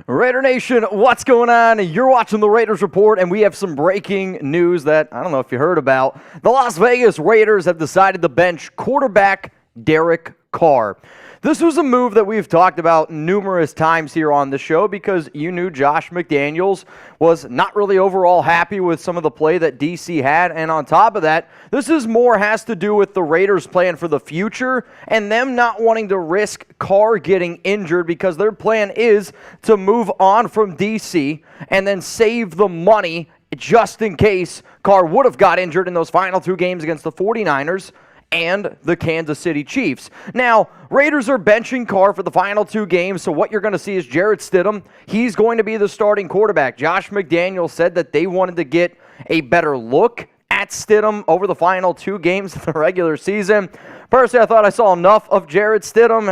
Raider Nation, what's going on? You're watching the Raiders Report, and we have some breaking news that I don't know if you heard about. The Las Vegas Raiders have decided to bench quarterback Derek Carr. This was a move that we've talked about numerous times here on the show because you knew Josh McDaniels was not really overall happy with some of the play that DC had. And on top of that, this has to do with the Raiders' plan for the future and them not wanting to risk Carr getting injured because their plan is to move on from DC and then save the money just in case Carr would have got injured in those final two games against the 49ers and the Kansas City Chiefs. Now, Raiders are benching Carr for the final two games, so what you're going to see is Jarrett Stidham. He's going to be the starting quarterback. Josh McDaniels said that they wanted to get a better look at Stidham over the final two games of the regular season. Personally, I thought I saw enough of Jarrett Stidham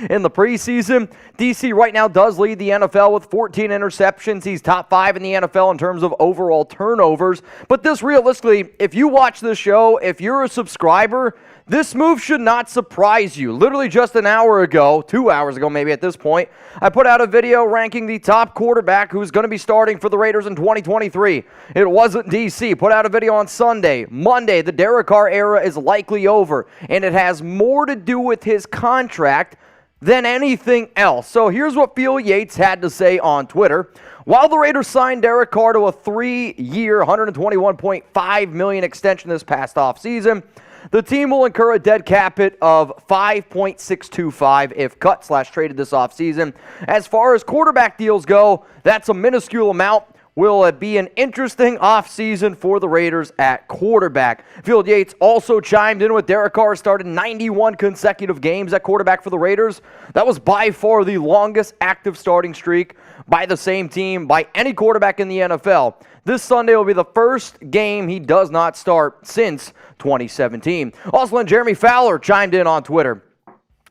in the preseason. DC right now does lead the NFL with 14 interceptions. He's top 5 in the NFL in terms of overall turnovers. But this realistically, if you watch this show, if you're a subscriber, this move should not surprise you. Literally just an hour ago, 2 hours ago maybe at this point, I put out a video ranking the top quarterback who's going to be starting for the Raiders in 2023. It wasn't DC. Put out a video on Sunday. Monday, the Derek Carr era is likely over, and it has more to do with his contract than anything else. So here's what Phil Yates had to say on Twitter. While the Raiders signed Derek Carr to a 3-year, $121.5 million extension this past offseason, the team will incur a dead cap hit of $5.625 if cut/traded this offseason. As far as quarterback deals go, that's a minuscule amount. Will it be an interesting offseason for the Raiders at quarterback? Phil Yates also chimed in with Derek Carr started 91 consecutive games at quarterback for the Raiders. That was by far the longest active starting streak by the same team, by any quarterback in the NFL. This Sunday will be the first game he does not start since 2017. Also, Jeremy Fowler chimed in on Twitter.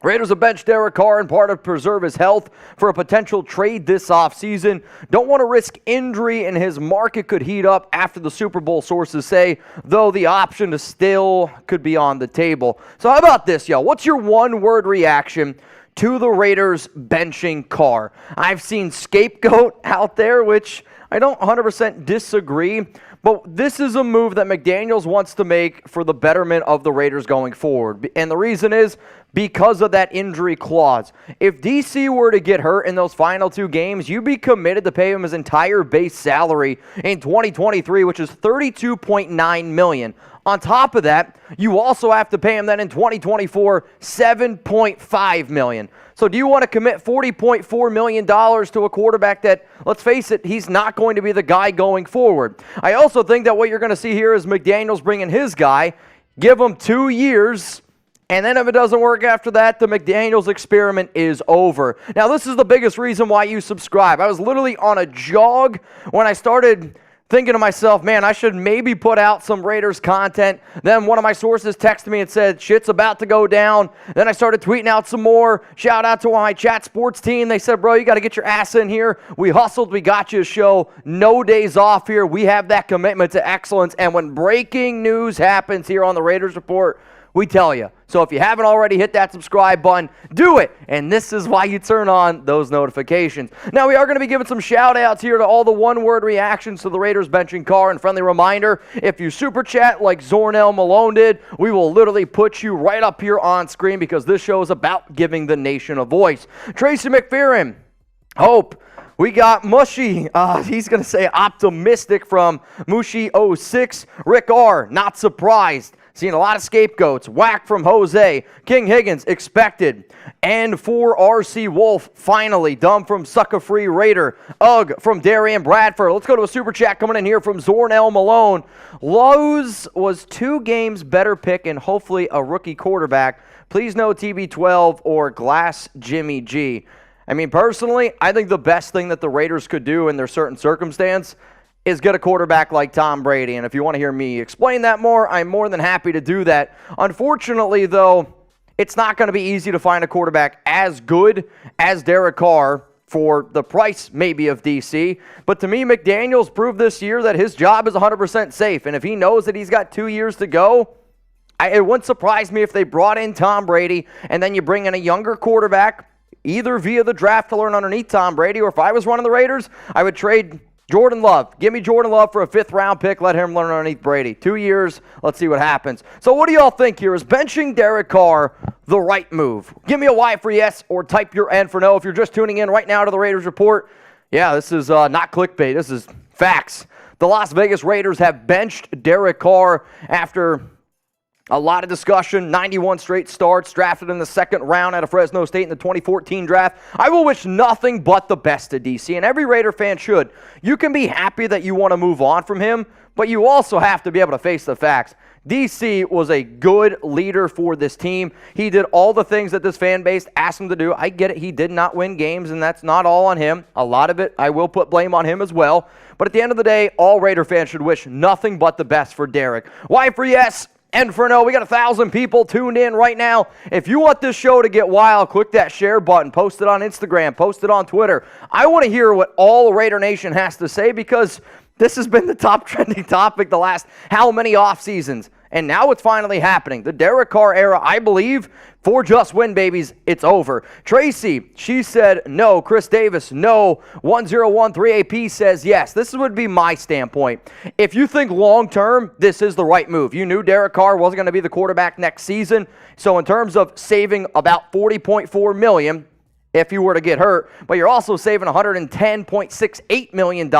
Raiders have benched Derek Carr in part to preserve his health for a potential trade this offseason. Don't want to risk injury, and his market could heat up after the Super Bowl, sources say, though the option to still could be on the table. So how about this, y'all? What's your one-word reaction to the Raiders benching Carr? I've seen scapegoat out there, which I don't 100% disagree, but this is a move that McDaniels wants to make for the betterment of the Raiders going forward. And the reason is because of that injury clause. If DC were to get hurt in those final two games, you'd be committed to pay him his entire base salary in 2023, which is $32.9 million. On top of that, you also have to pay him then in 2024, $7.5 million. So do you want to commit $40.4 million to a quarterback that, let's face it, he's not going to be the guy going forward? I also think that what you're going to see here is McDaniels bringing his guy, give him 2 years, and then if it doesn't work after that, the McDaniels experiment is over. Now, this is the biggest reason why you subscribe. I was literally on a jog when I started thinking to myself, man, I should maybe put out some Raiders content. Then one of my sources texted me and said, shit's about to go down. Then I started tweeting out some more. Shout out to my chat sports team. They said, bro, you got to get your ass in here. We hustled. We got you a show. No days off here. We have that commitment to excellence. And when breaking news happens here on the Raiders Report, we tell you. So if you haven't already hit that subscribe button, do it. And this is why you turn on those notifications. Now, we are going to be giving some shout-outs here to all the one-word reactions to the Raiders benching Carr. And friendly reminder, if you super chat like Zornell Malone did, we will literally put you right up here on screen because this show is about giving the nation a voice. Tracy McPherrin, hope. We got Mushy. He's going to say optimistic from Mushy06. Rick R, not surprised. Seen a lot of scapegoats. Whack from Jose. King Higgins, expected. And for RC Wolf, finally. Dumb from Sucker-Free Raider. Ugh from Darian Bradford. Let's go to a super chat coming in here from Zornell Malone. Lowe's was 2 games better pick and hopefully a rookie quarterback. Please no TB12 or Glass Jimmy G. I mean, personally, I think the best thing that the Raiders could do in their certain circumstance is get a quarterback like Tom Brady. And if you want to hear me explain that more, I'm more than happy to do that. Unfortunately, though, it's not going to be easy to find a quarterback as good as Derek Carr for the price maybe of DC. But to me, McDaniels proved this year that his job is 100% safe. And if he knows that he's got 2 years to go, it wouldn't surprise me if they brought in Tom Brady and then you bring in a younger quarterback. either via the draft to learn underneath Tom Brady, or if I was running the Raiders, I would trade Jordan Love. Give me Jordan Love for a 5th-round pick. Let him learn underneath Brady. 2 years. Let's see what happens. So what do y'all think here? Is benching Derek Carr the right move? Give me a Y for yes or type your N for no. If you're just tuning in right now to the Raiders Report, yeah, this is not clickbait. This is facts. The Las Vegas Raiders have benched Derek Carr after a lot of discussion, 91 straight starts, drafted in the 2nd round out of Fresno State in the 2014 draft. I will wish nothing but the best to DC, and every Raider fan should. You can be happy that you want to move on from him, but you also have to be able to face the facts. DC was a good leader for this team. He did all the things that this fan base asked him to do. I get it. He did not win games, and that's not all on him. A lot of it, I will put blame on him as well. But at the end of the day, all Raider fans should wish nothing but the best for Derek. Y for yes. And for no, we got 1,000 people tuned in right now. If you want this show to get wild, click that share button. Post it on Instagram. Post it on Twitter. I want to hear what all Raider Nation has to say, because this has been the top trending topic the last how many off seasons. And now it's finally happening. The Derek Carr era, I believe, for Just Win Babies, it's over. Tracy, she said no. Chris Davis, no. 1013 AP says yes. This would be my standpoint. If you think long-term, this is the right move. You knew Derek Carr wasn't going to be the quarterback next season. So in terms of saving about $40.4 million, if you were to get hurt, but you're also saving $110.68 million.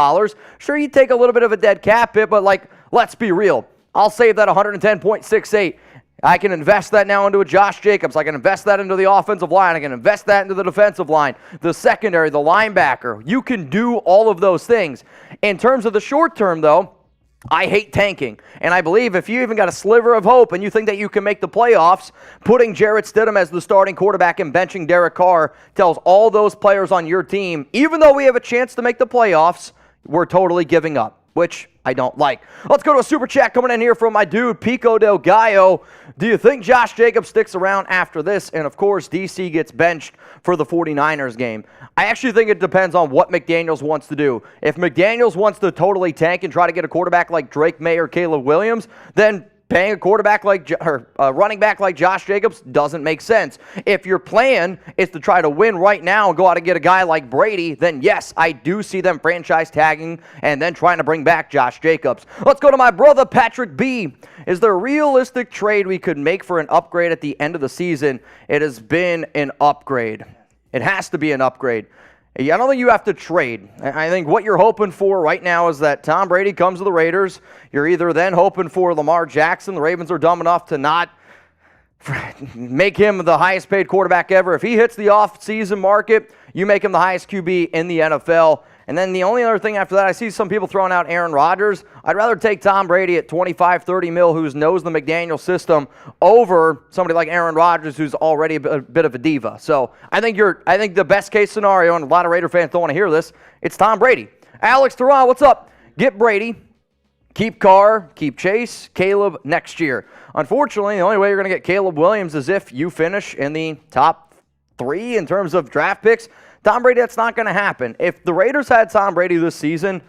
Sure, you take a little bit of a dead cap hit, but let's be real. I'll save that $110.68. I can invest that now into a Josh Jacobs. I can invest that into the offensive line. I can invest that into the defensive line, the secondary, the linebacker. You can do all of those things. In terms of the short term, though, I hate tanking. And I believe if you even got a sliver of hope and you think that you can make the playoffs, putting Jarrett Stidham as the starting quarterback and benching Derek Carr tells all those players on your team, even though we have a chance to make the playoffs, we're totally giving up, which I don't like. Let's go to a super chat coming in here from my dude, Pico Del Gallo. Do you think Josh Jacobs sticks around after this? And, of course, DC gets benched for the 49ers game. I actually think it depends on what McDaniels wants to do. If McDaniels wants to totally tank and try to get a quarterback like Drake May or Caleb Williams, then paying a quarterback running back like Josh Jacobs doesn't make sense. If your plan is to try to win right now and go out and get a guy like Brady, then yes, I do see them franchise tagging and then trying to bring back Josh Jacobs. Let's go to my brother Patrick B. Is there a realistic trade we could make for an upgrade at the end of the season? It has been an upgrade. It has to be an upgrade. I don't think you have to trade. I think what you're hoping for right now is that Tom Brady comes to the Raiders. You're either then hoping for Lamar Jackson. The Ravens are dumb enough to not make him the highest paid quarterback ever. If he hits the off-season market, you make him the highest QB in the NFL. And then the only other thing after that, I see some people throwing out Aaron Rodgers. I'd rather take Tom Brady at $25-30 mil, who knows the McDaniels system, over somebody like Aaron Rodgers, who's already a bit of a diva. So I think the best case scenario, and a lot of Raider fans don't want to hear this, it's Tom Brady. Alex Teran, what's up? Get Brady. Keep Carr, keep Chase, Caleb next year. Unfortunately, the only way you're going to get Caleb Williams is if you finish in the top 3 in terms of draft picks. Tom Brady, that's not going to happen. If the Raiders had Tom Brady this season,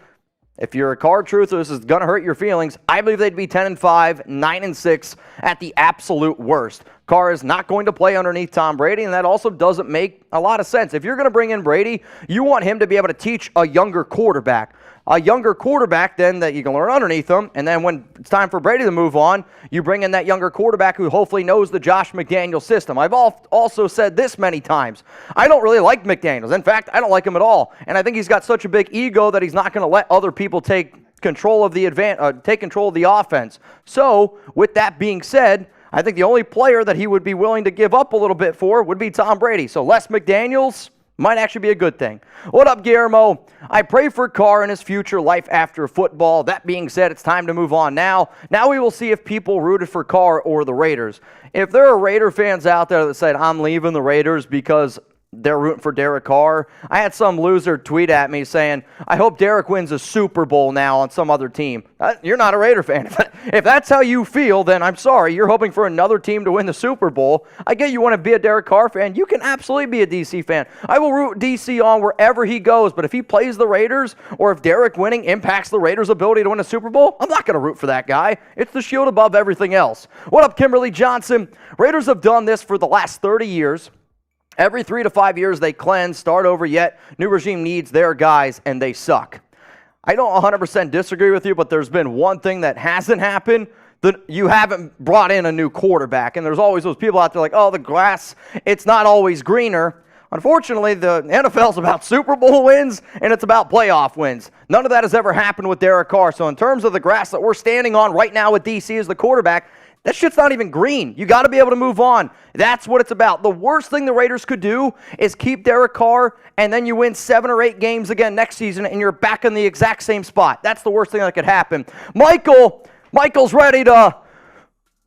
if you're a Carr truther, this is going to hurt your feelings. I believe they'd be 10-5, 9-6 at the absolute worst. Carr is not going to play underneath Tom Brady, and that also doesn't make a lot of sense. If you're going to bring in Brady, you want him to be able to teach a younger quarterback. A younger quarterback, then, that you can learn underneath him, and then when it's time for Brady to move on, you bring in that younger quarterback who hopefully knows the Josh McDaniels system. I've also said this many times. I don't really like McDaniels. In fact, I don't like him at all, and I think he's got such a big ego that he's not going to let other people take control of the offense. So, with that being said, I think the only player that he would be willing to give up a little bit for would be Tom Brady. So, less McDaniels might actually be a good thing. What up, Guillermo? I pray for Carr and his future life after football. That being said, it's time to move on now. Now we will see if people rooted for Carr or the Raiders. If there are Raider fans out there that said, I'm leaving the Raiders because they're rooting for Derek Carr, I had some loser tweet at me saying, I hope Derek wins a Super Bowl now on some other team. You're not a Raider fan. If that's how you feel, then I'm sorry. You're hoping for another team to win the Super Bowl. I get you want to be a Derek Carr fan. You can absolutely be a DC fan. I will root DC on wherever he goes, but if he plays the Raiders or if Derek winning impacts the Raiders' ability to win a Super Bowl, I'm not going to root for that guy. It's the shield above everything else. What up, Kimberly Johnson? Raiders have done this for the last 30 years. Every 3 to 5 years, they cleanse, start over yet. New regime needs their guys, and they suck. I don't 100% disagree with you, but there's been one thing that hasn't happened. You haven't brought in a new quarterback, and there's always those people out there like, oh, the grass, it's not always greener. Unfortunately, the NFL is about Super Bowl wins, and it's about playoff wins. None of that has ever happened with Derek Carr. So in terms of the grass that we're standing on right now with DC as the quarterback, that shit's not even green. You got to be able to move on. That's what it's about. The worst thing the Raiders could do is keep Derek Carr, and then you win 7 or 8 games again next season, and you're back in the exact same spot. That's the worst thing that could happen. Michael's ready to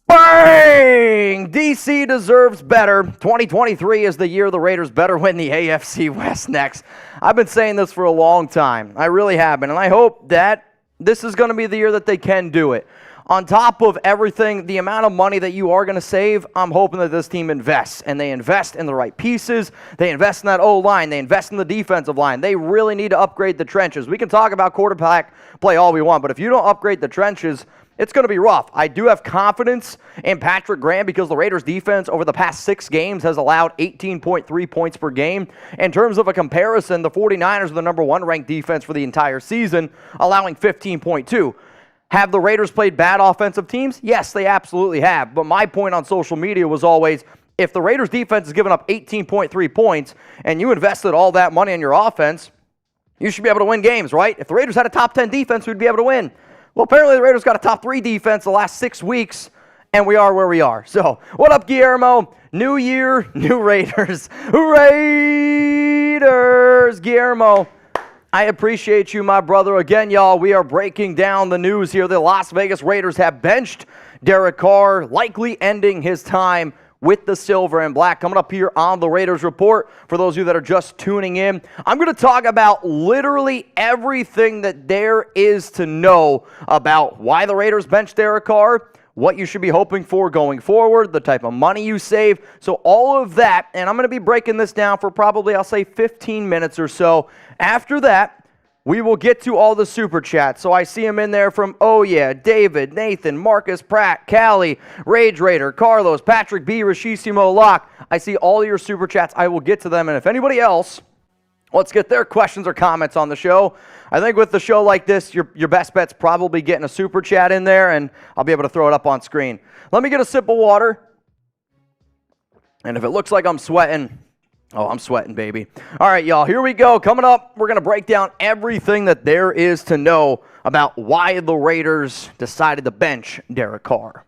bang! DC deserves better. 2023 is the year the Raiders better win the AFC West next. I've been saying this for a long time. I really have been, and I hope that this is going to be the year that they can do it. On top of everything, the amount of money that you are going to save, I'm hoping that this team invests, and they invest in the right pieces. They invest in that O-line. They invest in the defensive line. They really need to upgrade the trenches. We can talk about quarterback play all we want, but if you don't upgrade the trenches, it's going to be rough. I do have confidence in Patrick Graham because the Raiders' defense over the past 6 games has allowed 18.3 points per game. In terms of a comparison, the 49ers are the number 1 ranked defense for the entire season, allowing 15.2. Have the Raiders played bad offensive teams? Yes, they absolutely have. But my point on social media was always, if the Raiders' defense has given up 18.3 points and you invested all that money in your offense, you should be able to win games, right? If the Raiders had a top 10 defense, we'd be able to win. Well, apparently the Raiders got a top 3 defense the last 6 weeks, and we are where we are. So, what up, Guillermo? New year, new Raiders. Raiders, Guillermo. I appreciate you, my brother. Again, y'all, we are breaking down the news here. The Las Vegas Raiders have benched Derek Carr, likely ending his time with the silver and black. Coming up here on the Raiders Report, for those of you that are just tuning in, I'm going to talk about literally everything that there is to know about why the Raiders benched Derek Carr, what you should be hoping for going forward, the type of money you save. So all of that, and I'm going to be breaking this down for probably, I'll say, 15 minutes or so. After that, we will get to all the super chats. So I see them in there from, oh yeah, David, Nathan, Marcus, Pratt, Callie, Rage Raider, Carlos, Patrick B, Rashissimo, Locke. I see all your super chats. I will get to them. And if anybody else wants to get their questions or comments on the show, I think with the show like this, your best bet's probably getting a super chat in there, and I'll be able to throw it up on screen. Let me get a sip of water. And if it looks like I'm sweating, oh, I'm sweating, baby. All right, y'all, here we go. Coming up, we're going to break down everything that there is to know about why the Raiders decided to bench Derek Carr.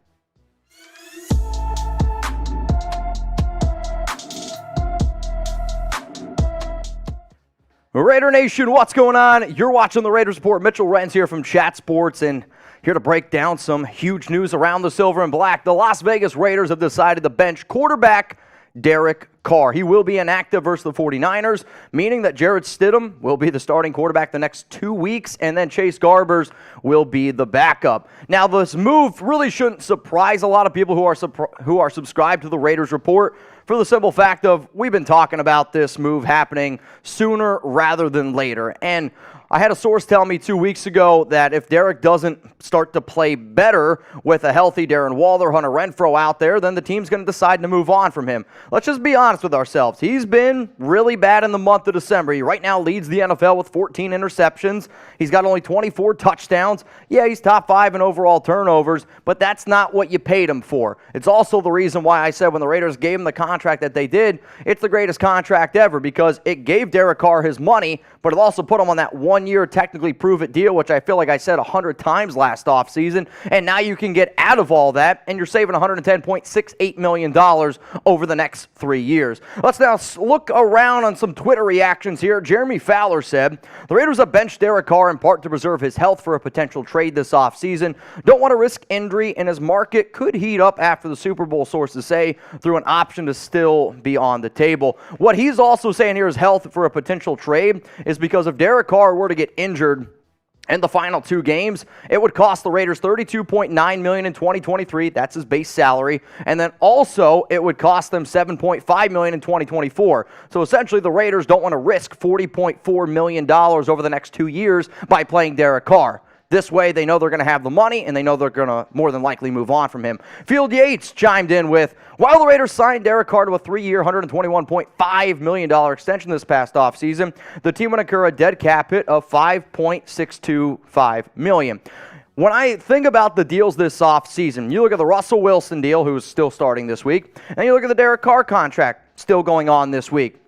Raider Nation, what's going on? You're watching the Raiders Report. Mitchell Renz here from Chat Sports, and here to break down some huge news around the silver and black. The Las Vegas Raiders have decided to bench quarterback Derek Carr. He will be inactive versus the 49ers, meaning that Jarrett Stidham will be the starting quarterback the next 2 weeks, and then Chase Garbers will be the backup. Now, this move really shouldn't surprise a lot of people who are subscribed to the Raiders Report, for the simple fact of we've been talking about this move happening sooner rather than later. And I had a source tell me 2 weeks ago that if Derek doesn't start to play better with a healthy Darren Waller, Hunter Renfrow out there, then the team's going to decide to move on from him. Let's just be honest with ourselves. He's been really bad in the month of December. He right now leads the NFL with 14 interceptions. He's got only 24 touchdowns. Yeah, he's top 5 in overall turnovers, but that's not what you paid him for. It's also the reason why I said when the Raiders gave him the contract that they did, it's the greatest contract ever because it gave Derek Carr his money, but it also put him on that 1-year technically prove-it deal, which I feel like I said 100 times last offseason, and now you can get out of all that, and you're saving $110.68 million over the next 3 years. Let's now look around on some Twitter reactions here. Jeremy Fowler said, the Raiders have benched Derek Carr in part to preserve his health for a potential trade this offseason. Don't want to risk injury, and his market could heat up after the Super Bowl, sources say, through an option to still be on the table. What he's also saying here is health for a potential trade is because if Derek Carr were to get injured in the final 2 games, it would cost the Raiders $32.9 million in 2023. That's his base salary. And then also, it would cost them $7.5 million in 2024. So essentially, the Raiders don't want to risk $40.4 million over the next 2 years by playing Derek Carr. This way, they know they're going to have the money, and they know they're going to more than likely move on from him. Field Yates chimed in with, while the Raiders signed Derek Carr to a 3-year, $121.5 million extension this past offseason, the team would incur a dead cap hit of $5.625 million. When I think about the deals this offseason, you look at the Russell Wilson deal, who's still starting this week, and you look at the Derek Carr contract still going on this week,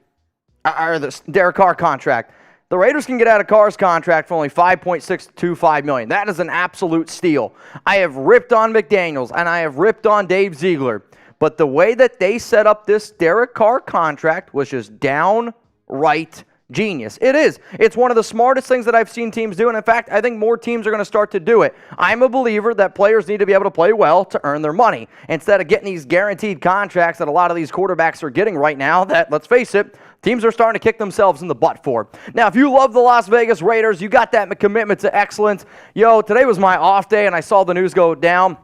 or the Derek Carr contract. The Raiders can get out of Carr's contract for only $5.625 million. That is an absolute steal. I have ripped on McDaniels, and I have ripped on Dave Ziegler, but the way that they set up this Derek Carr contract was just downright genius. It is. It's one of the smartest things that I've seen teams do, and in fact, I think more teams are going to start to do it. I'm a believer that players need to be able to play well to earn their money, instead of getting these guaranteed contracts that a lot of these quarterbacks are getting right now that, let's face it, teams are starting to kick themselves in the butt for. Now, if you love the Las Vegas Raiders, you got that commitment to excellence. Yo, today was my off day, and I saw the news go down.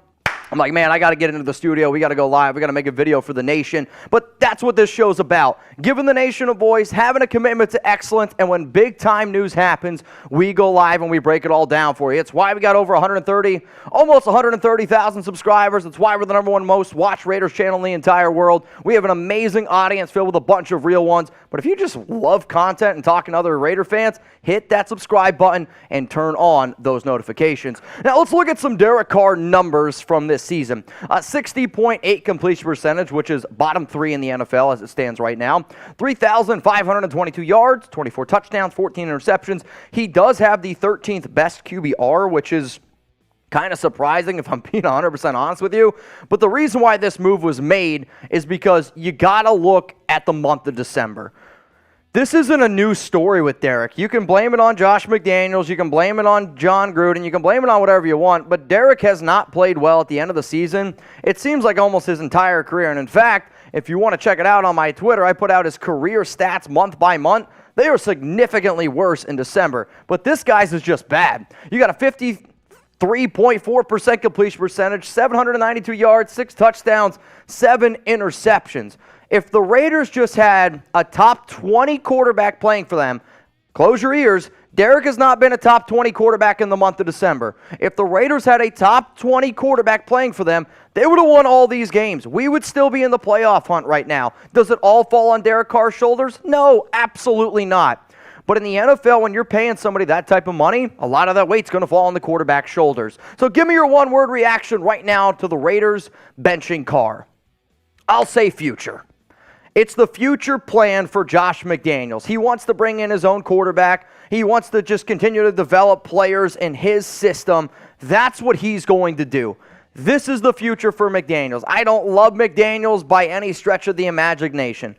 I'm like, man, I got to get into the studio. We got to go live. We got to make a video for the nation. But that's what this show's about. Giving the nation a voice, having a commitment to excellence, and when big-time news happens, we go live and we break it all down for you. It's why we got over almost 130,000 subscribers. It's why we're the #1 most watched Raiders channel in the entire world. We have an amazing audience filled with a bunch of real ones. But if you just love content and talking to other Raider fans, hit that subscribe button and turn on those notifications. Now, let's look at some Derek Carr numbers from this season. 60.8 completion percentage, which is bottom 3 in the NFL as it stands right now. 3,522 yards, 24 touchdowns, 14 interceptions. He does have the 13th best QBR, which is kind of surprising if I'm being 100% honest with you. But the reason why this move was made is because you got to look at the month of December. This isn't a new story with Derek. You can blame it on Josh McDaniels. You can blame it on John Gruden. You can blame it on whatever you want. But Derek has not played well at the end of the season. It seems like almost his entire career. And in fact, if you want to check it out on my Twitter, I put out his career stats month by month. They are significantly worse in December. But this guy's is just bad. You got a 53.4% completion percentage, 792 yards, 6 touchdowns, 7 interceptions. If the Raiders just had a top 20 quarterback playing for them, close your ears, Derek has not been a top 20 quarterback in the month of December. If the Raiders had a top 20 quarterback playing for them, they would have won all these games. We would still be in the playoff hunt right now. Does it all fall on Derek Carr's shoulders? No, absolutely not. But in the NFL, when you're paying somebody that type of money, a lot of that weight's going to fall on the quarterback's shoulders. So give me your one-word reaction right now to the Raiders benching Carr. I'll say future. It's the future plan for Josh McDaniels. He wants to bring in his own quarterback. He wants to just continue to develop players in his system. That's what he's going to do. This is the future for McDaniels. I don't love McDaniels by any stretch of the imagination.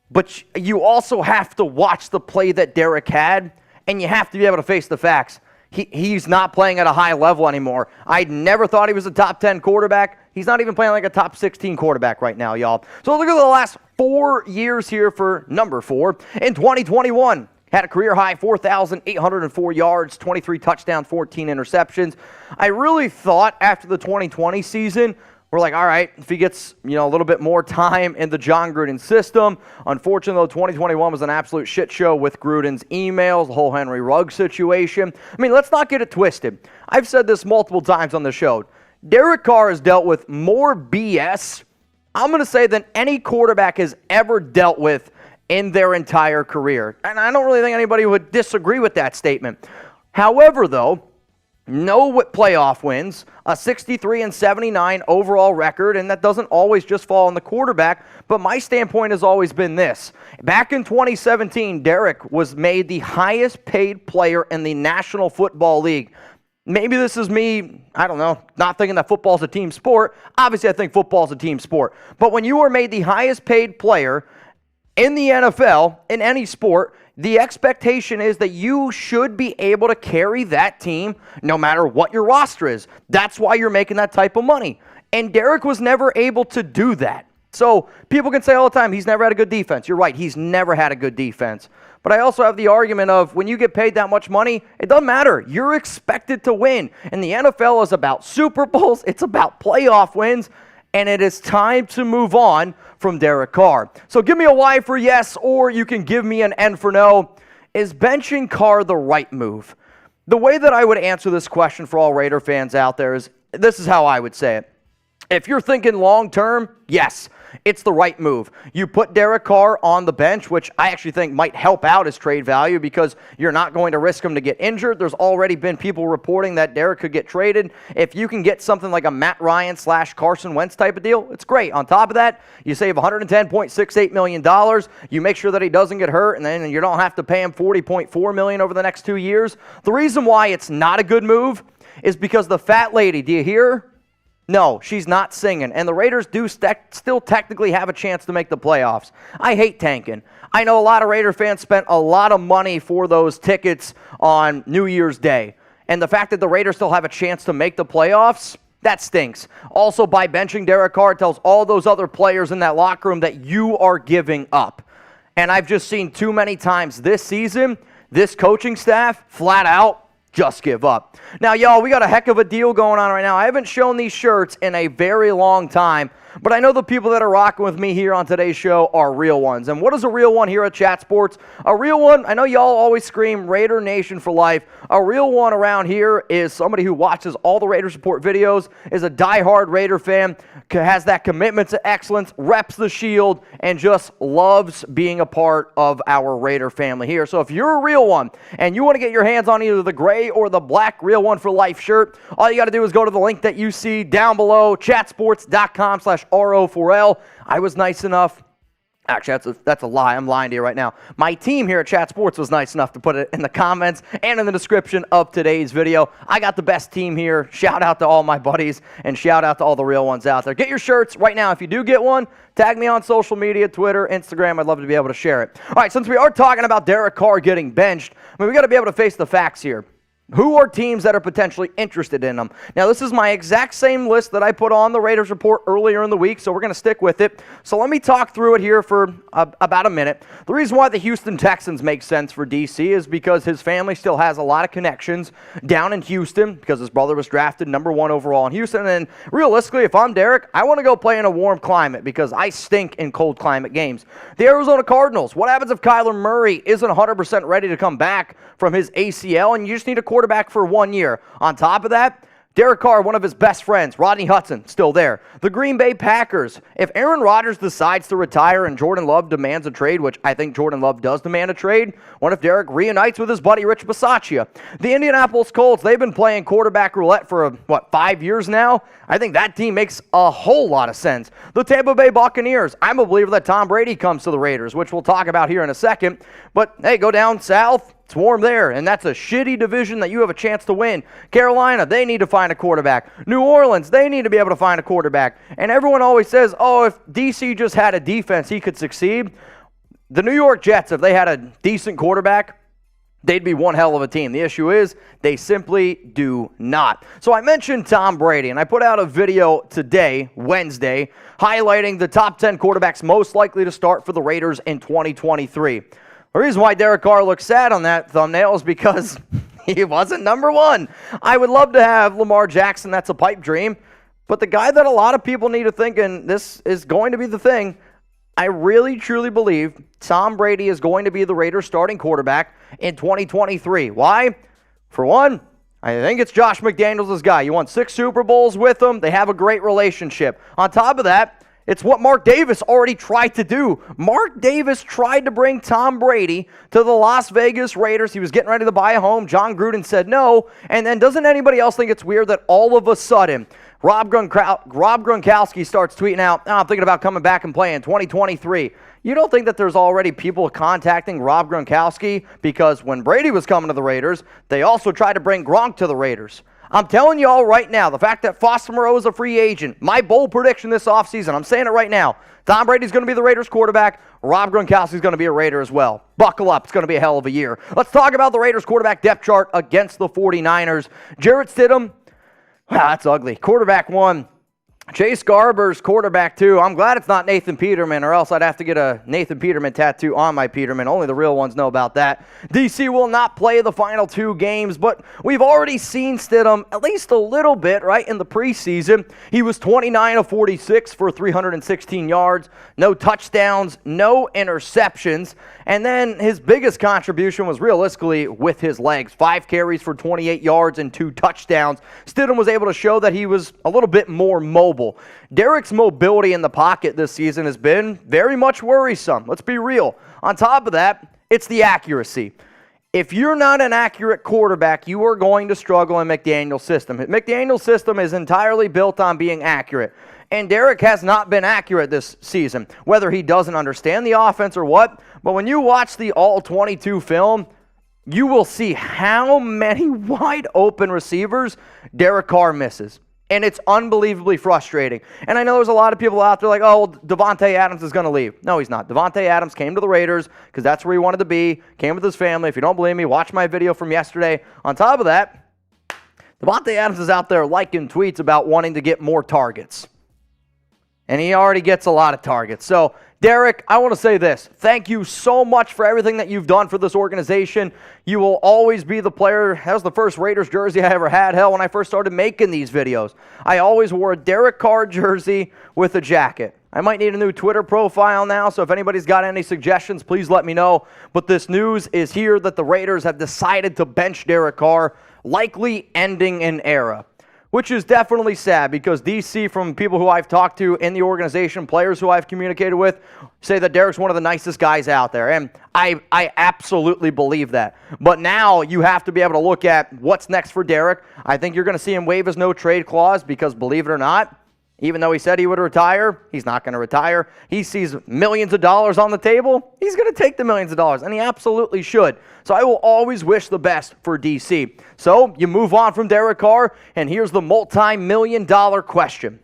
But you also have to watch the play that Derek had, and you have to be able to face the facts. He's not playing at a high level anymore. I never thought he was a top 10 quarterback. He's not even playing like a top 16 quarterback right now, y'all. So look at the last 4 years here for number 4. In 2021, had a career high 4,804 yards, 23 touchdowns, 14 interceptions. I really thought after the 2020 season, we're like, all right, if he gets, a little bit more time in the John Gruden system. Unfortunately, though, 2021 was an absolute shit show with Gruden's emails, the whole Henry Ruggs situation. I mean, let's not get it twisted. I've said this multiple times on the show. Derek Carr has dealt with more BS, I'm going to say, than any quarterback has ever dealt with in their entire career. And I don't really think anybody would disagree with that statement. However, though, no playoff wins, a 63-79 overall record, and that doesn't always just fall on the quarterback, but my standpoint has always been this. Back in 2017, Derek was made the highest paid player in the National Football League. Maybe this is me, I don't know, not thinking that football's a team sport. Obviously, I think football's a team sport. But when you are made the highest paid player in the NFL, in any sport, the expectation is that you should be able to carry that team no matter what your roster is. That's why you're making that type of money. And Derek was never able to do that. So people can say all the time, he's never had a good defense. You're right, he's never had a good defense. But I also have the argument of when you get paid that much money, it doesn't matter. You're expected to win. And the NFL is about Super Bowls. It's about playoff wins. And it is time to move on from Derek Carr. So give me a Y for yes, or you can give me an N for no. Is benching Carr the right move? The way that I would answer this question for all Raider fans out there is, this is how I would say it. If you're thinking long-term, yes, it's the right move. You put Derek Carr on the bench, which I actually think might help out his trade value because you're not going to risk him to get injured. There's already been people reporting that Derek could get traded. If you can get something like a Matt Ryan / Carson Wentz type of deal, it's great. On top of that, you save $110.68 million. You make sure that he doesn't get hurt, and then you don't have to pay him $40.4 million over the next 2 years. The reason why it's not a good move is because the fat lady, do you hear her? No, she's not singing, and the Raiders do still technically have a chance to make the playoffs. I hate tanking. I know a lot of Raider fans spent a lot of money for those tickets on New Year's Day, and the fact that the Raiders still have a chance to make the playoffs, that stinks. Also, by benching Derek Carr, tells all those other players in that locker room that you are giving up. And I've just seen too many times this season, this coaching staff flat out just give up. Now, y'all, we got a heck of a deal going on right now. I haven't shown these shirts in a very long time, but I know the people that are rocking with me here on today's show are real ones. And what is a real one here at Chat Sports? A real one, I know y'all always scream Raider Nation for life. A real one around here is somebody who watches all the Raiders Report videos, is a diehard Raider fan, has that commitment to excellence, reps the shield, and just loves being a part of our Raider family here. So if you're a real one and you want to get your hands on either the gray or the black Real One for Life shirt, all you got to do is go to the link that you see down below, chatsports.com/RO4L. I was nice enough. Actually, that's a lie. I'm lying to you right now. My team here at Chat Sports was nice enough to put it in the comments and in the description of today's video. I got the best team here. Shout out to all my buddies and shout out to all the real ones out there. Get your shirts right now. If you do get one, tag me on social media, Twitter, Instagram. I'd love to be able to share it. All right, since we are talking about Derek Carr getting benched, we got to be able to face the facts here. Who are teams that are potentially interested in them? Now, this is my exact same list that I put on the Raiders Report earlier in the week, so we're going to stick with it. So let me talk through it here for about a minute. The reason why the Houston Texans make sense for DC is because his family still has a lot of connections down in Houston because his brother was drafted #1 overall in Houston. And realistically, if I'm Derek, I want to go play in a warm climate because I stink in cold climate games. The Arizona Cardinals, what happens if Kyler Murray isn't 100% ready to come back from his ACL and you just need a quarterback for 1 year? On top of that, Derek Carr, one of his best friends, Rodney Hudson, still there. The Green Bay Packers, if Aaron Rodgers decides to retire and Jordan Love demands a trade, which I think Jordan Love does demand a trade, what if Derek reunites with his buddy Rich Bisaccia? The Indianapolis Colts, they've been playing quarterback roulette for, 5 years now? I think that team makes a whole lot of sense. The Tampa Bay Buccaneers, I'm a believer that Tom Brady comes to the Raiders, which we'll talk about here in a second. But, hey, go down south. It's warm there, and that's a shitty division that you have a chance to win. Carolina, they need to find a quarterback. New Orleans, they need to be able to find a quarterback. And everyone always says, oh, if DC just had a defense, he could succeed. The New York Jets, if they had a decent quarterback, they'd be one hell of a team. The issue is they simply do not. So I mentioned Tom Brady, and I put out a video today, Wednesday, highlighting the top 10 quarterbacks most likely to start for the Raiders in 2023. The reason why Derek Carr looks sad on that thumbnail is because he wasn't #1. I would love to have Lamar Jackson. That's a pipe dream. But the guy that a lot of people need to think, and this is going to be the thing, I really, truly believe Tom Brady is going to be the Raiders' starting quarterback in 2023. Why? For one, I think it's Josh McDaniels' guy. You won 6 Super Bowls with him. They have a great relationship. On top of that, it's what Mark Davis already tried to do. Mark Davis tried to bring Tom Brady to the Las Vegas Raiders. He was getting ready to buy a home. John Gruden said no. And then doesn't anybody else think it's weird that all of a sudden Rob Gronkowski starts tweeting out, I'm thinking about coming back and playing 2023. You don't think that there's already people contacting Rob Gronkowski? Because when Brady was coming to the Raiders, they also tried to bring Gronk to the Raiders. I'm telling you all right now, the fact that Foster Moreau is a free agent, my bold prediction this offseason, I'm saying it right now, Tom Brady's going to be the Raiders quarterback. Rob Gronkowski's going to be a Raider as well. Buckle up. It's going to be a hell of a year. Let's talk about the Raiders quarterback depth chart against the 49ers. Jarrett Stidham, wow, that's ugly. Quarterback 1, Chase Garbers, quarterback, too. I'm glad it's not Nathan Peterman, or else I'd have to get a Nathan Peterman tattoo on my Peterman. Only the real ones know about that. DC will not play the final 2 games, but we've already seen Stidham at least a little bit, right, in the preseason. He was 29 of 46 for 316 yards, no touchdowns, no interceptions. And then his biggest contribution was realistically with his legs. 5 carries for 28 yards and 2 touchdowns. Stidham was able to show that he was a little bit more mobile. Derek's mobility in the pocket this season has been very much worrisome. Let's be real. On top of that, it's the accuracy. If you're not an accurate quarterback, you are going to struggle in McDaniels' system. McDaniels' system is entirely built on being accurate. And Derek has not been accurate this season, whether he doesn't understand the offense or what. But when you watch the All-22 film, you will see how many wide open receivers Derek Carr misses. And it's unbelievably frustrating. And I know there's a lot of people out there like, oh, well, Davante Adams is going to leave. No, he's not. Davante Adams came to the Raiders because that's where he wanted to be, came with his family. If you don't believe me, watch my video from yesterday. On top of that, Davante Adams is out there liking tweets about wanting to get more targets. And he already gets a lot of targets. So, Derek, I want to say this. Thank you so much for everything that you've done for this organization. You will always be the player. That was the first Raiders jersey I ever had. Hell, when I first started making these videos, I always wore a Derek Carr jersey with a jacket. I might need a new Twitter profile now, so if anybody's got any suggestions, please let me know. But this news is here that the Raiders have decided to bench Derek Carr, likely ending an era. Which is definitely sad because DC, from people who I've talked to in the organization, players who I've communicated with, say that Derek's one of the nicest guys out there. And I absolutely believe that. But now you have to be able to look at what's next for Derek. I think you're going to see him waive his no-trade clause because, believe it or not, even though he said he would retire, he's not going to retire. He sees millions of dollars on the table. He's going to take the millions of dollars, and he absolutely should. So I will always wish the best for DC. So you move on from Derek Carr, and here's the multi-million-dollar question.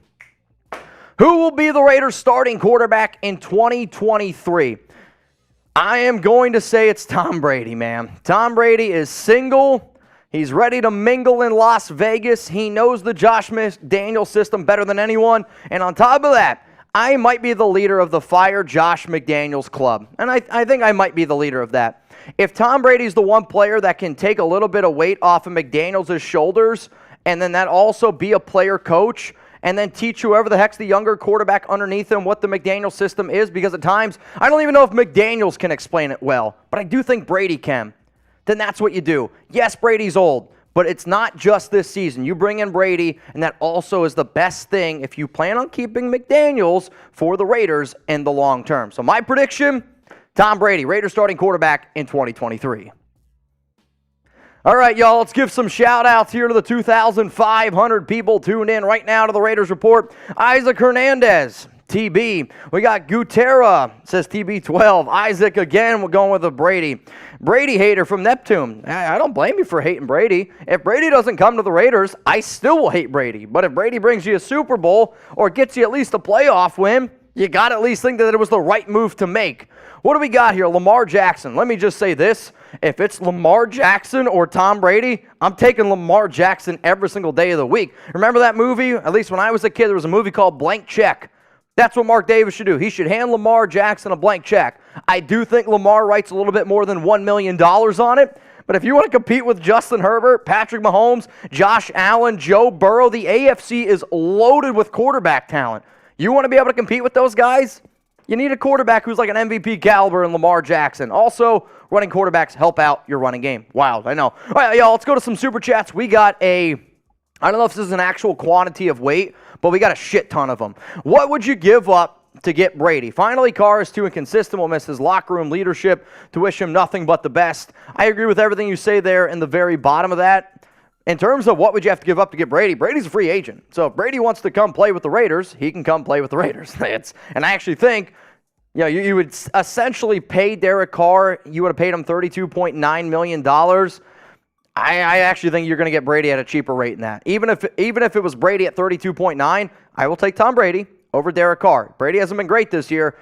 Who will be the Raiders' starting quarterback in 2023? I am going to say it's Tom Brady, man. Tom Brady is single. He's ready to mingle in Las Vegas. He knows the Josh McDaniels system better than anyone. And on top of that, I might be the leader of the Fire Josh McDaniels club. And I think I might be the leader of that. If Tom Brady's the one player that can take a little bit of weight off of McDaniels' shoulders, and then that also be a player coach, and then teach whoever the heck's the younger quarterback underneath him what the McDaniels system is, because at times, I don't even know if McDaniels can explain it well, but I do think Brady can. Then that's what you do. Yes, Brady's old, but it's not just this season. You bring in Brady, and that also is the best thing if you plan on keeping McDaniels for the Raiders in the long term. So my prediction, Tom Brady, Raiders starting quarterback in 2023. All right, y'all, let's give some shout-outs here to the 2,500 people tuned in right now to the Raiders Report. Isaac Hernandez, TB. We got Gutera, says TB12. Isaac again, we're going with a Brady. Brady hater from Neptune. I don't blame you for hating Brady. If Brady doesn't come to the Raiders, I still will hate Brady. But if Brady brings you a Super Bowl or gets you at least a playoff win, you got to at least think that it was the right move to make. What do we got here? Lamar Jackson. Let me just say this. If it's Lamar Jackson or Tom Brady, I'm taking Lamar Jackson every single day of the week. Remember that movie? At least when I was a kid, there was a movie called Blank Check. That's what Mark Davis should do. He should hand Lamar Jackson a blank check. I do think Lamar writes a little bit more than $1 million on it. But if you want to compete with Justin Herbert, Patrick Mahomes, Josh Allen, Joe Burrow, the AFC is loaded with quarterback talent. You want to be able to compete with those guys? You need a quarterback who's like an MVP caliber in Lamar Jackson. Also, running quarterbacks help out your running game. Wild, I know. All right, y'all, let's go to some Super Chats. We got I don't know if this is an actual quantity of weight, but we got a shit ton of them. What would you give up to get Brady? Finally, Carr is too inconsistent. Will miss his locker room leadership. To wish him nothing but the best. I agree with everything you say there in the very bottom of that. In terms of what would you have to give up to get Brady, Brady's a free agent. So if Brady wants to come play with the Raiders, he can come play with the Raiders. And I actually think, you would essentially pay Derek Carr. You would have paid him $32.9 million. I actually think you're going to get Brady at a cheaper rate than that. Even if it was Brady at 32.9, I will take Tom Brady over Derek Carr. Brady hasn't been great this year.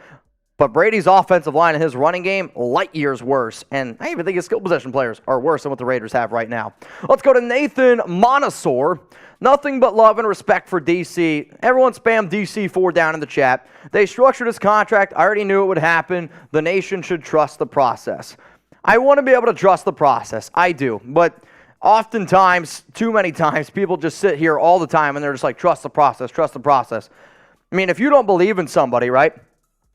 But Brady's offensive line and his running game, light years worse. And I even think his skill position players are worse than what the Raiders have right now. Let's go to Nathan Montesor. Nothing but love and respect for DC. Everyone spam DC4 down in the chat. They structured his contract. I already knew it would happen. The nation should trust the process. I want to be able to trust the process. I do. But oftentimes, too many times, people just sit here all the time and they're just like, trust the process, trust the process. I mean, if you don't believe in somebody, right?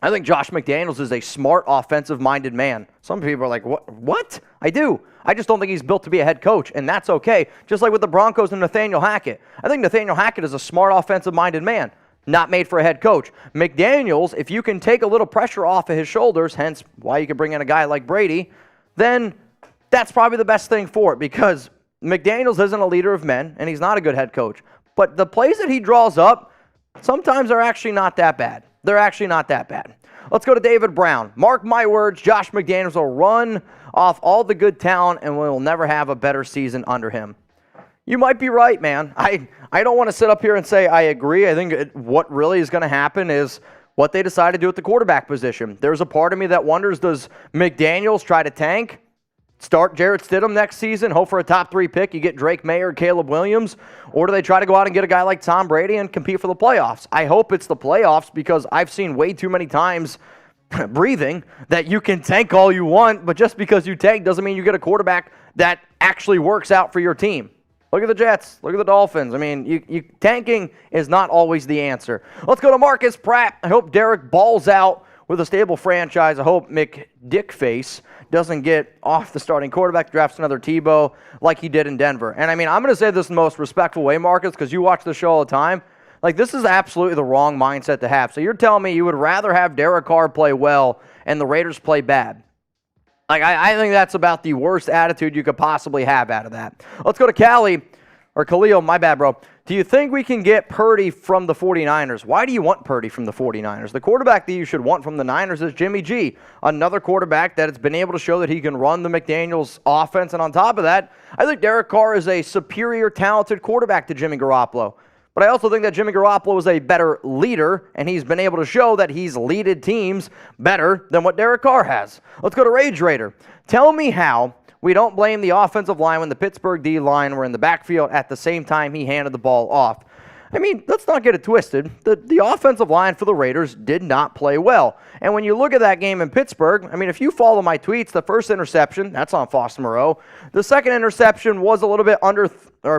I think Josh McDaniels is a smart, offensive-minded man. Some people are like, what? I do. I just don't think he's built to be a head coach, and that's okay. Just like with the Broncos and Nathaniel Hackett. I think Nathaniel Hackett is a smart, offensive-minded man, not made for a head coach. McDaniels, if you can take a little pressure off of his shoulders, hence why you can bring in a guy like Brady, then that's probably the best thing for it, because McDaniels isn't a leader of men, and he's not a good head coach. But the plays that he draws up sometimes are actually not that bad. They're actually not that bad. Let's go to David Brown. Mark my words, Josh McDaniels will run off all the good talent and we will never have a better season under him. You might be right, man. I don't want to sit up here and say I agree. I think what really is going to happen is what they decide to do at the quarterback position. There's a part of me that wonders, does McDaniels try to tank? Start Jarrett Stidham next season, hope for a top 3 pick. You get Drake May or Caleb Williams. Or do they try to go out and get a guy like Tom Brady and compete for the playoffs? I hope it's the playoffs, because I've seen way too many times breathing that you can tank all you want, but just because you tank doesn't mean you get a quarterback that actually works out for your team. Look at the Jets. Look at the Dolphins. I mean, tanking is not always the answer. Let's go to Marcus Pratt. I hope Derek balls out with a stable franchise. I hope McDickface doesn't get off the starting quarterback, drafts another Tebow like he did in Denver. And I mean, I'm going to say this in the most respectful way, Marcus, because you watch the show all the time. Like, this is absolutely the wrong mindset to have. So you're telling me you would rather have Derek Carr play well and the Raiders play bad? Like, I think that's about the worst attitude you could possibly have out of that. Let's go to Khalil, my bad, bro. Do you think we can get Purdy from the 49ers? Why do you want Purdy from the 49ers? The quarterback that you should want from the Niners is Jimmy G, another quarterback that has been able to show that he can run the McDaniels offense. And on top of that, I think Derek Carr is a superior, talented quarterback to Jimmy Garoppolo. But I also think that Jimmy Garoppolo is a better leader, and he's been able to show that he's leaded teams better than what Derek Carr has. Let's go to Rage Raider. Tell me how we don't blame the offensive line when the Pittsburgh D-line were in the backfield at the same time he handed the ball off. I mean, let's not get it twisted. The offensive line for the Raiders did not play well. And when you look at that game in Pittsburgh, I mean, if you follow my tweets, the first interception, that's on Foster Moreau. The second interception was a little bit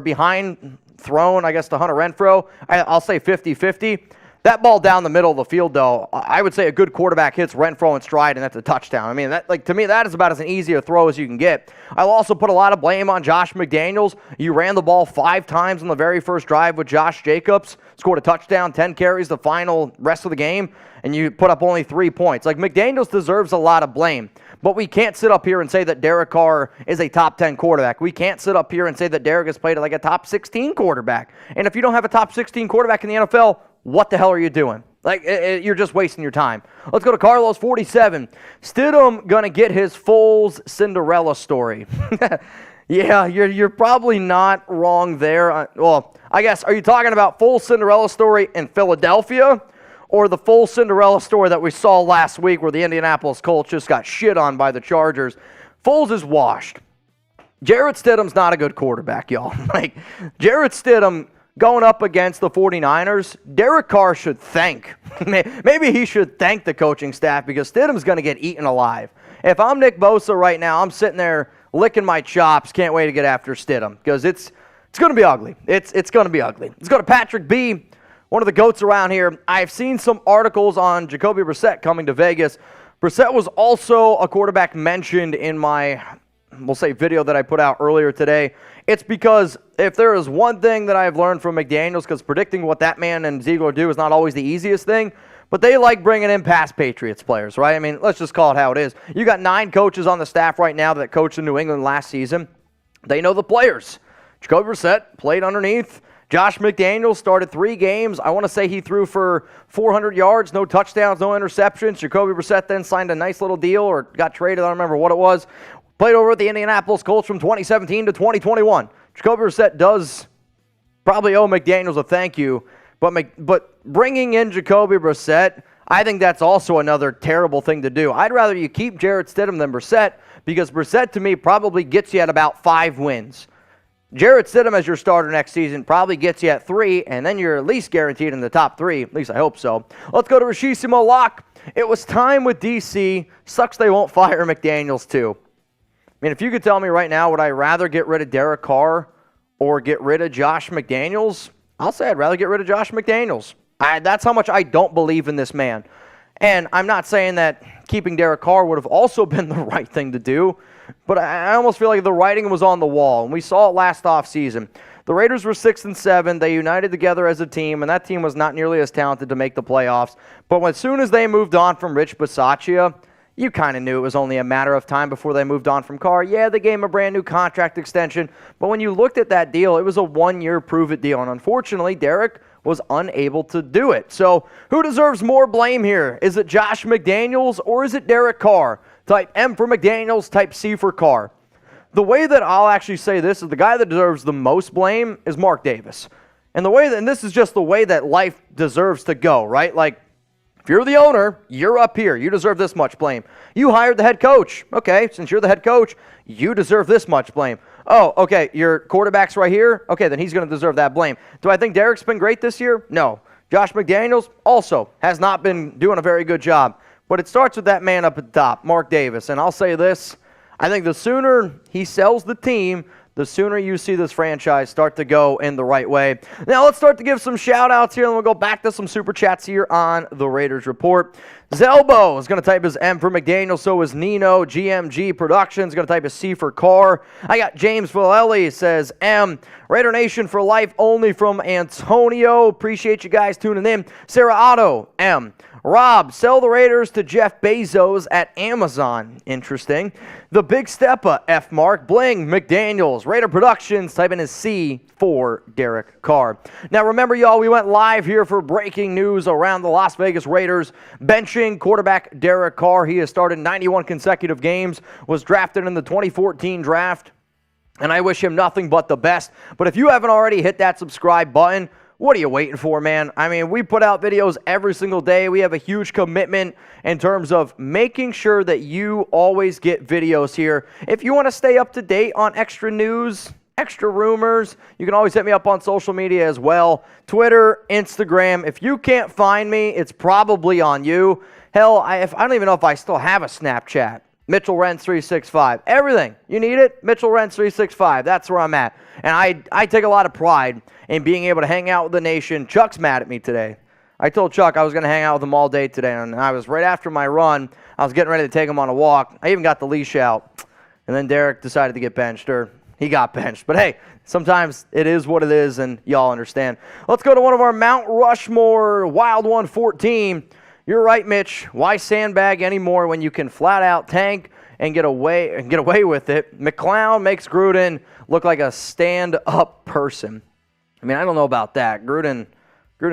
behind thrown, I guess, to Hunter Renfrow. I'll say 50-50. That ball down the middle of the field, though, I would say a good quarterback hits Renfrow in stride, and that's a touchdown. I mean, to me, that is about as an easy a throw as you can get. I'll also put a lot of blame on Josh McDaniels. You ran the ball 5 times on the very first drive with Josh Jacobs, scored a touchdown, 10 carries the final rest of the game, and you put up only 3 points. Like, McDaniels deserves a lot of blame. But we can't sit up here and say that Derek Carr is a top 10 quarterback. We can't sit up here and say that Derek has played like a top 16 quarterback. And if you don't have a top 16 quarterback in the NFL, what the hell are you doing? Like, you're just wasting your time. Let's go to Carlos 47. Stidham gonna get his Foles Cinderella story. Yeah, you're probably not wrong there. Well, I guess, are you talking about Foles Cinderella story in Philadelphia, or the Foles Cinderella story that we saw last week where the Indianapolis Colts just got shit on by the Chargers? Foles is washed. Jarrett Stidham's not a good quarterback, y'all. Like, Jarrett Stidham going up against the 49ers, Derek Carr should thank. Maybe he should thank the coaching staff, because Stidham's going to get eaten alive. If I'm Nick Bosa right now, I'm sitting there licking my chops. Can't wait to get after Stidham, because it's going to be ugly. It's going to be ugly. Let's go to Patrick B., one of the GOATs around here. I've seen some articles on Jacoby Brissett coming to Vegas. Brissett was also a quarterback mentioned in my, we'll say, video that I put out earlier today. It's because if there is one thing that I've learned from McDaniels, because predicting what that man and Ziegler do is not always the easiest thing, but they like bringing in past Patriots players, right? I mean, let's just call it how it is. You got 9 coaches on the staff right now that coached in New England last season. They know the players. Jacoby Brissett played underneath. Josh McDaniels started 3 games. I want to say he threw for 400 yards, no touchdowns, no interceptions. Jacoby Brissett then signed a nice little deal, or got traded, I don't remember what it was. Played over at the Indianapolis Colts from 2017 to 2021. Jacoby Brissett does probably owe McDaniels a thank you, but bringing in Jacoby Brissett, I think that's also another terrible thing to do. I'd rather you keep Jarrett Stidham than Brissett, because Brissett, to me, probably gets you at about 5 wins. Jarrett Stidham as your starter next season probably gets you at 3, and then you're at least guaranteed in the top 3. At least I hope so. Let's go to Rashissimo Lock. It was time with DC. Sucks they won't fire McDaniels, too. I mean, if you could tell me right now, would I rather get rid of Derek Carr or get rid of Josh McDaniels? I'll say I'd rather get rid of Josh McDaniels. That's how much I don't believe in this man. And I'm not saying that keeping Derek Carr would have also been the right thing to do, but I almost feel like the writing was on the wall, and we saw it last offseason. The Raiders were 6-7. They united together as a team, and that team was not nearly as talented to make the playoffs. But as soon as they moved on from Rich Bisaccia, you kind of knew it was only a matter of time before they moved on from Carr. Yeah, they gave him a brand new contract extension, but when you looked at that deal, it was a 1-year prove-it deal, and unfortunately, Derek was unable to do it. So who deserves more blame here? Is it Josh McDaniels or is it Derek Carr? Type M for McDaniels, type C for Carr. The way that I'll actually say this is the guy that deserves the most blame is Mark Davis. And this is just the way that life deserves to go, right? Like, if you're the owner, you're up here. You deserve this much blame. You hired the head coach. Okay, since you're the head coach, you deserve this much blame. Oh, okay, your quarterback's right here. Okay, then he's going to deserve that blame. Do I think Derek's been great this year? No. Josh McDaniels also has not been doing a very good job. But it starts with that man up at the top, Mark Davis. And I'll say this, I think the sooner he sells the team, the sooner you see this franchise start to go in the right way. Now, let's start to give some shout-outs here, and we'll go back to some Super Chats here on the Raiders Report. Zelbo is going to type his M for McDaniel, so is Nino. GMG Productions is going to type his C for Carr. I got James Vallely says M. Raider Nation for life only from Antonio. Appreciate you guys tuning in. Sarah Otto, M. Rob, sell the Raiders to Jeff Bezos at Amazon. Interesting. The Big Steppa, F. Mark. Bling, McDaniels. Raider Productions, type in his C for Derek Carr. Now remember, y'all, we went live here for breaking news around the Las Vegas Raiders. Benching quarterback Derek Carr. He has started 91 consecutive games, was drafted in the 2014 draft, and I wish him nothing but the best. But if you haven't already hit that subscribe button, what are you waiting for, man? I mean, we put out videos every single day. We have a huge commitment in terms of making sure that you always get videos here. If you want to stay up to date on extra news, extra rumors, you can always hit me up on social media as well. Twitter, Instagram. If you can't find me, it's probably on you. Hell, I don't even know if I still have a Snapchat. Mitchell Renz 365. Everything. You need it? Mitchell Renz 365. That's where I'm at. And I take a lot of pride in being able to hang out with the nation. Chuck's mad at me today. I told Chuck I was going to hang out with him all day today, and I was right after my run. I was getting ready to take him on a walk. I even got the leash out. And then Derek decided to get benched, or he got benched. But hey, sometimes it is what it is, and y'all understand. Let's go to one of our Mount Rushmore Wild 114. You're right, Mitch. Why sandbag anymore when you can flat out tank and get away with it? McClown makes Gruden look like a stand-up person. I mean, I don't know about that. Gruden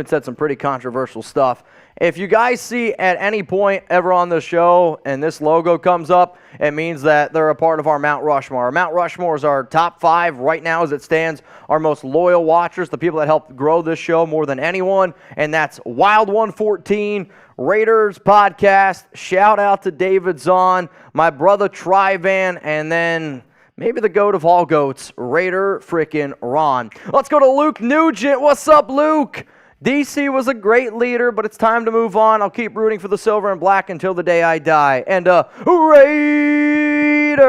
said some pretty controversial stuff. If you guys see at any point ever on the show and this logo comes up, it means that they're a part of our Mount Rushmore. Our Mount Rushmore is our top 5 right now as it stands, our most loyal watchers, the people that helped grow this show more than anyone, and that's Wild 114, Raiders Podcast. Shout out to David Zahn, my brother Trivan, and then maybe the goat of all goats, Raider frickin' Ron. Let's go to Luke Nugent. What's up, Luke? DC was a great leader, but it's time to move on. I'll keep rooting for the silver and black until the day I die. And Raiders,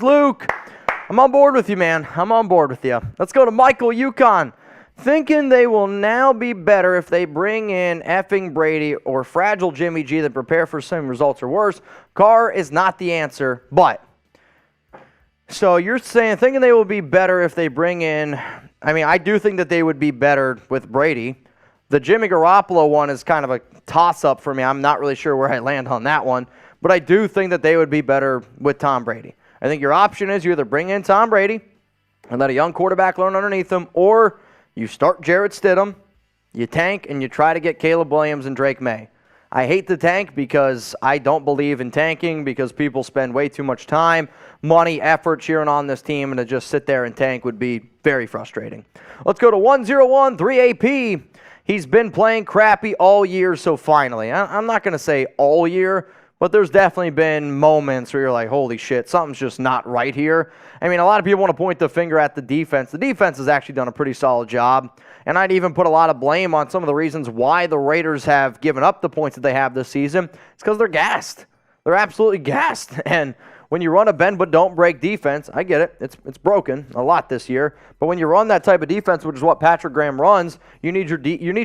Luke, I'm on board with you, man. I'm on board with you. Let's go to Michael Yukon. Thinking they will now be better if they bring in effing Brady or fragile Jimmy G that prepare for some results or worse. Carr is not the answer, but. So you're saying, thinking they will be better if they bring in, I mean, I do think that they would be better with Brady. The Jimmy Garoppolo one is kind of a toss-up for me. I'm not really sure where I land on that one. But I do think that they would be better with Tom Brady. I think your option is you either bring in Tom Brady and let a young quarterback learn underneath him, or you start Jarrett Stidham, you tank, and you try to get Caleb Williams and Drake May. I hate the tank because I don't believe in tanking because people spend way too much time, money, effort cheering on this team, and to just sit there and tank would be very frustrating. Let's go to 101 3AP. He's been playing crappy all year, so finally. I'm not going to say all year, but there's definitely been moments where you're like, holy shit, something's just not right here. I mean, a lot of people want to point the finger at the defense. The defense has actually done a pretty solid job, and I'd even put a lot of blame on some of the reasons why the Raiders have given up the points that they have this season. It's because they're gassed. They're absolutely gassed, and when you run a bend but don't break defense, I get it. It's broken a lot this year. But when you run that type of defense, which is what Patrick Graham runs, you need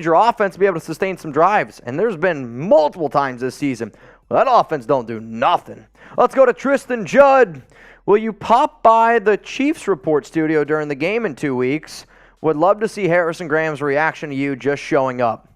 your offense to be able to sustain some drives. And there's been multiple times this season well, that offense don't do nothing. Let's go to Tristan Judd. Will you pop by the Chiefs report studio during the game in 2 weeks? Would love to see Harrison Graham's reaction to you just showing up.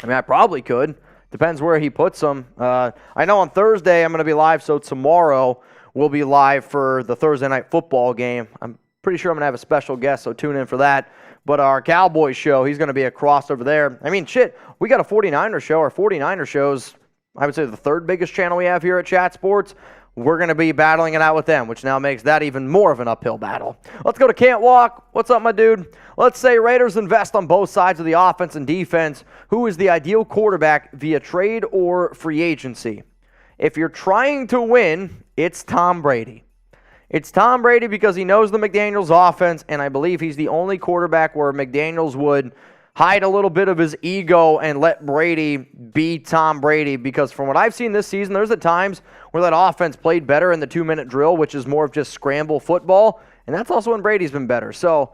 I mean, I probably could. Depends where he puts them. I know on Thursday I'm going to be live, so tomorrow we'll be live for the Thursday night football game. I'm pretty sure I'm going to have a special guest, so tune in for that. But our Cowboys show, he's going to be a crossover there. I mean, shit, we got a 49er show. Our 49er show's, I would say, the third biggest channel we have here at Chat Sports. We're going to be battling it out with them, which now makes that even more of an uphill battle. Let's go to Can't Walk. What's up, my dude? Let's say Raiders invest on both sides of the offense and defense. Who is the ideal quarterback via trade or free agency? If you're trying to win, it's Tom Brady. It's Tom Brady because he knows the McDaniels offense, and I believe he's the only quarterback where McDaniels would hide a little bit of his ego and let Brady be Tom Brady, because from what I've seen this season, there's at times where that offense played better in the 2-minute drill, which is more of just scramble football, and that's also when Brady's been better. So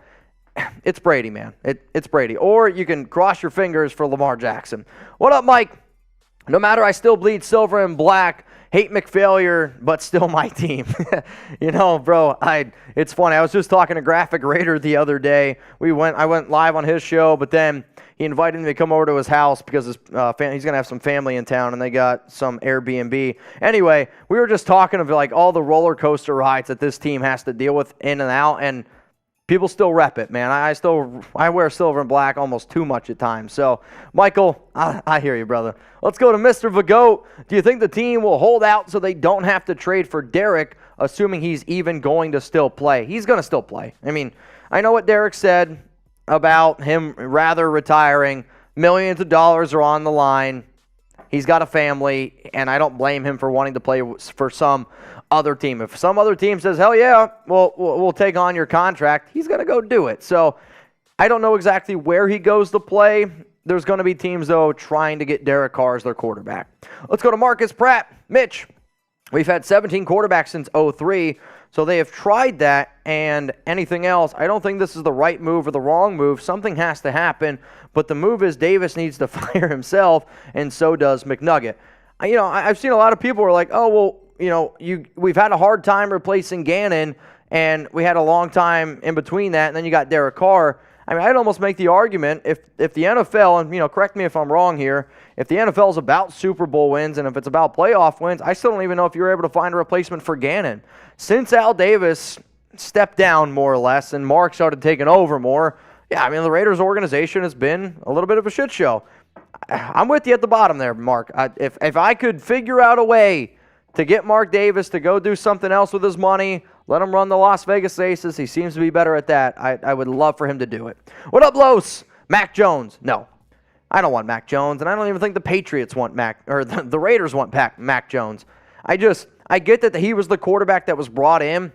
it's Brady, man. It's Brady. Or you can cross your fingers for Lamar Jackson. What up, Mike? No matter, I still bleed silver and black. Hate McFailure, but still my team. You know, bro, it's funny. I was just talking to Graphic Raider the other day. I went live on his show, but then he invited me to come over to his house because he's going to have some family in town, and they got some Airbnb. Anyway, we were just talking of like all the roller coaster rides that this team has to deal with in and out, and people still rep it, man. I wear silver and black almost too much at times. So, Michael, I hear you, brother. Let's go to Mr. Vagoat. Do you think the team will hold out so they don't have to trade for Derek, assuming he's even going to still play? He's going to still play. I mean, I know what Derek said about him rather retiring. Millions of dollars are on the line. He's got a family, and I don't blame him for wanting to play for some other team. If some other team says, hell yeah, we'll take on your contract, he's going to go do it. So I don't know exactly where he goes to play. There's going to be teams, though, trying to get Derek Carr as their quarterback. Let's go to Marcus Pratt. Mitch, we've had 17 quarterbacks since 2003, so they have tried that, and anything else, I don't think this is the right move or the wrong move. Something has to happen, but the move is Davis needs to fire himself, and so does McNugget. I've seen a lot of people who are like, oh, well, we've had a hard time replacing Gannon, and we had a long time in between that, and then you got Derek Carr. I mean, I'd almost make the argument if the NFL, and correct me if I'm wrong here, if the NFL is about Super Bowl wins and if it's about playoff wins, I still don't even know if you're able to find a replacement for Gannon. Since Al Davis stepped down more or less and Mark started taking over more, yeah, I mean, the Raiders organization has been a little bit of a shit show. I'm with you at the bottom there, Mark. If I could figure out a way to get Mark Davis to go do something else with his money, let him run the Las Vegas Aces. He seems to be better at that. I would love for him to do it. What up, Los? Mac Jones. No, I don't want Mac Jones, and I don't even think the Patriots want the Raiders want Mac Jones. I get that he was the quarterback that was brought in,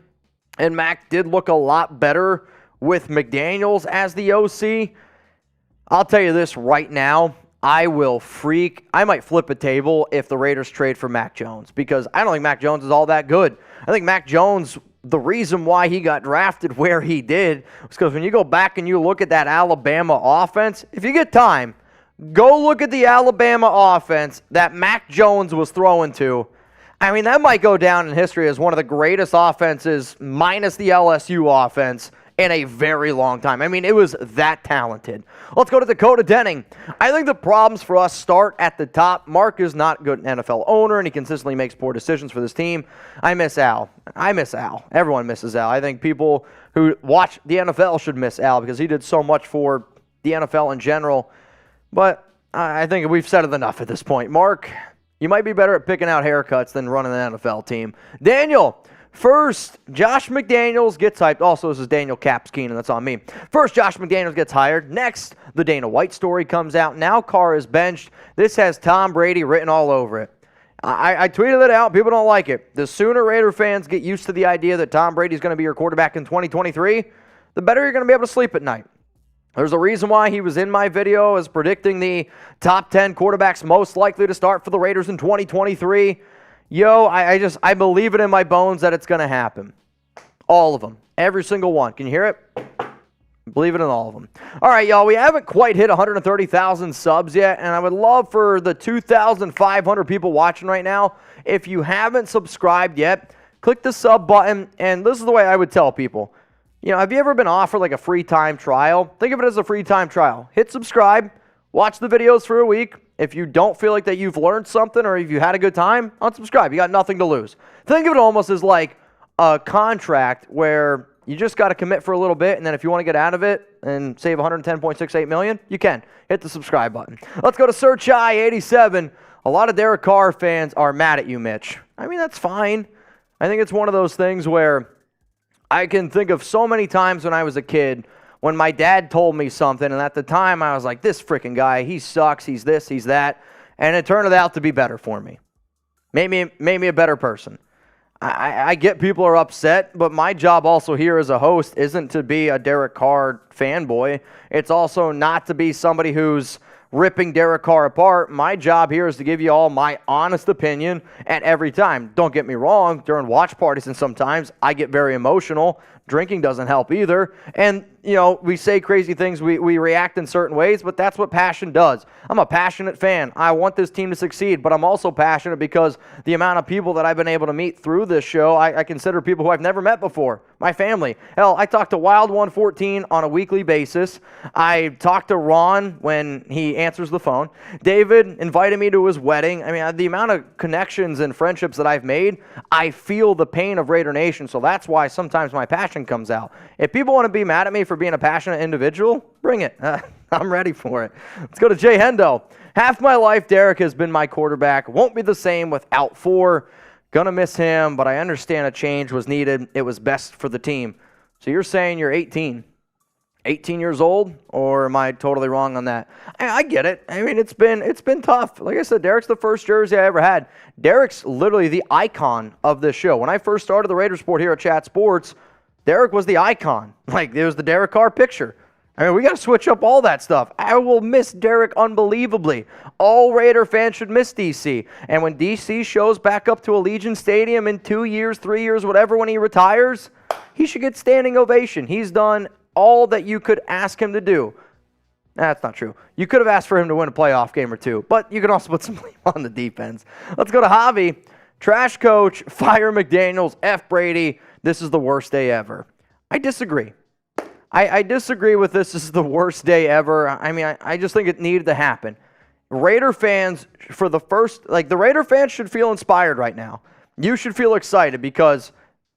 and Mac did look a lot better with McDaniels as the OC. I'll tell you this right now. I might flip a table if the Raiders trade for Mac Jones, because I don't think Mac Jones is all that good. I think Mac Jones, the reason why he got drafted where he did was because when you go back and you look at that Alabama offense, if you get time, go look at the Alabama offense that Mac Jones was throwing to. I mean, that might go down in history as one of the greatest offenses, minus the LSU offense, in a very long time. I mean, it was that talented. Let's go to Dakota Denning. I think the problems for us start at the top. Mark is not a good NFL owner, and he consistently makes poor decisions for this team. I miss Al. Everyone misses Al. I think people who watch the NFL should miss Al because he did so much for the NFL in general. But I think we've said it enough at this point. Mark, you might be better at picking out haircuts than running an NFL team. Daniel, First, Josh McDaniels gets hyped. Also, this is Daniel Caps Keenan. That's on me. First, Josh McDaniels gets hired. Next, the Dana White story comes out. Now Carr is benched. This has Tom Brady written all over it. I tweeted it out. People don't like it. The sooner Raider fans get used to the idea that Tom Brady's going to be your quarterback in 2023, the better you're going to be able to sleep at night. There's a reason why he was in my video as predicting the top 10 quarterbacks most likely to start for the Raiders in 2023. I believe it in my bones that it's going to happen. All of them. Every single one. Can you hear it? Believe it in all of them. All right, y'all, we haven't quite hit 130,000 subs yet, and I would love for the 2,500 people watching right now, if you haven't subscribed yet, click the sub button, and this is the way I would tell people. Have you ever been offered like a free time trial? Think of it as a free time trial. Hit subscribe, watch the videos for a week. If you don't feel like that you've learned something or if you had a good time, unsubscribe. You got nothing to lose. Think of it almost as like a contract where you just got to commit for a little bit, and then if you want to get out of it and save $110.68 million, you can. Hit the subscribe button. Let's go to Search Eye 87. A lot of Derek Carr fans are mad at you, Mitch. I mean, that's fine. I think it's one of those things where I can think of so many times when I was a kid when my dad told me something, and at the time I was like, this freaking guy, he sucks, he's this, he's that, and it turned out to be better for me. Made me a better person. I get people are upset, but my job also here as a host isn't to be a Derek Carr fanboy. It's also not to be somebody who's ripping Derek Carr apart. My job here is to give you all my honest opinion at every time. Don't get me wrong, during watch parties and sometimes I get very emotional. Drinking doesn't help either. And, we say crazy things, we react in certain ways, but that's what passion does. I'm a passionate fan. I want this team to succeed, but I'm also passionate because the amount of people that I've been able to meet through this show, I consider people who I've never met before. My family. Hell, I talk to Wild 114 on a weekly basis. I talk to Ron when he answers the phone. David invited me to his wedding. I mean, the amount of connections and friendships that I've made, I feel the pain of Raider Nation, so that's why sometimes my passion comes out. If people want to be mad at me for being a passionate individual, bring it. I'm ready for it. Let's go to Jay Hendo. Half my life, Derek has been my quarterback. Won't be the same without four. Gonna miss him, but I understand a change was needed. It was best for the team. So you're saying you're 18 years old, or am I totally wrong on that? I get it. I mean, it's been tough. Like I said, Derek's the first jersey I ever had. Derek's literally the icon of this show. When I first started the Raiders Report here at Chat Sports, Derek was the icon. Like, it was the Derek Carr picture. I mean, we got to switch up all that stuff. I will miss Derek unbelievably. All Raider fans should miss DC. And when DC shows back up to Allegiant Stadium in 2 years, 3 years, whatever, when he retires, he should get standing ovation. He's done all that you could ask him to do. That's not true. You could have asked for him to win a playoff game or two, but you can also put some blame on the defense. Let's go to Javi. Trash coach, fire McDaniels, F Brady. This is the worst day ever. I disagree. I disagree with this. This is the worst day ever. I mean, I just think it needed to happen. Raider fans, the Raider fans should feel inspired right now. You should feel excited because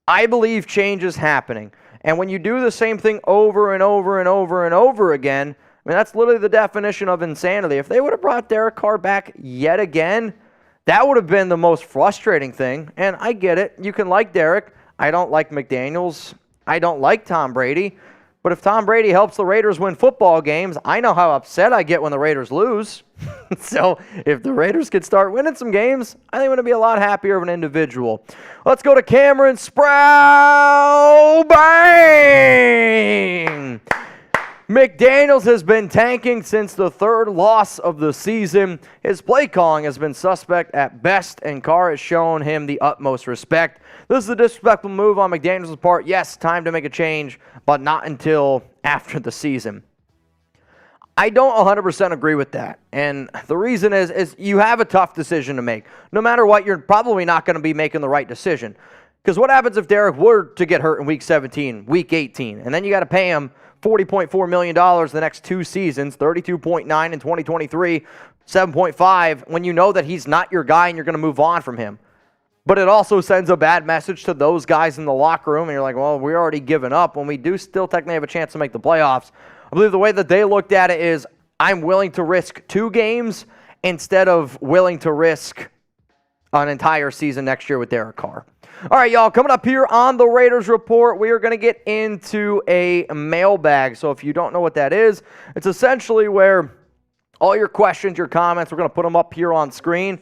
I believe change is happening. And when you do the same thing over and over and over and over again, I mean, that's literally the definition of insanity. If they would have brought Derek Carr back yet again, that would have been the most frustrating thing. And I get it. You can like Derek. I don't like McDaniels. I don't like Tom Brady. But if Tom Brady helps the Raiders win football games, I know how upset I get when the Raiders lose. So if the Raiders could start winning some games, I think I'm going to be a lot happier of an individual. Let's go to Cameron Sproul. Bang! McDaniels has been tanking since the third loss of the season. His play calling has been suspect at best, and Carr has shown him the utmost respect. This is a disrespectful move on McDaniels' part. Yes, time to make a change, but not until after the season. I don't 100% agree with that, and the reason is you have a tough decision to make. No matter what, you're probably not going to be making the right decision. Because what happens if Derek were to get hurt in Week 17, Week 18, and then you got to pay him $40.4 million the next 2 seasons, $32.9 in 2023, $7.5, when you know that he's not your guy and you're going to move on from him. But it also sends a bad message to those guys in the locker room, and you're like, well, we're already given up when we do still technically have a chance to make the playoffs. I believe the way that they looked at it is I'm willing to risk 2 games instead of willing to risk an entire season next year with Derek Carr. All right, y'all, coming up here on the Raiders Report, we are going to get into a mailbag. So if you don't know what that is, it's essentially where all your questions, your comments, we're going to put them up here on screen.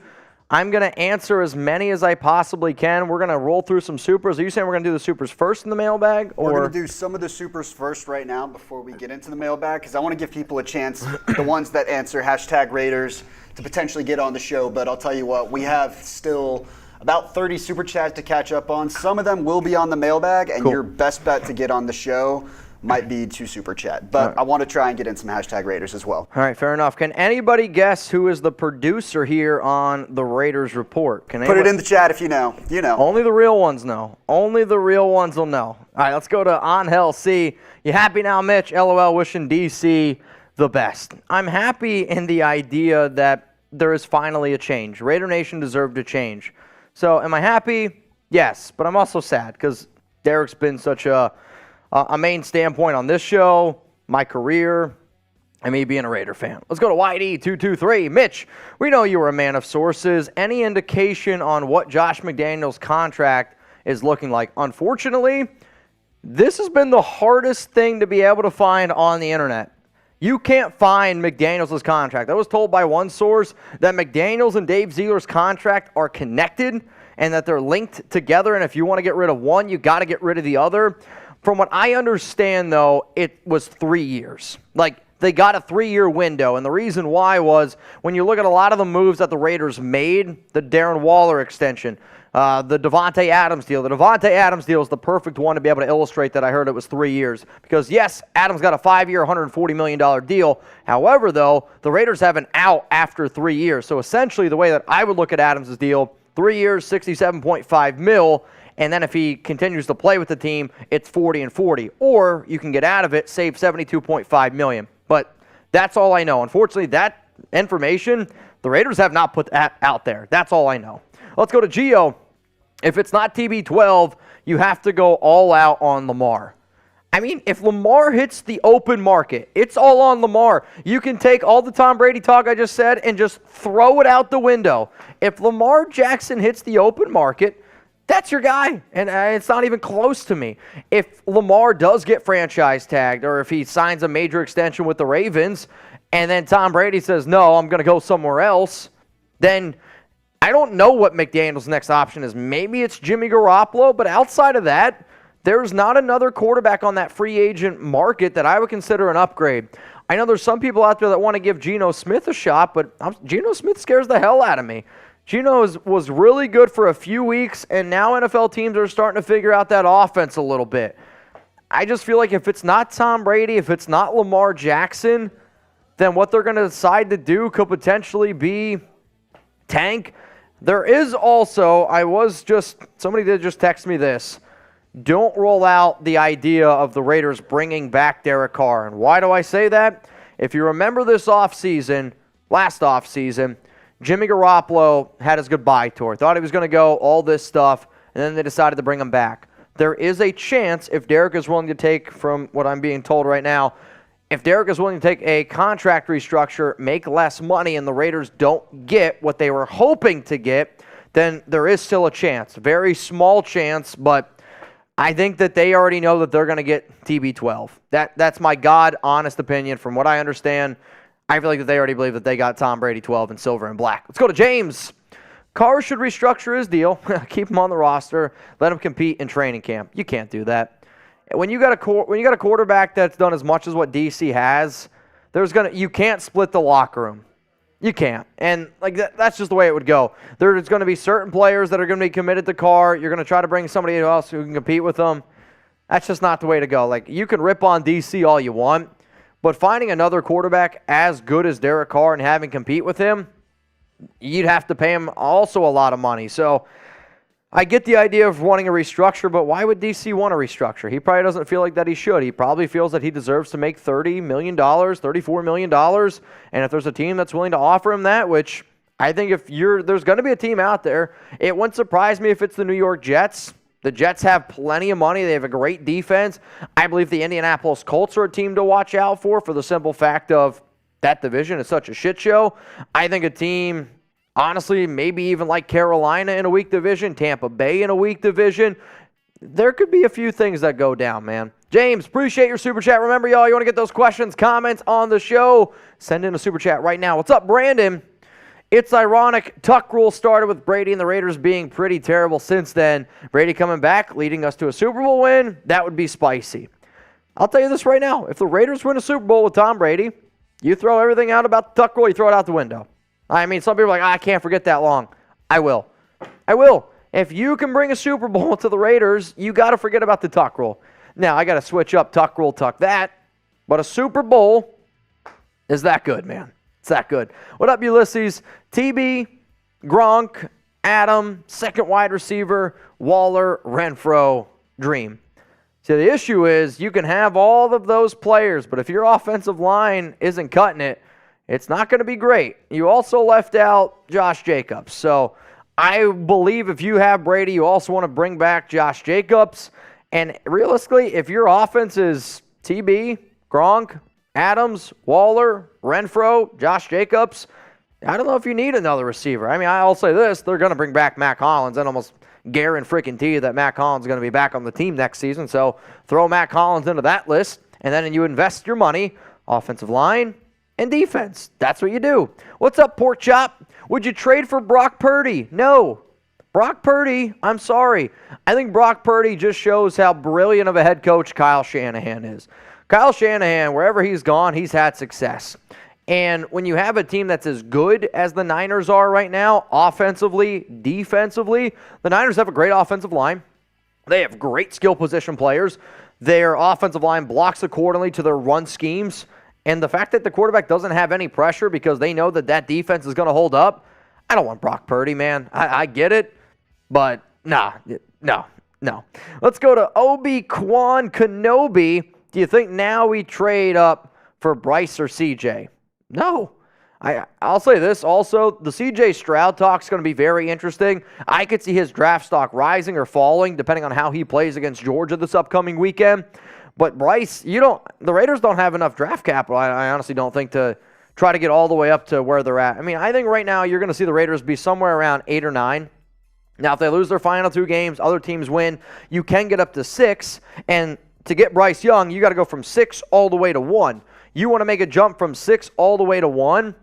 I'm going to answer as many as I possibly can. We're going to roll through some supers. Are you saying we're going to do the supers first in the mailbag? Or? We're going to do some of the supers first right now before we get into the mailbag, because I want to give people a chance, the ones that answer #Raiders, to potentially get on the show. But I'll tell you what, we have still about 30 super chats to catch up on. Some of them will be on the mailbag, and your best bet to get on the show might be to super chat. But I want to try and get in some #Raiders as well. All right, fair enough. Can anybody guess who is the producer here on the Raiders Report? Put it in the chat if you know. You know. Only the real ones know. Only the real ones will know. All right, let's go to Angel C. You happy now, Mitch? LOL, wishing DC the best. I'm happy in the idea that there is finally a change. Raider Nation deserved a change. So am I happy? Yes, but I'm also sad because Derek's been such a main standpoint on this show, my career, and me being a Raider fan. Let's go to YD223. Mitch, we know you were a man of sources. Any indication on what Josh McDaniels' contract is looking like? Unfortunately, this has been the hardest thing to be able to find on the internet. You can't find McDaniels' contract. I was told by one source that McDaniels and Dave Ziegler's contract are connected and that they're linked together, and if you want to get rid of one, you got to get rid of the other. From what I understand, though, it was 3 years. Like, they got a 3-year window, and the reason why was when you look at a lot of the moves that the Raiders made, the Darren Waller extension, the Davante Adams deal. The Davante Adams deal is the perfect one to be able to illustrate that I heard it was 3 years. Because, yes, Adams got a 5-year, $140 million deal. However, though, the Raiders have an out after 3 years. So, essentially, the way that I would look at Adams' deal, 3 years, $67.5 million. And then if he continues to play with the team, it's 40 and 40. Or you can get out of it, save $72.5 million. But that's all I know. Unfortunately, that information, the Raiders have not put that out there. That's all I know. Let's go to Gio. If it's not TB12, you have to go all out on Lamar. I mean, if Lamar hits the open market, it's all on Lamar. You can take all the Tom Brady talk I just said and just throw it out the window. If Lamar Jackson hits the open market, that's your guy, and it's not even close to me. If Lamar does get franchise tagged or if he signs a major extension with the Ravens and then Tom Brady says, no, I'm going to go somewhere else, then I don't know what McDaniels' next option is. Maybe it's Jimmy Garoppolo, but outside of that, there's not another quarterback on that free agent market that I would consider an upgrade. I know there's some people out there that want to give Geno Smith a shot, but Geno Smith scares the hell out of me. Geno was really good for a few weeks, and now NFL teams are starting to figure out that offense a little bit. I just feel like if it's not Tom Brady, if it's not Lamar Jackson, then what they're going to decide to do could potentially be tank. There is also, somebody did just text me this. Don't roll out the idea of the Raiders bringing back Derek Carr. And why do I say that? If you remember this last offseason, Jimmy Garoppolo had his goodbye tour. Thought he was going to go, all this stuff, and then they decided to bring him back. There is a chance, if Derek is willing to take, from what I'm being told right now, if Derek is willing to take a contract restructure, make less money, and the Raiders don't get what they were hoping to get, then there is still a chance. Very small chance, but I think that they already know that they're going to get TB12. That's my God-honest opinion. From what I understand, I feel like that they already believe that they got Tom Brady 12 in silver and black. Let's go to James. Carr should restructure his deal, keep him on the roster, let him compete in training camp. You can't do that. When you got a quarterback that's done as much as what DC has, you can't split the locker room. You can't. And that's just the way it would go. There's going to be certain players that are going to be committed to Carr. You're going to try to bring somebody else who can compete with them. That's just not the way to go. You can rip on DC all you want, but finding another quarterback as good as Derek Carr and having compete with him, you'd have to pay him also a lot of money. So I get the idea of wanting a restructure, but why would DC want a restructure? He probably doesn't feel like that he should. He probably feels that he deserves to make $30 million, $34 million, and if there's a team that's willing to offer him that, which I think there's going to be a team out there, it wouldn't surprise me if it's the New York Jets. The Jets have plenty of money. They have a great defense. I believe the Indianapolis Colts are a team to watch out for the simple fact of that division is such a shit show. I think a team honestly, maybe even like Carolina in a weak division, Tampa Bay in a weak division. There could be a few things that go down, man. James, appreciate your super chat. Remember, y'all, you want to get those questions, comments on the show, send in a super chat right now. What's up, Brandon? It's ironic. Tuck rule started with Brady and the Raiders being pretty terrible since then. Brady coming back, leading us to a Super Bowl win, that would be spicy. I'll tell you this right now. If the Raiders win a Super Bowl with Tom Brady, you throw everything out about the Tuck rule, you throw it out the window. I mean, some people are like, I can't forget that long. I will. If you can bring a Super Bowl to the Raiders, you got to forget about the Tuck rule. Now, I got to switch up Tuck rule, Tuck that. But a Super Bowl is that good, man. It's that good. What up, Ulysses? TB, Gronk, Adam, second wide receiver, Waller, Renfro, Dream. See, the issue is you can have all of those players, but if your offensive line isn't cutting it, it's not going to be great. You also left out Josh Jacobs. So I believe if you have Brady, you also want to bring back Josh Jacobs. And realistically, if your offense is TB, Gronk, Adams, Waller, Renfro, Josh Jacobs, I don't know if you need another receiver. I mean, I'll say this, they're going to bring back Matt Collins and almost guarantee you that Matt Collins is going to be back on the team next season. So throw Matt Collins into that list, and then you invest your money, offensive line and defense. That's what you do. What's up, Pork Chop? Would you trade for Brock Purdy? No. Brock Purdy, I'm sorry. I think Brock Purdy just shows how brilliant of a head coach Kyle Shanahan is. Kyle Shanahan, wherever he's gone, he's had success. And when you have a team that's as good as the Niners are right now, offensively, defensively, the Niners have a great offensive line. They have great skill position players. Their offensive line blocks accordingly to their run schemes. And the fact that the quarterback doesn't have any pressure because they know that that defense is going to hold up, I don't want Brock Purdy, man. I get it, but no. Let's go to Obi-Kwan Kenobi. Do you think now we trade up for Bryce or CJ? No. I'll say this also, the CJ Stroud talk is going to be very interesting. I could see his draft stock rising or falling depending on how he plays against Georgia this upcoming weekend. But Bryce, the Raiders don't have enough draft capital, I honestly don't think, to try to get all the way up to where they're at. I mean, I think right now you're going to see the Raiders be somewhere around 8 or 9. Now, if they lose their final 2 games, other teams win, you can get up to 6. And to get Bryce Young, you got to go from 6 all the way to 1. You want to make a jump from 6 all the way to 1,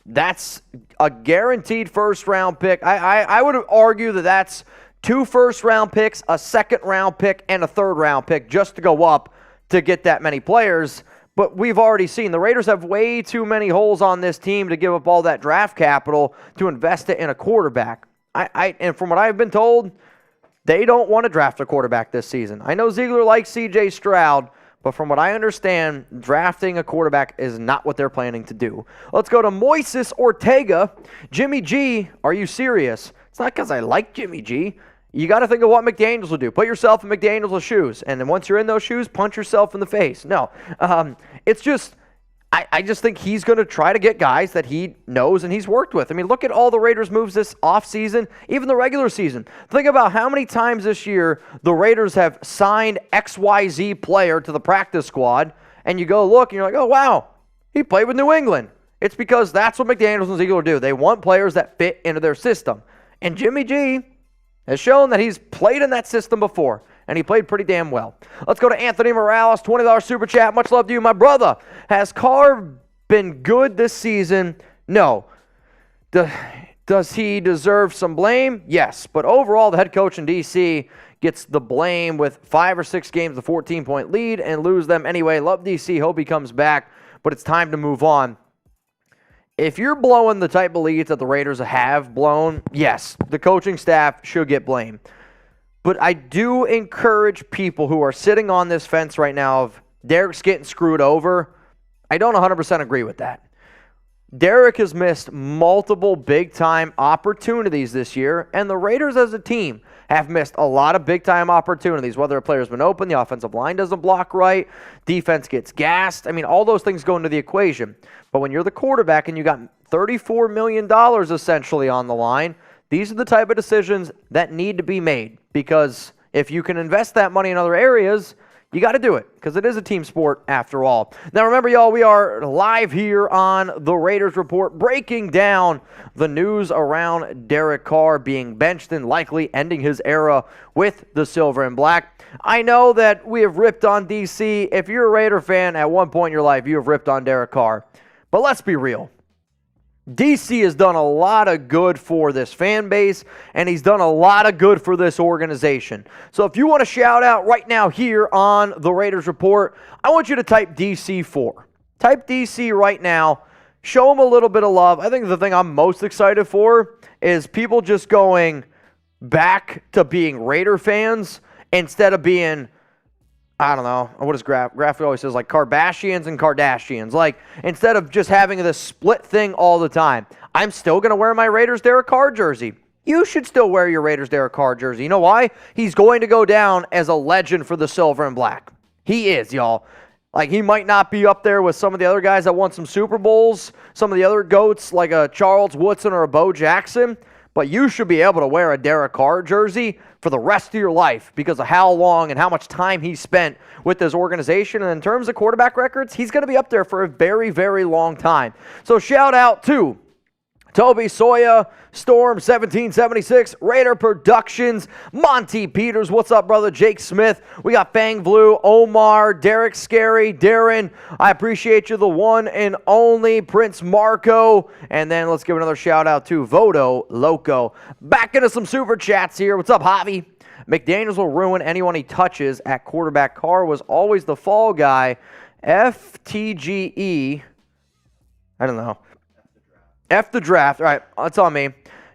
that's a guaranteed first-round pick. I would argue that that's 2 first-round picks, a second-round pick, and a third-round pick just to go up to get that many players. But we've already seen the Raiders have way too many holes on this team to give up all that draft capital to invest it in a quarterback. And from what I've been told, they don't want to draft a quarterback this season. I know Ziegler likes C.J. Stroud, but from what I understand, drafting a quarterback is not what they're planning to do. Let's go to Moises Ortega. Jimmy G, are you serious? It's not because I like Jimmy G. You got to think of what McDaniels will do. Put yourself in McDaniels' shoes, and then once you're in those shoes, punch yourself in the face. No, it's just, I just think he's going to try to get guys that he knows and he's worked with. I mean, look at all the Raiders' moves this offseason, even the regular season. Think about how many times this year the Raiders have signed XYZ player to the practice squad, and you go look, and you're like, oh, wow, he played with New England. It's because that's what McDaniels and Ziegler do. They want players that fit into their system. And Jimmy G has shown that he's played in that system before, and he played pretty damn well. Let's go to Anthony Morales, $20 super chat. Much love to you, my brother. Has Carr been good this season? No. Does he deserve some blame? Yes. But overall, the head coach in D.C. gets the blame with 5 or 6 games, a 14-point lead, and lose them anyway. Love D.C. Hope he comes back, but it's time to move on. If you're blowing the type of leads that the Raiders have blown, yes, the coaching staff should get blamed. But I do encourage people who are sitting on this fence right now of Derek's getting screwed over. I don't 100% agree with that. Derek has missed multiple big-time opportunities this year, and the Raiders as a team have missed a lot of big-time opportunities, whether a player's been open, the offensive line doesn't block right, defense gets gassed. I mean, all those things go into the equation. But when you're the quarterback and you got $34 million essentially on the line, these are the type of decisions that need to be made, because if you can invest that money in other areas, You got to do it because it is a team sport after all. Now, remember, y'all, we are live here on the Raiders Report breaking down the news around Derek Carr being benched and likely ending his era with the Silver and Black. I know that we have ripped on DC. If you're a Raider fan at one point in your life, you have ripped on Derek Carr. But let's be real. DC has done a lot of good for this fan base, and he's done a lot of good for this organization. So if you want to shout out right now here on the Raiders Report, I want you to type DC4. Type DC right now. Show him a little bit of love. I think the thing I'm most excited for is people just going back to being Raider fans instead of being, I don't know, what is Graf always says, like Kardashians and Kardashians. Like, instead of just having this split thing all the time, I'm still going to wear my Raiders Derek Carr jersey. You should still wear your Raiders Derek Carr jersey. You know why? He's going to go down as a legend for the Silver and Black. He is, y'all. Like, he might not be up there with some of the other guys that won some Super Bowls, some of the other GOATs like a Charles Woodson or a Bo Jackson, but you should be able to wear a Derek Carr jersey for the rest of your life because of how long and how much time he spent with this organization. And in terms of quarterback records, he's going to be up there for a very, very long time. So shout out to Toby Soya, Storm 1776, Raider Productions, Monty Peters, what's up, brother? Jake Smith, we got Fang Blue, Omar, Derek Scary, Darren, I appreciate you, the one and only Prince Marco, and then let's give another shout out to Vodo Loco. Back into some super chats here. What's up, Javi? McDaniels will ruin anyone he touches at quarterback. Carr was always the fall guy. FTGE, I don't know. F the draft. All right, that's on me.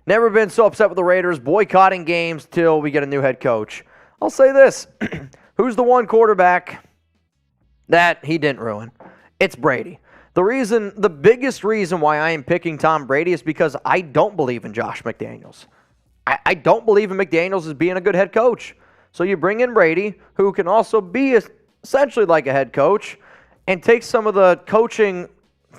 Never been so upset with the Raiders boycotting games till we get a new head coach. I'll say this. Who's the one quarterback that he didn't ruin? It's Brady. The biggest reason why I am picking Tom Brady is because I don't believe in Josh McDaniels. I don't believe in McDaniels as being a good head coach. So you bring in Brady, who can also be essentially like a head coach, and take some of the coaching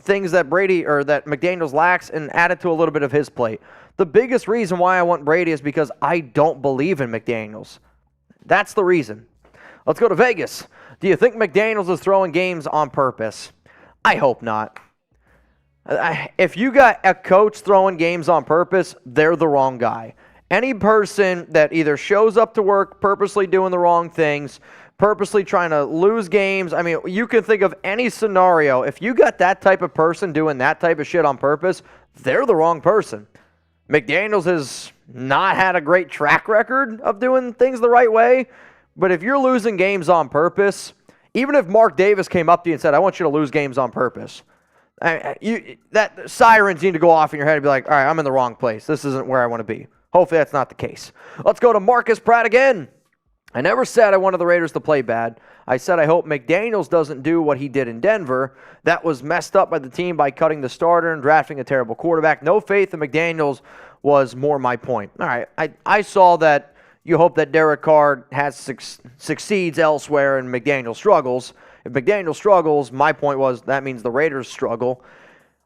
things that Brady or that McDaniels lacks and add it to a little bit of his plate. The biggest reason why I want Brady is because I don't believe in McDaniels. That's the reason. Let's go to Vegas. Do you think McDaniels is throwing games on purpose? I hope not. If you got a coach throwing games on purpose, they're the wrong guy. Any person that either shows up to work purposely doing the wrong things, purposely trying to lose games. I mean, you can think of any scenario. If you got that type of person doing that type of shit on purpose, they're the wrong person. McDaniels has not had a great track record of doing things the right way, but if you're losing games on purpose, even if Mark Davis came up to you and said, I want you to lose games on purpose, that sirens need to go off in your head and be like, all right, I'm in the wrong place. This isn't where I want to be. Hopefully that's not the case. Let's go to Marcus Pratt again. I never said I wanted the Raiders to play bad. I said I hope McDaniels doesn't do what he did in Denver. That was messed up by the team by cutting the starter and drafting a terrible quarterback. No faith in McDaniels was more my point. All right, I saw that you hope that Derek Carr succeeds elsewhere and McDaniels struggles. If McDaniels struggles, my point was that means the Raiders struggle.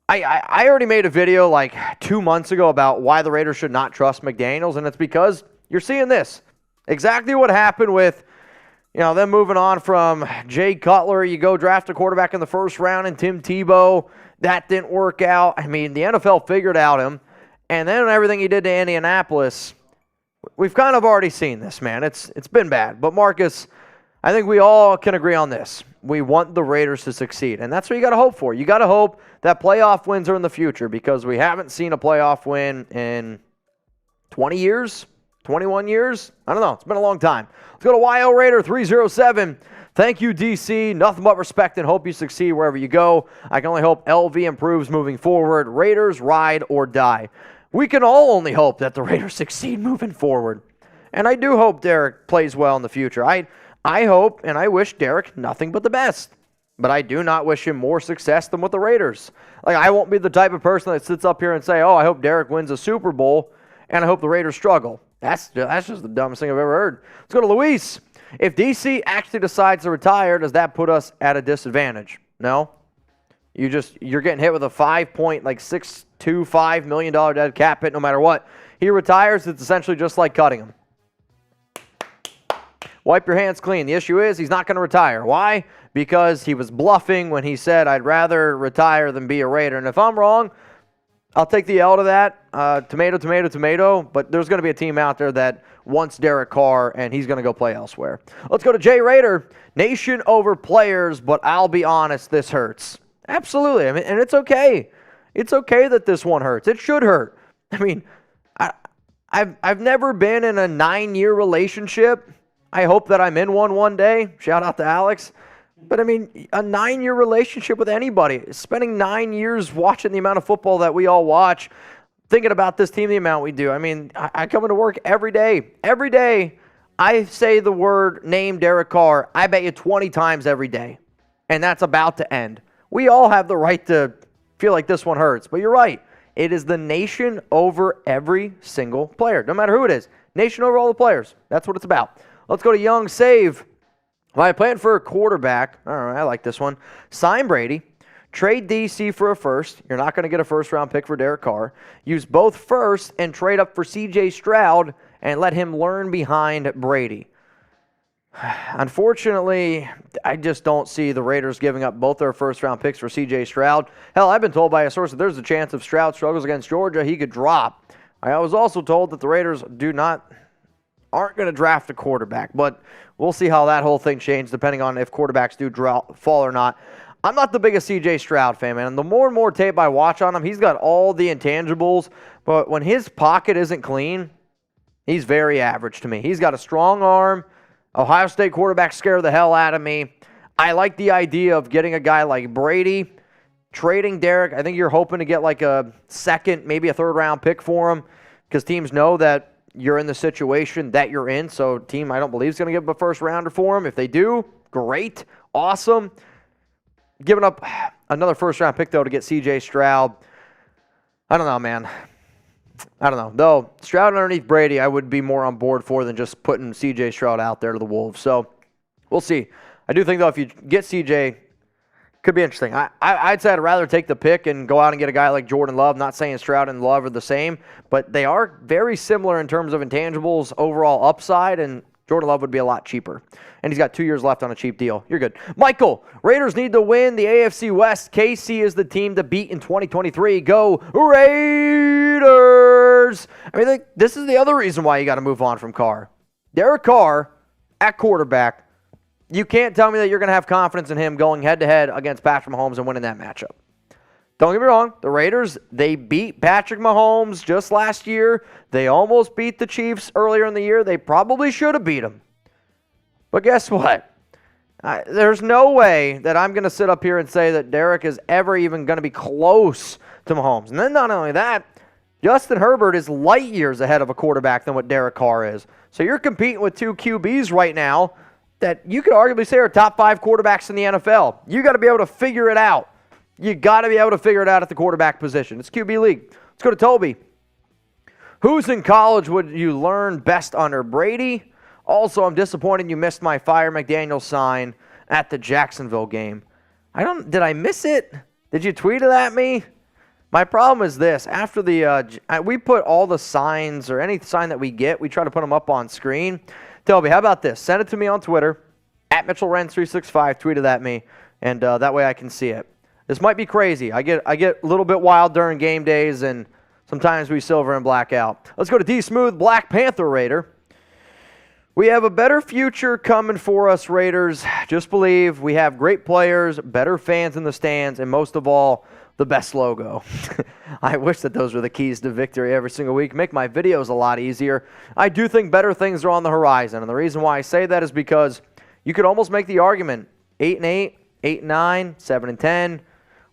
I already made a video like 2 months ago about why the Raiders should not trust McDaniels, and it's because you're seeing this. Exactly what happened with, them moving on from Jay Cutler. You go draft a quarterback in the first round and Tim Tebow. That didn't work out. I mean, the NFL figured out him. And then everything he did to Indianapolis, we've kind of already seen this, man. It's been bad. But Marcus, I think we all can agree on this. We want the Raiders to succeed. And that's what you got to hope for. You got to hope that playoff wins are in the future because we haven't seen a playoff win in 20 years. 21 years? I don't know. It's been a long time. Let's go to YO Raider 307. Thank you, DC. Nothing but respect and hope you succeed wherever you go. I can only hope LV improves moving forward. Raiders ride or die. We can all only hope that the Raiders succeed moving forward. And I do hope Derek plays well in the future. I hope and I wish Derek nothing but the best. But I do not wish him more success than with the Raiders. Like, I won't be the type of person that sits up here and say, I hope Derek wins a Super Bowl and I hope the Raiders struggle. That's just the dumbest thing I've ever heard. Let's go to Luis. If DC actually decides to retire, does that put us at a disadvantage? No. You're getting hit with a $6.25 million dead cap hit no matter what. He retires, it's essentially just like cutting him. wipe your hands clean. The issue is he's not going to retire. Why? Because he was bluffing when he said, I'd rather retire than be a Raider. And if I'm wrong, I'll take the L to that. Tomato, tomato, tomato. But there's going to be a team out there that wants Derek Carr, and he's going to go play elsewhere. Let's go to Jay Rader. Nation over players, but I'll be honest, this hurts. Absolutely. I mean, and it's okay. It's okay that this one hurts. It should hurt. I mean, I've never been in a 9-year relationship. I hope that I'm in one day. Shout out to Alex. But, I mean, a 9-year relationship with anybody, spending 9 years watching the amount of football that we all watch, thinking about this team the amount we do. I mean, I come into work every day. Every day, I say the word name Derek Carr, I bet you 20 times every day. And that's about to end. We all have the right to feel like this one hurts. But you're right. It is the nation over every single player, no matter who it is. Nation over all the players. That's what it's about. Let's go to Young Save. Well, I plan for a quarterback. All right, I like this one. Sign Brady. Trade DC for a first. You're not going to get a first-round pick for Derek Carr. Use both first and trade up for C.J. Stroud and let him learn behind Brady. Unfortunately, I just don't see the Raiders giving up both their first-round picks for C.J. Stroud. Hell, I've been told by a source that there's a chance if Stroud struggles against Georgia, he could drop. I was also told that the Raiders aren't going to draft a quarterback, but we'll see how that whole thing changes depending on if quarterbacks do fall or not. I'm not the biggest C.J. Stroud fan, man. And the more and more tape I watch on him, he's got all the intangibles, but when his pocket isn't clean, he's very average to me. He's got a strong arm. Ohio State quarterbacks scare the hell out of me. I like the idea of getting a guy like Brady, trading Derek. I think you're hoping to get like a second, maybe a third-round pick for him because teams know that you're in the situation that you're in. So team, I don't believe, is going to give up a first-rounder for him. If they do, great, awesome. Giving up another first-round pick, though, to get C.J. Stroud. I don't know, man. I don't know. Though, Stroud underneath Brady, I would be more on board for than just putting C.J. Stroud out there to the Wolves. So, we'll see. I do think, though, if you get C.J., could be interesting. I'd say I'd rather take the pick and go out and get a guy like Jordan Love. Not saying Stroud and Love are the same, but they are very similar in terms of intangibles, overall upside, and Jordan Love would be a lot cheaper. And he's got 2 years left on a cheap deal. You're good. Michael, Raiders need to win the AFC West. KC is the team to beat in 2023. Go Raiders! I mean, this is the other reason why you got to move on from Carr. Derek Carr at quarterback. You can't tell me that you're going to have confidence in him going head-to-head against Patrick Mahomes and winning that matchup. Don't get me wrong. The Raiders, they beat Patrick Mahomes just last year. They almost beat the Chiefs earlier in the year. They probably should have beat them. But guess what? There's no way that I'm going to sit up here and say that Derek is ever even going to be close to Mahomes. And then not only that, Justin Herbert is light years ahead of a quarterback than what Derek Carr is. So you're competing with two QBs right now that you could arguably say are top 5 quarterbacks in the NFL. You got to be able to figure it out. You got to be able to figure it out at the quarterback position. It's QB league. Let's go to Toby. Who's in college would you learn best under Brady? Also, I'm disappointed you missed my Fire McDaniels sign at the Jacksonville game. Did I miss it? Did you tweet it at me? My problem is this. After we put all the signs or any sign that we get, we try to put them up on screen. Toby, how about this? Send it to me on Twitter, at Mitchell Renz 365, tweet it at me, and that way I can see it. This might be crazy. I get a little bit wild during game days, and sometimes we silver and black out. Let's go to D Smooth, Black Panther Raider. We have a better future coming for us, Raiders. Just believe we have great players, better fans in the stands, and most of all, the best logo. I wish that those were the keys to victory every single week. Make my videos a lot easier. I do think better things are on the horizon, and the reason why I say that is because you could almost make the argument 8-8, 8-9, 7-10.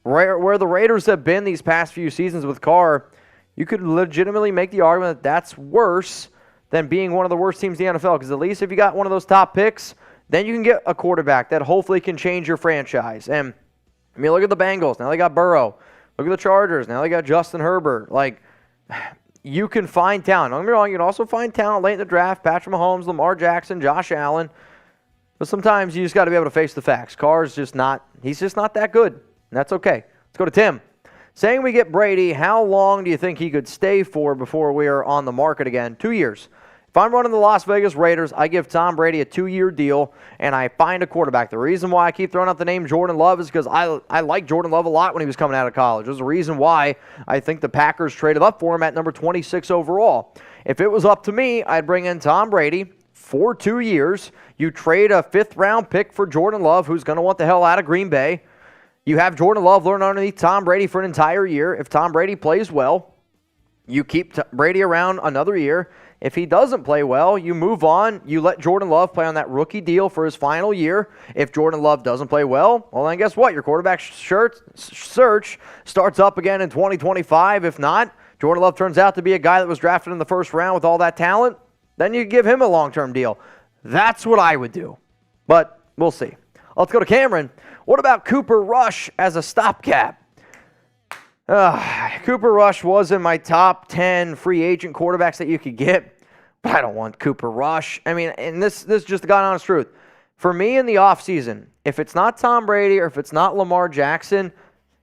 Where the Raiders have been these past few seasons with Carr, you could legitimately make the argument that that's worse than being one of the worst teams in the NFL, because at least if you got one of those top picks, then you can get a quarterback that hopefully can change your franchise. And I mean, look at the Bengals. Now they got Burrow. Look at the Chargers. Now they got Justin Herbert. Like, you can find talent. Don't get me wrong, you can also find talent late in the draft. Patrick Mahomes, Lamar Jackson, Josh Allen. But sometimes you just got to be able to face the facts. Carr's just not, he's just not that good. And that's okay. Let's go to Tim. Saying we get Brady, how long do you think he could stay for before we are on the market again? 2 years. If I'm running the Las Vegas Raiders, I give Tom Brady a 2-year deal, and I find a quarterback. The reason why I keep throwing out the name Jordan Love is because I like Jordan Love a lot when he was coming out of college. There's a reason why I think the Packers traded up for him at number 26 overall. If it was up to me, I'd bring in Tom Brady for 2 years. You trade a 5th-round pick for Jordan Love, who's going to want the hell out of Green Bay. You have Jordan Love learn underneath Tom Brady for an entire year. If Tom Brady plays well, you keep Brady around another year. If he doesn't play well, you move on. You let Jordan Love play on that rookie deal for his final year. If Jordan Love doesn't play well, then guess what? Your quarterback search starts up again in 2025. If not, Jordan Love turns out to be a guy that was drafted in the first round with all that talent, then you give him a long-term deal. That's what I would do. But we'll see. Let's go to Cameron. What about Cooper Rush as a stopgap? Cooper Rush was in my top 10 free agent quarterbacks that you could get, but I don't want Cooper Rush. I mean, and this is just the God-honest truth. For me in the offseason, if it's not Tom Brady or if it's not Lamar Jackson,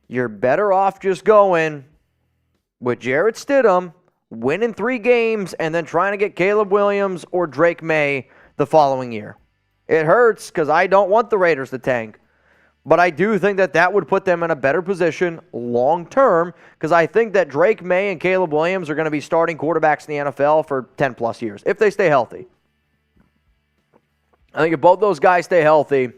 you're better off just going with Jarrett Stidham, winning 3 games, and then trying to get Caleb Williams or Drake May the following year. It hurts because I don't want the Raiders to tank. But I do think that would put them in a better position long term because I think that Drake May and Caleb Williams are going to be starting quarterbacks in the NFL for 10-plus years if they stay healthy. I think if both those guys stay healthy,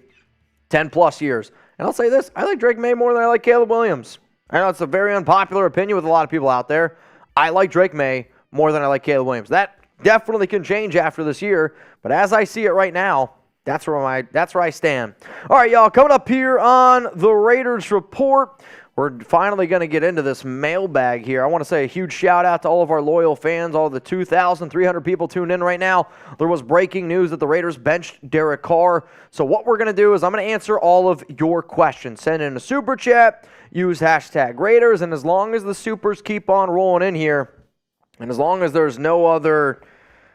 10-plus years. And I'll say this, I like Drake May more than I like Caleb Williams. I know it's a very unpopular opinion with a lot of people out there. I like Drake May more than I like Caleb Williams. That definitely can change after this year, but as I see it right now, that's where I stand. All right, y'all, coming up here on the Raiders Report, we're finally going to get into this mailbag here. I want to say a huge shout-out to all of our loyal fans, all the 2,300 people tuned in right now. There was breaking news that the Raiders benched Derek Carr. So what we're going to do is I'm going to answer all of your questions. Send in a super chat, use hashtag Raiders, and as long as the supers keep on rolling in here, and as long as there's no other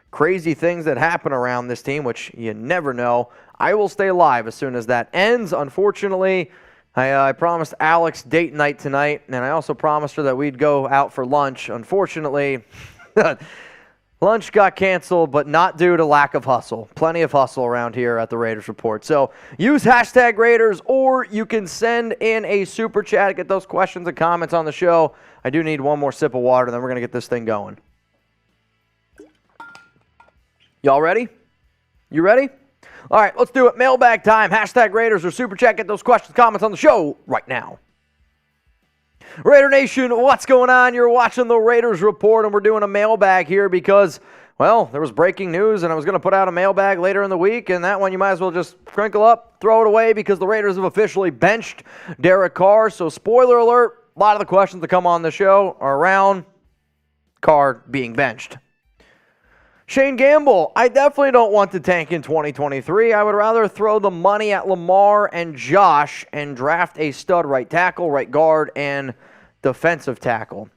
crazy things that happen around this team, which you never know, I will stay live as soon as that ends. Unfortunately, I promised Alex date night tonight, and I also promised her that we'd go out for lunch. Unfortunately, lunch got canceled, but not due to lack of hustle. Plenty of hustle around here at the Raiders Report. So use hashtag Raiders, or you can send in a super chat to get those questions and comments on the show. I do need one more sip of water, then we're going to get this thing going. Y'all ready? You ready? All right, let's do it. Mailbag time. Hashtag Raiders or super chat. Get those questions, comments on the show right now. Raider Nation, what's going on? You're watching the Raiders Report, and we're doing a mailbag here because, well, there was breaking news, and I was going to put out a mailbag later in the week, and that one you might as well just crinkle up, throw it away, because the Raiders have officially benched Derek Carr. So, spoiler alert, a lot of the questions that come on the show are around Carr being benched. Shane Gamble, I definitely don't want to tank in 2023. I would rather throw the money at Lamar and Josh and draft a stud right tackle, right guard, and defensive tackle.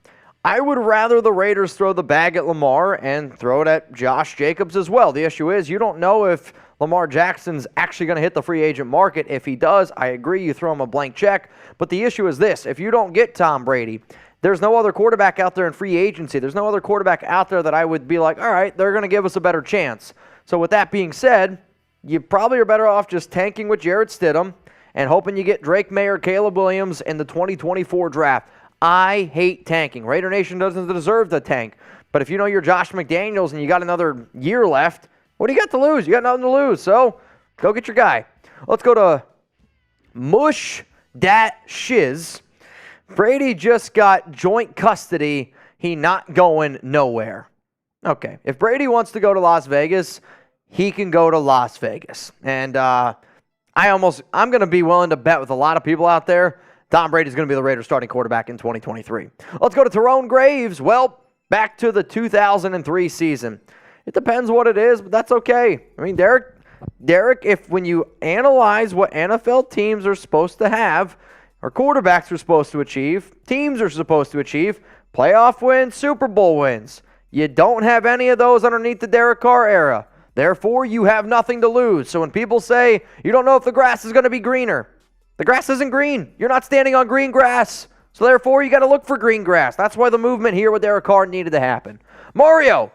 I would rather the Raiders throw the bag at Lamar and throw it at Josh Jacobs as well. The issue is you don't know if Lamar Jackson's actually going to hit the free agent market. If he does, I agree, you throw him a blank check. But the issue is this. If you don't get Tom Brady, there's no other quarterback out there in free agency. There's no other quarterback out there that I would be like, all right, they're going to give us a better chance. So with that being said, you probably are better off just tanking with Jarrett Stidham and hoping you get Drake May or Caleb Williams in the 2024 draft. I hate tanking. Raider Nation doesn't deserve the tank. But if you know you're Josh McDaniels and you got another year left, what do you got to lose? You got nothing to lose. So go get your guy. Let's go to Mush Dat Shiz. Brady just got joint custody. He not going nowhere. Okay, if Brady wants to go to Las Vegas, he can go to Las Vegas. And I'm going to be willing to bet with a lot of people out there, Tom Brady's going to be the Raiders starting quarterback in 2023. Let's go to Tyrone Graves. Well, back to the 2003 season. It depends what it is, but that's okay. I mean, Derek, if when you analyze what NFL teams are supposed to have, or quarterbacks are supposed to achieve, teams are supposed to achieve, playoff wins, Super Bowl wins. You don't have any of those underneath the Derek Carr era. Therefore, you have nothing to lose. So when people say, you don't know if the grass is going to be greener, the grass isn't green. You're not standing on green grass. So therefore, you got to look for green grass. That's why the movement here with Derek Carr needed to happen. Mario,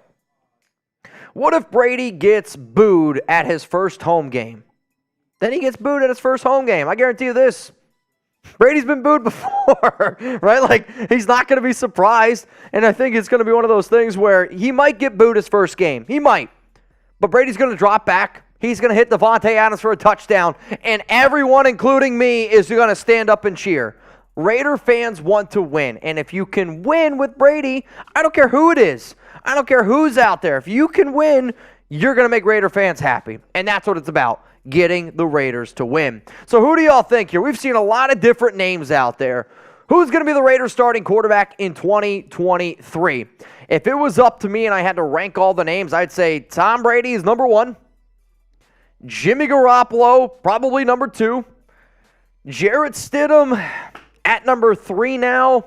What if Brady gets booed at his first home game? Then he gets booed at his first home game. I guarantee you this. Brady's been booed before, right? Like, he's not going to be surprised. And I think it's going to be one of those things where he might get booed his first game. He might. But Brady's going to drop back. He's going to hit Devontae Adams for a touchdown. And everyone, including me, is going to stand up and cheer. Raider fans want to win. And if you can win with Brady, I don't care who it is. I don't care who's out there. If you can win, you're going to make Raider fans happy. And that's what it's about. Getting the Raiders to win. So who do y'all think here? We've seen a lot of different names out there. Who's going to be the Raiders starting quarterback in 2023? If it was up to me and I had to rank all the names, I'd say Tom Brady is number 1. Jimmy Garoppolo, probably number 2. Jarrett Stidham at number 3 now.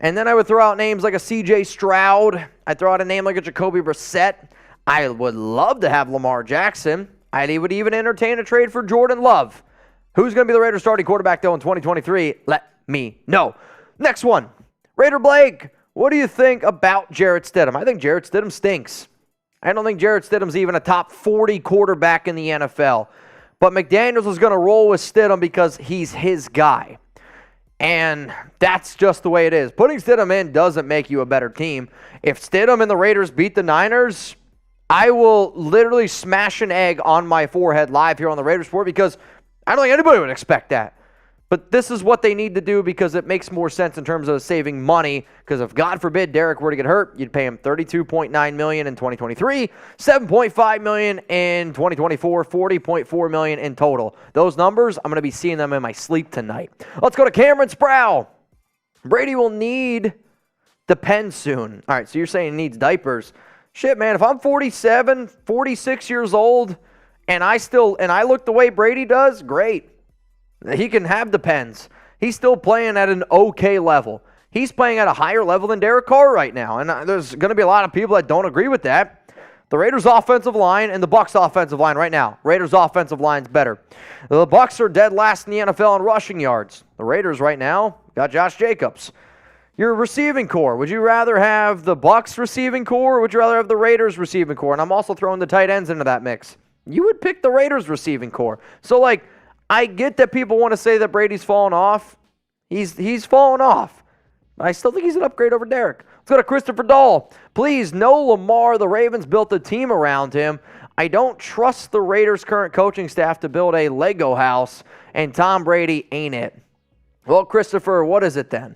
And then I would throw out names like a C.J. Stroud. I'd throw out a name like a Jacoby Brissett. I would love to have Lamar Jackson. I would even entertain a trade for Jordan Love. Who's going to be the Raiders starting quarterback, though, in 2023? Let me know. Next one. Raider Blake, what do you think about Jarrett Stidham? I think Jarrett Stidham stinks. I don't think Jarrett Stidham's even a top 40 quarterback in the NFL. But McDaniels is going to roll with Stidham because he's his guy. And that's just the way it is. Putting Stidham in doesn't make you a better team. If Stidham and the Raiders beat the Niners, I will literally smash an egg on my forehead live here on the Raiders Report because I don't think anybody would expect that. But this is what they need to do because it makes more sense in terms of saving money. Because if, God forbid, Derek were to get hurt, you'd pay him $32.9 million in 2023, $7.5 million in 2024, $40.4 million in total. Those numbers, I'm going to be seeing them in my sleep tonight. Let's go to Cameron Sproul. Brady will need the pen soon. All right, so you're saying he needs diapers. Shit, man, if I'm 47, 46 years old, and I look the way Brady does, great. He can have the pens. He's still playing at an okay level. He's playing at a higher level than Derek Carr right now, and there's going to be a lot of people that don't agree with that. The Raiders' offensive line and the Bucs' offensive line right now. Raiders' offensive line's better. The Bucs are dead last in the NFL in rushing yards. The Raiders right now got Josh Jacobs. Your receiving core, would you rather have the Bucs receiving core or would you rather have the Raiders receiving core? And I'm also throwing the tight ends into that mix. You would pick the Raiders receiving core. So, I get that people want to say that Brady's fallen off. He's fallen off. But I still think he's an upgrade over Derek. Let's go to Christopher Dahl. Please, no Lamar. The Ravens built a team around him. I don't trust the Raiders' current coaching staff to build a Lego house, and Tom Brady ain't it. Well, Christopher, what is it then?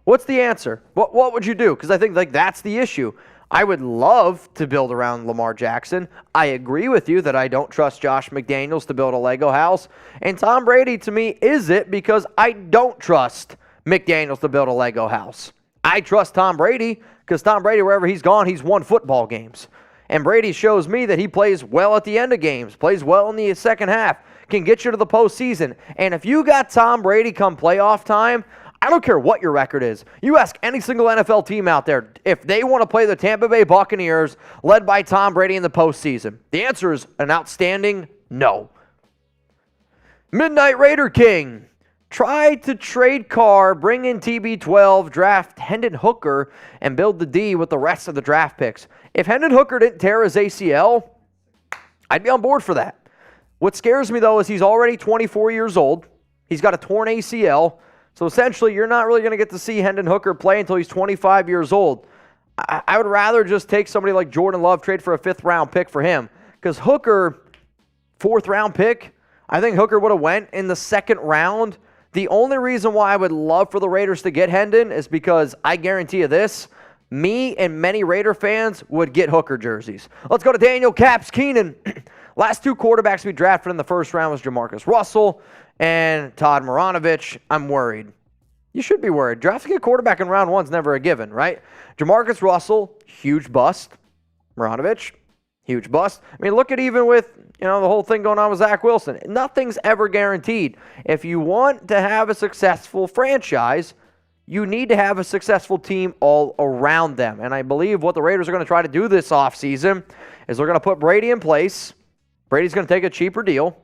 What's the answer? What would you do? Because I think that's the issue. I would love to build around Lamar Jackson. I agree with you that I don't trust Josh McDaniels to build a Lego house. And Tom Brady, to me, is it because I don't trust McDaniels to build a Lego house. I trust Tom Brady because Tom Brady, wherever he's gone, he's won football games. And Brady shows me that he plays well at the end of games, plays well in the second half, can get you to the postseason. And if you got Tom Brady come playoff time, I don't care what your record is. You ask any single NFL team out there if they want to play the Tampa Bay Buccaneers led by Tom Brady in the postseason. The answer is an outstanding no. Midnight Raider King. Try to trade Carr, bring in TB12, draft Hendon Hooker, and build the D with the rest of the draft picks. If Hendon Hooker didn't tear his ACL, I'd be on board for that. What scares me, though, is he's already 24 years old. He's got a torn ACL. So essentially, you're not really going to get to see Hendon Hooker play until he's 25 years old. I would rather just take somebody like Jordan Love, trade for a 5th-round pick for him. Because Hooker, 4th-round pick, I think Hooker would have went in the 2nd round. The only reason why I would love for the Raiders to get Hendon is because I guarantee you this, me and many Raider fans would get Hooker jerseys. Let's go to Daniel Caps Keenan. Last 2 quarterbacks we drafted in the 1st round was Jamarcus Russell and Todd Maranovich. I'm worried. You should be worried. Drafting a quarterback in round 1 is never a given, right? Jamarcus Russell, huge bust. Maranovich, huge bust. I mean, look at even with, the whole thing going on with Zach Wilson. Nothing's ever guaranteed. If you want to have a successful franchise, you need to have a successful team all around them. And I believe what the Raiders are going to try to do this offseason is they're going to put Brady in place. Brady's going to take a cheaper deal,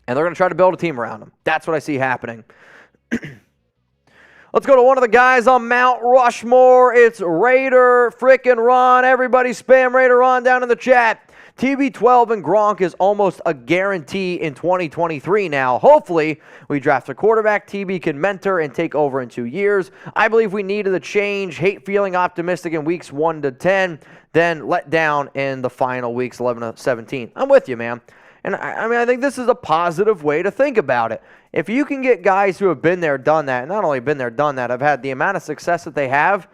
and they're going to try to build a team around him. That's what I see happening. Let's go to one of the guys on Mount Rushmore. It's Raider frickin' Ron. Everybody spam Raider Ron down in the chat. TB12 and Gronk is almost a guarantee in 2023 now. Hopefully, we draft a quarterback TB can mentor and take over in 2 years. I believe we needed a change. Hate feeling optimistic in weeks 1 to 10, then let down in the final weeks 11 to 17. I'm with you, man. And I think this is a positive way to think about it. If you can get guys who have been there, done that, and not only been there, done that, have had the amount of success that they have,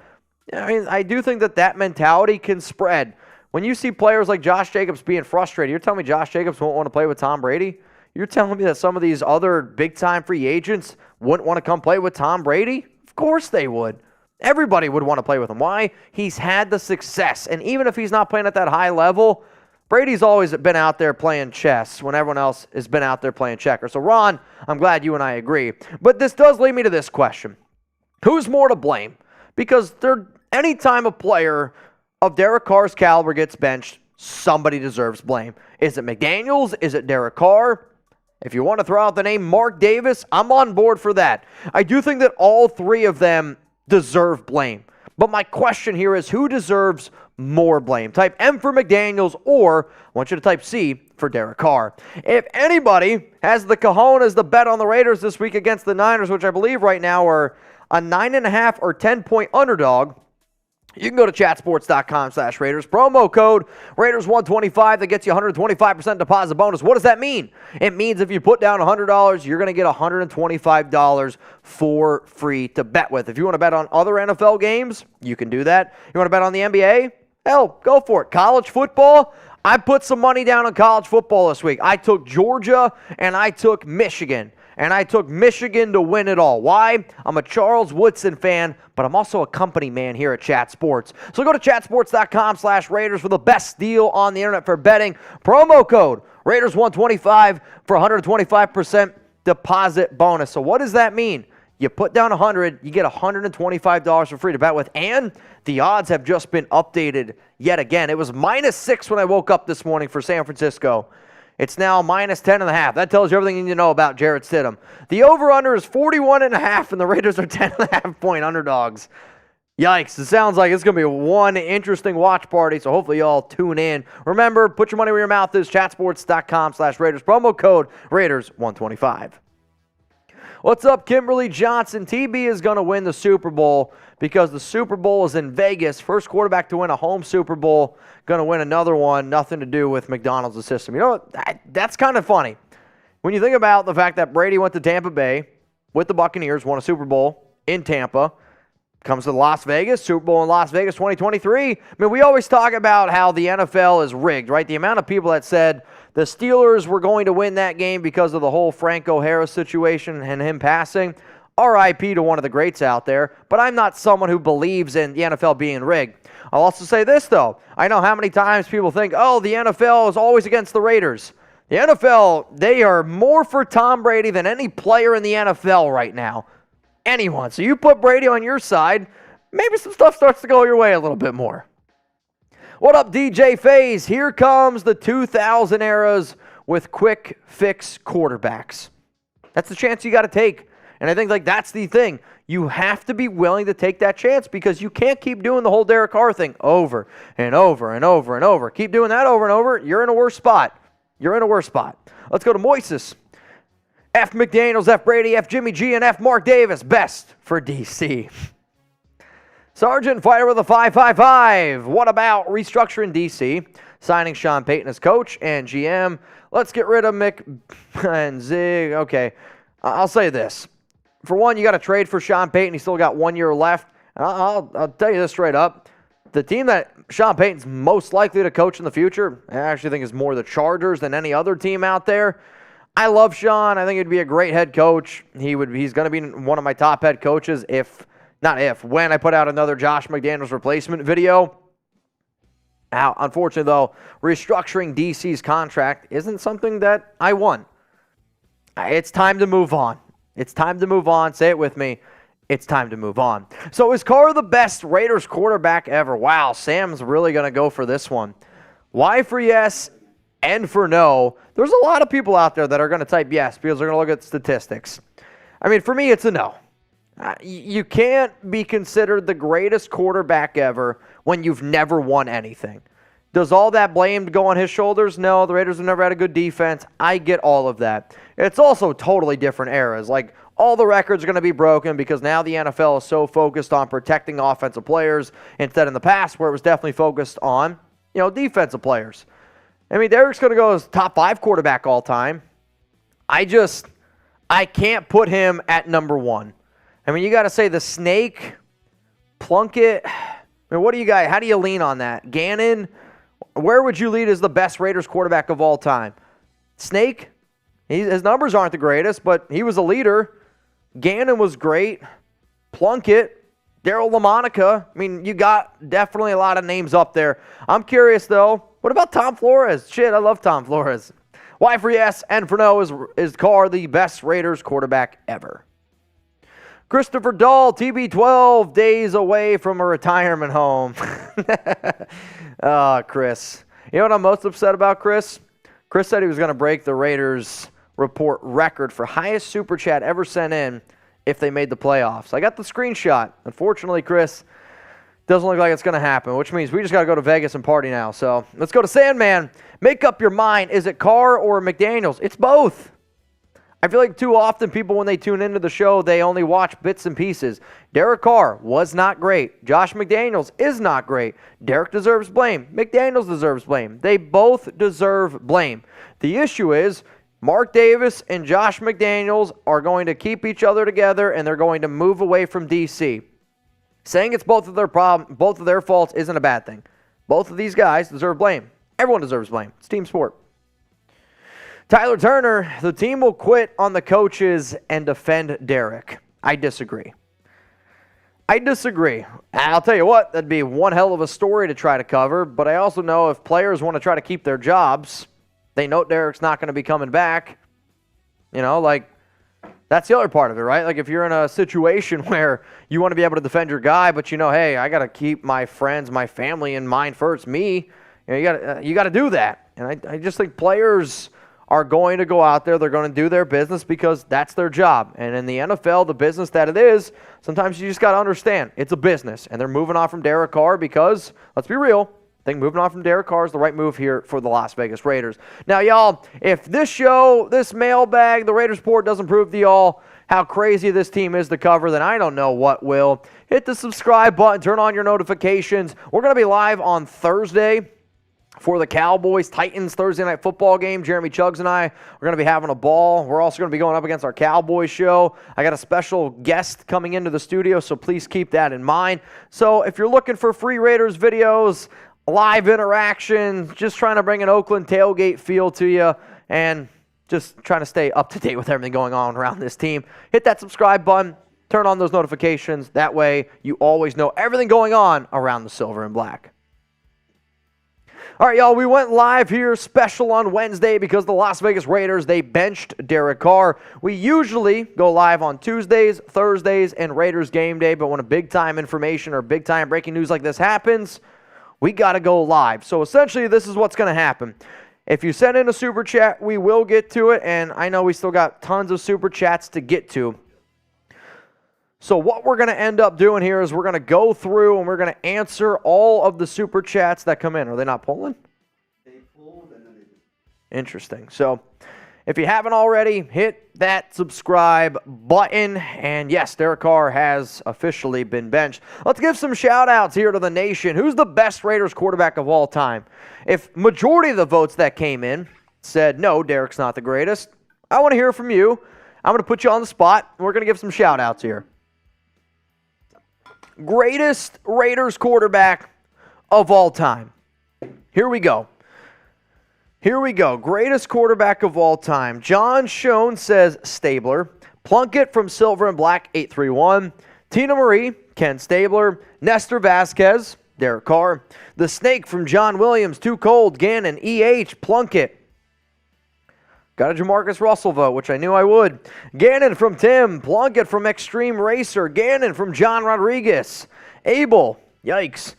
I do think that mentality can spread. When you see players like Josh Jacobs being frustrated, you're telling me Josh Jacobs won't want to play with Tom Brady? You're telling me that some of these other big-time free agents wouldn't want to come play with Tom Brady? Of course they would. Everybody would want to play with him. Why? He's had the success. And even if he's not playing at that high level, Brady's always been out there playing chess when everyone else has been out there playing checkers. So, Ron, I'm glad you and I agree. But this does lead me to this question. Who's more to blame? Because anytime a player of Derek Carr's caliber gets benched, somebody deserves blame. Is it McDaniels? Is it Derek Carr? If you want to throw out the name Mark Davis, I'm on board for that. I do think that all three of them deserve blame. But my question here is, who deserves more blame? Type M for McDaniels, or I want you to type C for Derek Carr. If anybody has the cojones to bet on the Raiders this week against the Niners, which I believe right now are a 9.5 or 10-point underdog, you can go to chatsports.com/Raiders. Promo code Raiders125 that gets you 125% deposit bonus. What does that mean? It means if you put down $100, you're going to get $125 for free to bet with. If you want to bet on other NFL games, you can do that. You want to bet on the NBA? Hell, go for it. College football? I put some money down on college football this week. I took Georgia and I took Michigan. And I took Michigan to win it all. Why? I'm a Charles Woodson fan, but I'm also a company man here at Chat Sports. So go to chatsports.com/Raiders for the best deal on the internet for betting. Promo code Raiders125 for 125% deposit bonus. So what does that mean? You put down $100, you get $125 for free to bet with, and the odds have just been updated yet again. It was -6 when I woke up this morning for San Francisco. It's now -10.5. That tells you everything you need to know about Jarrett Stidham. The over-under is 41.5, and the Raiders are 10.5-point underdogs. Yikes. It sounds like it's going to be one interesting watch party, so hopefully you all tune in. Remember, put your money where your mouth is, chatsports.com/Raiders. Promo code Raiders125. What's up, Kimberly Johnson? TB is going to win the Super Bowl because the Super Bowl is in Vegas. First quarterback to win a home Super Bowl, going to win another one. Nothing to do with McDonald's system. You know what? That's kind of funny. When you think about the fact that Brady went to Tampa Bay with the Buccaneers, won a Super Bowl in Tampa, comes to Las Vegas, Super Bowl in Las Vegas 2023. I mean, we always talk about how the NFL is rigged, right? The amount of people that said the Steelers were going to win that game because of the whole Franco Harris situation and him passing. RIP to one of the greats out there, but I'm not someone who believes in the NFL being rigged. I'll also say this, though. I know how many times people think, oh, the NFL is always against the Raiders. The NFL, they are more for Tom Brady than any player in the NFL right now. Anyone. So you put Brady on your side, maybe some stuff starts to go your way a little bit more. What up, DJ FaZe? Here comes the 2000 eras with quick fix quarterbacks. That's the chance you got to take. And I think that's the thing. You have to be willing to take that chance because you can't keep doing the whole Derek Carr thing over and over and over and over. Keep doing that over and over, you're in a worse spot. You're in a worse spot. Let's go to Moises. F McDaniels, F Brady, F Jimmy G, and F Mark Davis. Best for DC. Sergeant Fighter with a 555. What about restructuring DC? Signing Sean Payton as coach and GM. Let's get rid of Mick and Zig. Okay, I'll say this. For one, you got to trade for Sean Payton. He's still got 1 year left. And I'll tell you this straight up. The team that Sean Payton's most likely to coach in the future, I actually think is more the Chargers than any other team out there. I love Sean. I think he'd be a great head coach. He's going to be one of my top head coaches when I put out another Josh McDaniels replacement video. Now, unfortunately, though, restructuring DC's contract isn't something that I want. It's time to move on. It's time to move on. Say it with me. It's time to move on. So is Carr the best Raiders quarterback ever? Wow, Sam's really going to go for this one. Y for yes and for no. There's a lot of people out there that are going to type yes because they're going to look at statistics. I mean, for me, it's a no. You can't be considered the greatest quarterback ever when you've never won anything. Does all that blame go on his shoulders? No, the Raiders have never had a good defense. I get all of that. It's also totally different eras. Like, all the records are going to be broken because now the NFL is so focused on protecting offensive players instead in the past where it was definitely focused on, defensive players. I mean, Derek's going to go as top 5 quarterback all time. I can't put him at number 1. I mean, you got to say the Snake, Plunkett. I mean, what do you guys, how do you lean on that? Gannon, where would you lead as the best Raiders quarterback of all time? Snake, his numbers aren't the greatest, but he was a leader. Gannon was great. Plunkett, Daryl LaMonica. I mean, you got definitely a lot of names up there. I'm curious, though, what about Tom Flores? Shit, I love Tom Flores. Y for yes and for no is Carr the best Raiders quarterback ever? Christopher Dahl, TB12, days away from a retirement home. Chris. You know what I'm most upset about, Chris? Chris said he was going to break the Raiders report record for highest super chat ever sent in if they made the playoffs. I got the screenshot. Unfortunately, Chris, doesn't look like it's going to happen, which means we just got to go to Vegas and party now. So let's go to Sandman. Make up your mind. Is it Carr or McDaniels? It's both. I feel like too often people, when they tune into the show, they only watch bits and pieces. Derek Carr was not great. Josh McDaniels is not great. Derek deserves blame. McDaniels deserves blame. They both deserve blame. The issue is Mark Davis and Josh McDaniels are going to keep each other together, and they're going to move away from D.C. Saying it's both of their faults isn't a bad thing. Both of these guys deserve blame. Everyone deserves blame. It's team sport. Tyler Turner, the team will quit on the coaches and defend Derek. I disagree. I'll tell you what, that'd be one hell of a story to try to cover, but I also know if players want to try to keep their jobs, they know Derek's not going to be coming back. That's the other part of it, right? Like if you're in a situation where you want to be able to defend your guy, but hey, I got to keep my friends, my family in mind first, me, you got to do that. And I just think players are going to go out there. They're going to do their business because that's their job. And in the NFL, the business that it is, sometimes you just got to understand it's a business. And they're moving on from Derek Carr because, let's be real, I think moving on from Derek Carr is the right move here for the Las Vegas Raiders. Now, y'all, if this show, this mailbag, the Raiders Report doesn't prove to y'all how crazy this team is to cover, then I don't know what will. Hit the subscribe button. Turn on your notifications. We're going to be live on Thursday for the Cowboys-Titans Thursday night football game. Jeremy Chuggs and I are going to be having a ball. We're also going to be going up against our Cowboys show. I got a special guest coming into the studio, so please keep that in mind. So if you're looking for free Raiders videos, live interaction, just trying to bring an Oakland tailgate feel to you, and just trying to stay up to date with everything going on around this team, hit that subscribe button, turn on those notifications. That way you always know everything going on around the silver and black. All right, y'all, we went live here, special on Wednesday because the Las Vegas Raiders, they benched Derek Carr. We usually go live on Tuesdays, Thursdays, and Raiders game day, but when a big-time information or big-time breaking news like this happens, we got to go live. So essentially, this is what's going to happen. If you send in a super chat, we will get to it, and I know we still got tons of super chats to get to. So what we're going to end up doing here is we're going to go through and we're going to answer all of the super chats that come in. Are they not pulling? They pulled and then they... Interesting. So if you haven't already, hit that subscribe button. And yes, Derek Carr has officially been benched. Let's give some shout-outs here to the nation. Who's the best Raiders quarterback of all time? If majority of the votes that came in said, no, Derek's not the greatest, I want to hear from you. I'm going to put you on the spot. We're going to give some shout-outs here. Greatest Raiders quarterback of all time. Here we go. Greatest quarterback of all time. John Schoen says Stabler. Plunkett from Silver and Black 831. Tina Marie, Ken Stabler. Nestor Vasquez, Derek Carr. The Snake from John Williams, Too Cold, Gannon, E.H., Plunkett. Got a Jamarcus Russell vote, which I knew I would. Gannon from Tim. Plunkett from Extreme Racer. Gannon from John Rodriguez. Abel. Yikes.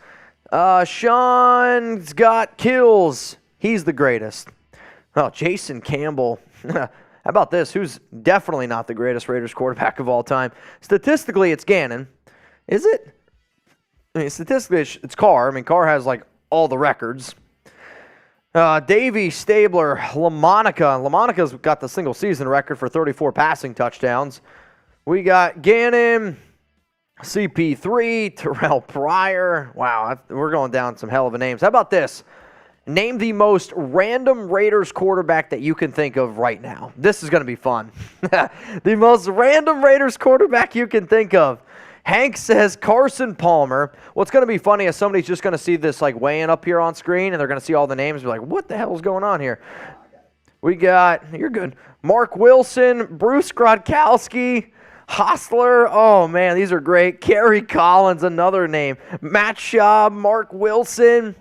Sean's got kills. He's the greatest. Oh, Jason Campbell. How about this? Who's definitely not the greatest Raiders quarterback of all time? Statistically, it's Gannon. Is it? I mean, statistically, it's Carr. I mean, Carr has, like, all the records. Davey, Stabler, LaMonica. LaMonica's got the single-season record for 34 passing touchdowns. We got Gannon, CP3, Terrell Pryor. Wow, we're going down some hell of a names. How about this? Name the most random Raiders quarterback that you can think of right now. This is going to be fun. The most random Raiders quarterback you can think of. Hank says Carson Palmer. What's going to be funny is somebody's just going to see this like weighing up here on screen, and they're going to see all the names and be like, what the hell is going on here? We got, you're good, Mark Wilson, Bruce Grodkowski, Hostler. Oh, man, these are great. Kerry Collins, another name. Matt Schaub, Mark Wilson.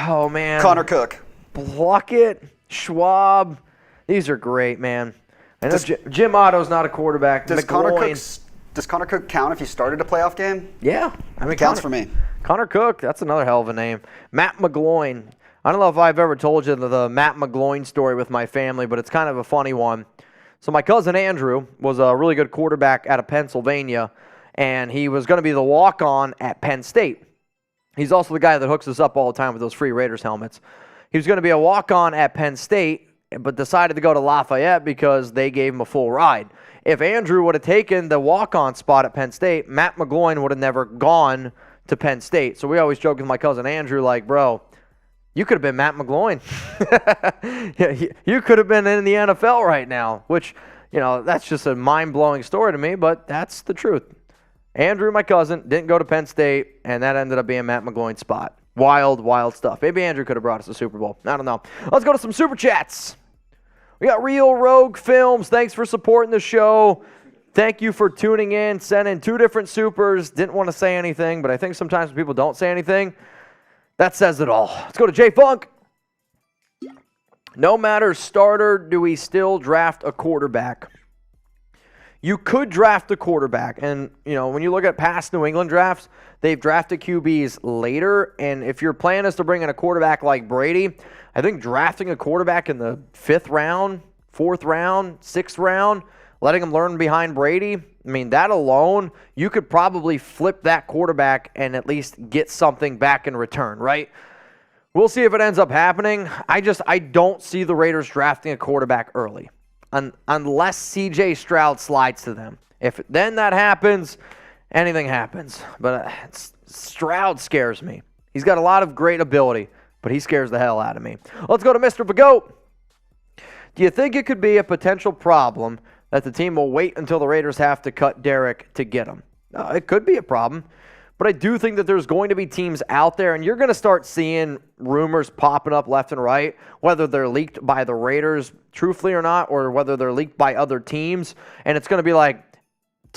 Oh, man. Connor Cook. Pluckett, Schwab. These are great, man. I know Jim Otto's not a quarterback. Does Connor Cook count if he started a playoff game? Yeah. I mean, counts for me. Connor Cook, that's another hell of a name. Matt McGloin. I don't know if I've ever told you the Matt McGloin story with my family, but it's kind of a funny one. So my cousin Andrew was a really good quarterback out of Pennsylvania, and he was going to be the walk-on at Penn State. He's also the guy that hooks us up all the time with those free Raiders helmets. He was going to be a walk-on at Penn State, but decided to go to Lafayette because they gave him a full ride. If Andrew would have taken the walk-on spot at Penn State, Matt McGloin would have never gone to Penn State. So we always joke with my cousin Andrew, like, bro, you could have been Matt McGloin. You could have been in the NFL right now, which, you know, that's just a mind-blowing story to me, but that's the truth. Andrew, my cousin, didn't go to Penn State, and that ended up being Matt McGloin's spot. Wild, wild stuff. Maybe Andrew could have brought us a Super Bowl. I don't know. Let's go to some Super Chats. We got Real Rogue Films. Thanks for supporting the show. Thank you for tuning in, sending 2 different supers. Didn't want to say anything, but I think sometimes when people don't say anything, that says it all. Let's go to Jay Funk. No matter starter, do we still draft a quarterback? You could draft a quarterback, and you know when you look at past New England drafts, they've drafted QBs later, and if your plan is to bring in a quarterback like Brady, I think drafting a quarterback in the 5th round, 4th round, 6th round, letting him learn behind Brady, I mean, that alone, you could probably flip that quarterback and at least get something back in return, right? We'll see if it ends up happening. I don't see the Raiders drafting a quarterback early. Unless C.J. Stroud slides to them. If then that happens, anything happens. But Stroud scares me. He's got a lot of great ability, but he scares the hell out of me. Let's go to Mr. Bagoat. Do you think it could be a potential problem that the team will wait until the Raiders have to cut Derek to get him? It could be a problem. But I do think that there's going to be teams out there, and you're going to start seeing rumors popping up left and right, whether they're leaked by the Raiders, truthfully or not, or whether they're leaked by other teams. And it's going to be like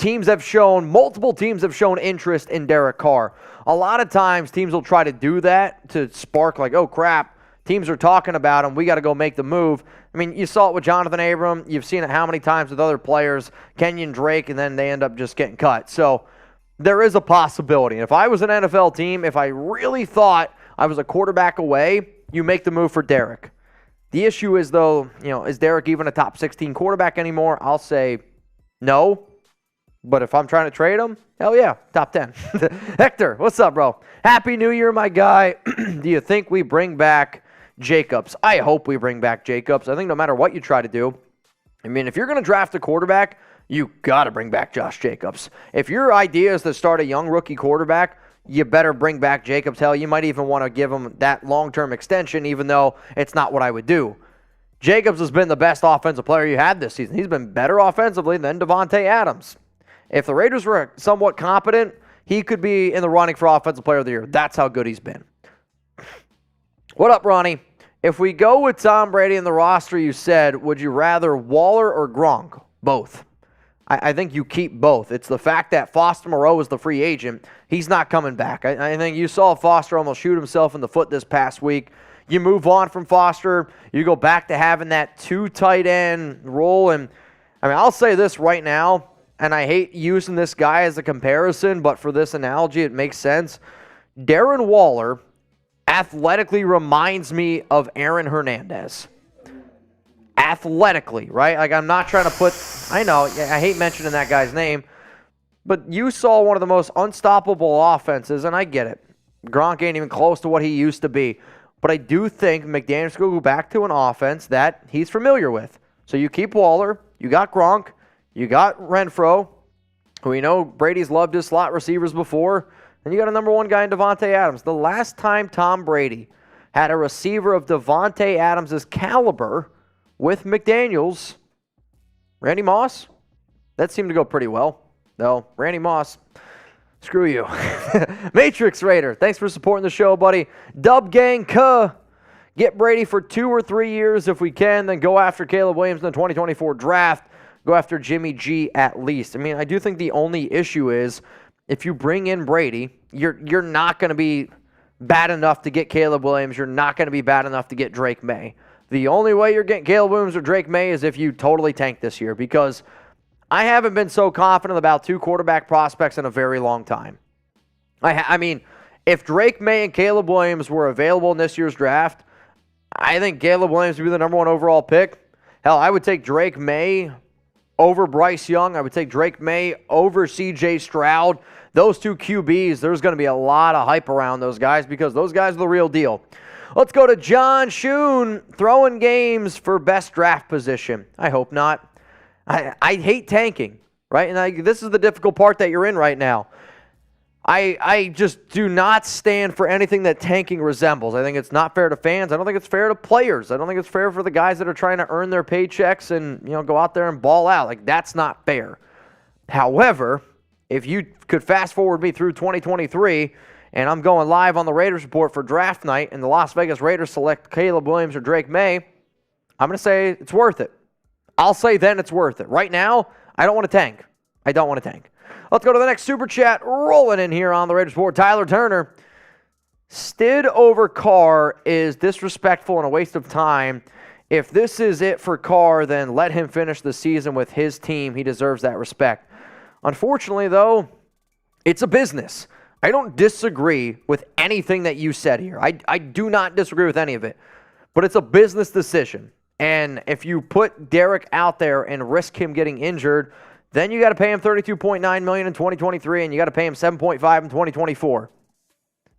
multiple teams have shown interest in Derek Carr. A lot of times teams will try to do that to spark like, oh, crap, teams are talking about him. We got to go make the move. I mean, you saw it with Jonathan Abram. You've seen it how many times with other players, Kenyon Drake, and then they end up just getting cut. So there is a possibility. If I was an NFL team, if I really thought I was a quarterback away, you make the move for Derek. The issue is, though, is Derek even a top 16 quarterback anymore? I'll say no. But if I'm trying to trade him, hell yeah, top 10. Hector, what's up, bro? Happy New Year, my guy. Do you think we bring back Jacobs? I hope we bring back Jacobs. I think no matter what you try to do, I mean, if you're going to draft a quarterback, you got to bring back Josh Jacobs. If your idea is to start a young rookie quarterback, you better bring back Jacobs. Hell, you might even want to give him that long-term extension, even though it's not what I would do. Jacobs has been the best offensive player you had this season. He's been better offensively than Devontae Adams. If the Raiders were somewhat competent, he could be in the running for Offensive Player of the Year. That's how good he's been. What up, Ronnie? If we go with Tom Brady in the roster you said, would you rather Waller or Gronk? Both. I think you keep both. It's the fact that Foster Moreau is the free agent. He's not coming back. I think you saw Foster almost shoot himself in the foot this past week. You move on from Foster. You go back to having that 2 tight end role. And I mean, I'll say this right now, and I hate using this guy as a comparison, but for this analogy, it makes sense. Darren Waller athletically reminds me of Aaron Hernandez. athletically, right? Like, I'm not trying to put, I know, I hate mentioning that guy's name, but you saw one of the most unstoppable offenses, and I get it. Gronk ain't even close to what he used to be. But I do think McDaniels will go back to an offense that he's familiar with. So you keep Waller, you got Gronk, you got Renfro, who we know Brady's loved his slot receivers before, and you got a number one guy in Davante Adams. The last time Tom Brady had a receiver of Davante Adams' caliber with McDaniels, Randy Moss, that seemed to go pretty well. No, Randy Moss, screw you. Matrix Raider, thanks for supporting the show, buddy. Dub Gang Kuh, get Brady for 2 or 3 years if we can, then go after Caleb Williams in the 2024 draft. Go after Jimmy G at least. I mean, I do think the only issue is if you bring in Brady, you're not going to be bad enough to get Caleb Williams. You're not going to be bad enough to get Drake May. The only way you're getting Caleb Williams or Drake May is if you totally tank this year, because I haven't been so confident about 2 quarterback prospects in a very long time. I mean, if Drake May and Caleb Williams were available in this year's draft, I think Caleb Williams would be the number 1 overall pick. Hell, I would take Drake May over Bryce Young. I would take Drake May over C.J. Stroud. Those 2 QBs, there's going to be a lot of hype around those guys because those guys are the real deal. Let's go to John Schoon, throwing games for best draft position. I hope not. I hate tanking, right? And this is the difficult part that you're in right now. I just do not stand for anything that tanking resembles. I think it's not fair to fans. I don't think it's fair to players. I don't think it's fair for the guys that are trying to earn their paychecks and, go out there and ball out. Like, that's not fair. However, if you could fast forward me through 2023 and I'm going live on the Raiders Report for draft night and the Las Vegas Raiders select Caleb Williams or Drake May, I'm going to say it's worth it. I'll say then it's worth it. Right now, I don't want to tank. I don't want to tank. Let's go to the next super chat. Rolling in here on the Raiders Report. Tyler Turner. Stid over Carr is disrespectful and a waste of time. If this is it for Carr, then let him finish the season with his team. He deserves that respect. Unfortunately, though, it's a business. I don't disagree with anything that you said here. I do not disagree with any of it. But it's a business decision. And if you put Derek out there and risk him getting injured, then you got to pay him $32.9 million in 2023, and you got to pay him $7.5 in 2024.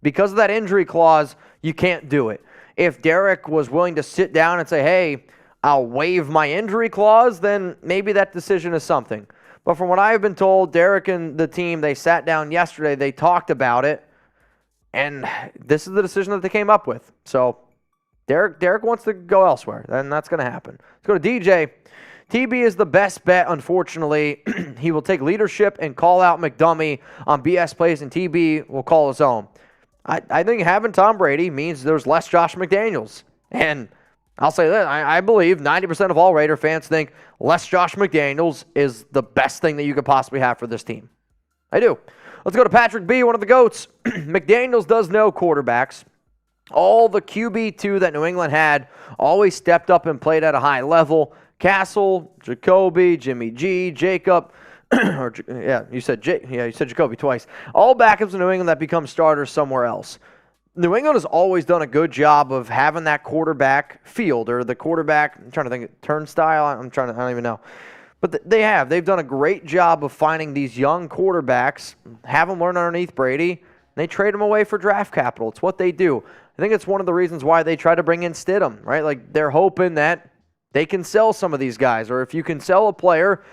Because of that injury clause, you can't do it. If Derek was willing to sit down and say, hey, I'll waive my injury clause, then maybe that decision is something. But from what I've been told, Derek and the team, they sat down yesterday, they talked about it, and this is the decision that they came up with. So Derek wants to go elsewhere, and that's going to happen. Let's go to DJ. TB is the best bet, unfortunately. He will take leadership and call out McDummy on BS plays, and TB will call his own. I think having Tom Brady means there's less Josh McDaniels. And I'll say that. I believe 90% of all Raider fans think less Josh McDaniels is the best thing that you could possibly have for this team. I do. Let's go to Patrick B., one of the GOATs. McDaniels does know quarterbacks. All the QB2 that New England had always stepped up and played at a high level. Castle, Jacoby, Jimmy G, Jacob, you said Jacoby twice. All backups in New England that become starters somewhere else. New England has always done a good job of having that quarterback field, or the quarterback, I'm trying to think, turnstile, I don't even know. But they've done a great job of finding these young quarterbacks, have them learn underneath Brady, and they trade them away for draft capital. It's what they do. I think it's one of the reasons why they try to bring in Stidham, right? Like, they're hoping that they can sell some of these guys, or if you can sell a player,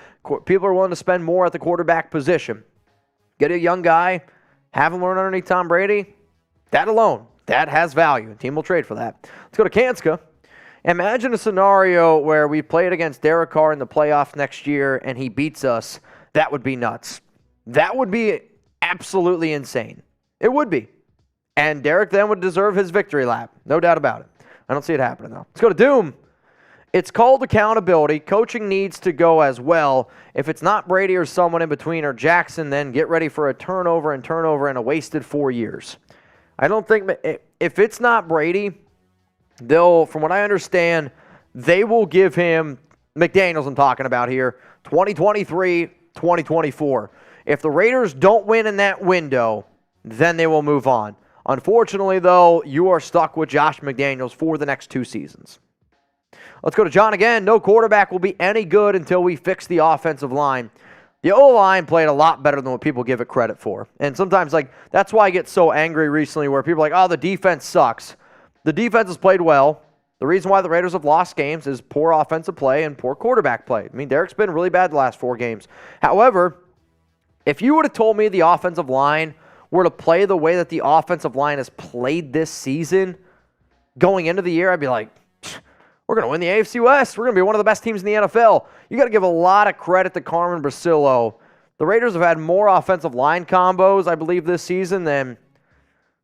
people are willing to spend more at the quarterback position. Get a young guy, have him learn underneath Tom Brady. That alone, that has value. The team will trade for that. Let's go to Kanska. Imagine a scenario where we played against Derek Carr in the playoffs next year and he beats us. That would be nuts. That would be absolutely insane. It would be. And Derek then would deserve his victory lap. No doubt about it. I don't see it happening, though. Let's go to Doom. It's called accountability. Coaching needs to go as well. If it's not Brady or someone in between or Jackson, then get ready for a turnover and a wasted 4 years. I don't think, if it's not Brady, from what I understand, they will give him, McDaniels I'm talking about here, 2023, 2024. If the Raiders don't win in that window, then they will move on. Unfortunately, though, you are stuck with Josh McDaniels for the next 2 seasons. Let's go to John again. No quarterback will be any good until we fix the offensive line. The O-line played a lot better than what people give it credit for. And sometimes, that's why I get so angry recently where people are like, oh, the defense sucks. The defense has played well. The reason why the Raiders have lost games is poor offensive play and poor quarterback play. I mean, Derek's been really bad the last 4 games. However, if you would have told me the offensive line were to play the way that the offensive line has played this season going into the year, I'd be like, we're going to win the AFC West. We're going to be one of the best teams in the NFL. You got to give a lot of credit to Carmen Bracillo. The Raiders have had more offensive line combos, I believe, this season than,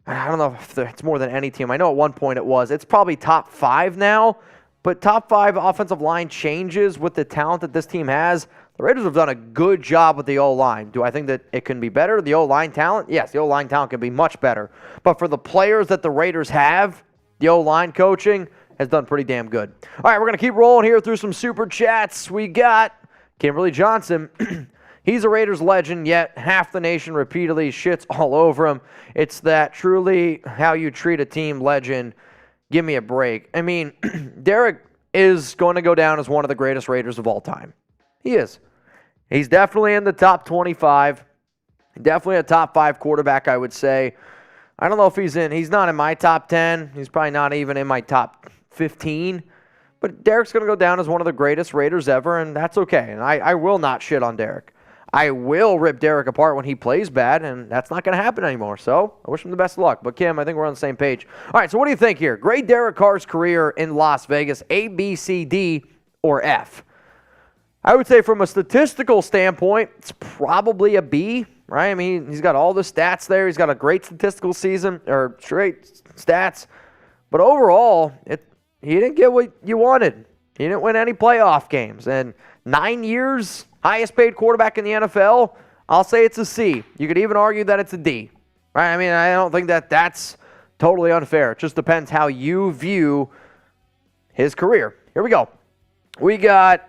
I don't know if it's more than any team. I know at one point it was. It's probably top 5 now, but top 5 offensive line changes with the talent that this team has. The Raiders have done a good job with the O-line. Do I think that it can be better? The O-line talent? Yes, the O-line talent can be much better. But for the players that the Raiders have, the O-line coaching has done pretty damn good. All right, we're going to keep rolling here through some super chats. We got Kimberly Johnson. He's a Raiders legend, yet half the nation repeatedly shits all over him. It's that truly how you treat a team legend. Give me a break. I mean, Derek is going to go down as one of the greatest Raiders of all time. He is. He's definitely in the top 25. Definitely a top 5 quarterback, I would say. I don't know if he's not in my top 10. He's probably not even in my top 15. But Derek's going to go down as one of the greatest Raiders ever, and that's okay. And I will not shit on Derek. I will rip Derek apart when he plays bad, and that's not going to happen anymore. So I wish him the best of luck. But, Kim, I think we're on the same page. All right, so what do you think here? Grade Derek Carr's career in Las Vegas, A, B, C, D, or F? I would say from a statistical standpoint, it's probably a B, right? I mean, he's got all the stats there. He's got a great statistical season, or great stats. But overall, he didn't get what you wanted. He didn't win any playoff games. And 9 years, highest paid quarterback in the NFL, I'll say it's a C. You could even argue that it's a D, right? I mean, I don't think that that's totally unfair. It just depends how you view his career. Here we go. We got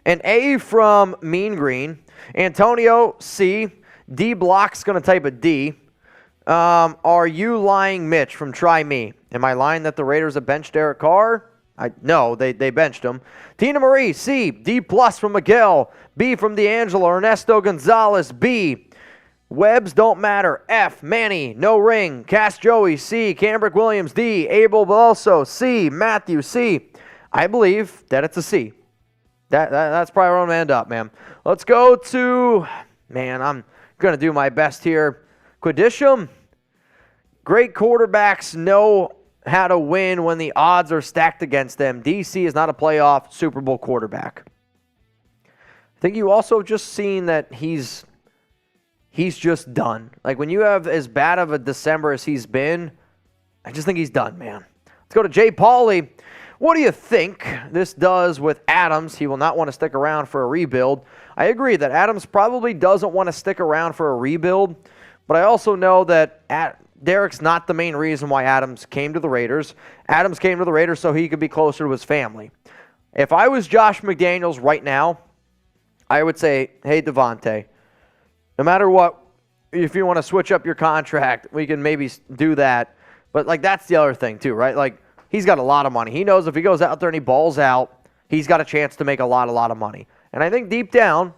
an A from Mean Green. Antonio, C. D Block's going to type a D. Are you lying, Mitch, from Try Me? Am I lying that the Raiders have benched Derek Carr? No, they benched him. Tina Marie, C. D plus from Miguel. B from D'Angelo. Ernesto Gonzalez, B. Webbs don't matter. F. Manny, no ring. Cass Joey, C. Cambrick Williams, D. Abel Balso, C. Matthew, C. I believe that it's a C. That's probably where I'm going to end up, man. Let's go to, I'm going to do my best here. Quidisham. Great quarterbacks know how to win when the odds are stacked against them. DC is not a playoff Super Bowl quarterback. I think you also just seen that he's just done. Like when you have as bad of a December as he's been, I just think he's done, man. Let's go to Jay Pauly. What do you think this does with Adams? He will not want to stick around for a rebuild. I agree that Adams probably doesn't want to stick around for a rebuild, but I also know that Derek's not the main reason why Adams came to the Raiders. Adams came to the Raiders so he could be closer to his family. If I was Josh McDaniels right now, I would say, hey, Devontae, no matter what, if you want to switch up your contract, we can maybe do that. But, that's the other thing, too, right? He's got a lot of money. He knows if he goes out there and he balls out, he's got a chance to make a lot of money. And I think deep down,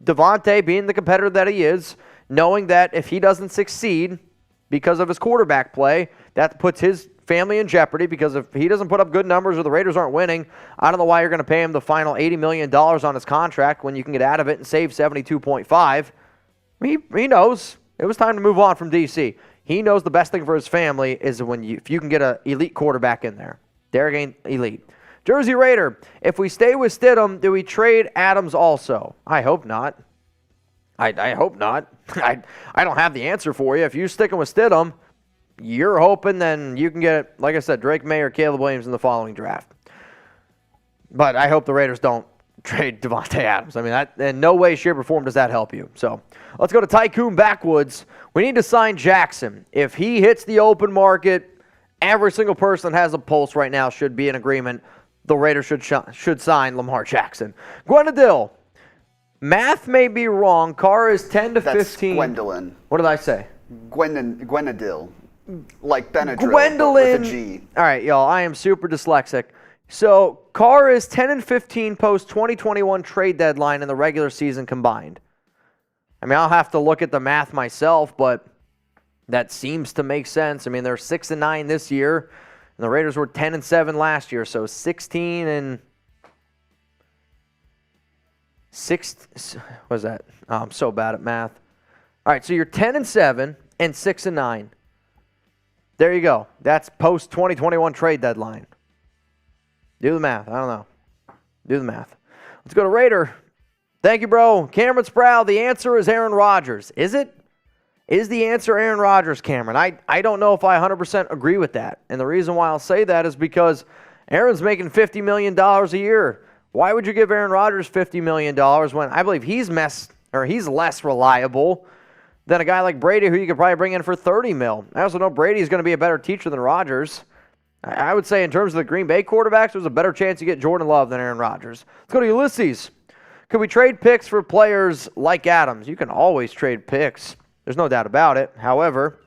Devontae, being the competitor that he is, knowing that if he doesn't succeed because of his quarterback play, that puts his family in jeopardy because if he doesn't put up good numbers or the Raiders aren't winning, I don't know why you're going to pay him the final $80 million on his contract when you can get out of it and save $72.5. He knows it was time to move on from D.C. He knows the best thing for his family is if you can get an elite quarterback in there. Derek ain't elite. Jersey Raider, if we stay with Stidham, do we trade Adams also? I hope not. I hope not. I don't have the answer for you. If you're sticking with Stidham, you're hoping then you can get, like I said, Drake May or Caleb Williams in the following draft. But I hope the Raiders don't trade Devontae Adams. I mean, that in no way, shape, or form does that help you. So let's go to Tycoon Backwoods. We need to sign Jackson. If he hits the open market, every single person that has a pulse right now should be in agreement. The Raiders should sign Lamar Jackson. Gwenadill. Math may be wrong. Carr is 10 to 15. That's Gwendolyn. What did I say? Gwenadill. Like Benadryl, Gwendolyn. with a G. All right, y'all. I am super dyslexic. So Carr is 10-15 post 2021 trade deadline in the regular season combined. I mean, I'll have to look at the math myself, but that seems to make sense. I mean, they're 6-9 this year, and the Raiders were 10-7 last year, so 16 and 6. What is that? Oh, I'm so bad at math. All right, so you're 10-7 and 6-9. There you go. That's post 2021 trade deadline. Do the math. I don't know. Do the math. Let's go to Raider. Thank you, bro. Cameron Sproul, the answer is Aaron Rodgers. Is it? Is the answer Aaron Rodgers, Cameron? I don't know if I 100% agree with that. And the reason why I'll say that is because Aaron's making $50 million a year. Why would you give Aaron Rodgers $50 million when I believe he's less reliable than a guy like Brady, who you could probably bring in for $30 million? I also know Brady's going to be a better teacher than Rodgers. I would say in terms of the Green Bay quarterbacks, there's a better chance you get Jordan Love than Aaron Rodgers. Let's go to Ulysses. Could we trade picks for players like Adams? You can always trade picks. There's no doubt about it. However,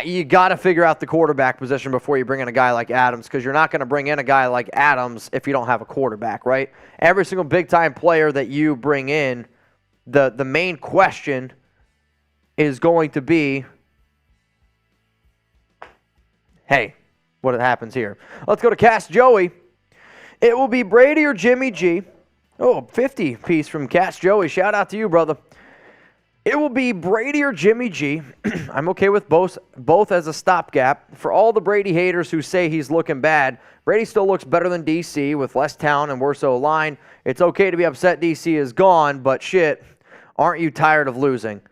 you got to figure out the quarterback position before you bring in a guy like Adams, because you're not going to bring in a guy like Adams if you don't have a quarterback, right? Every single big-time player that you bring in, the main question is going to be, hey, what happens here? Let's go to Cast Joey. It will be Brady or Jimmy G. Oh, 50 piece from Cast Joey. Shout out to you, brother. It will be Brady or Jimmy G. I'm okay with both as a stopgap. For all the Brady haters who say he's looking bad, Brady still looks better than DC with less talent and worse O-line. It's okay to be upset DC is gone, but shit, aren't you tired of losing?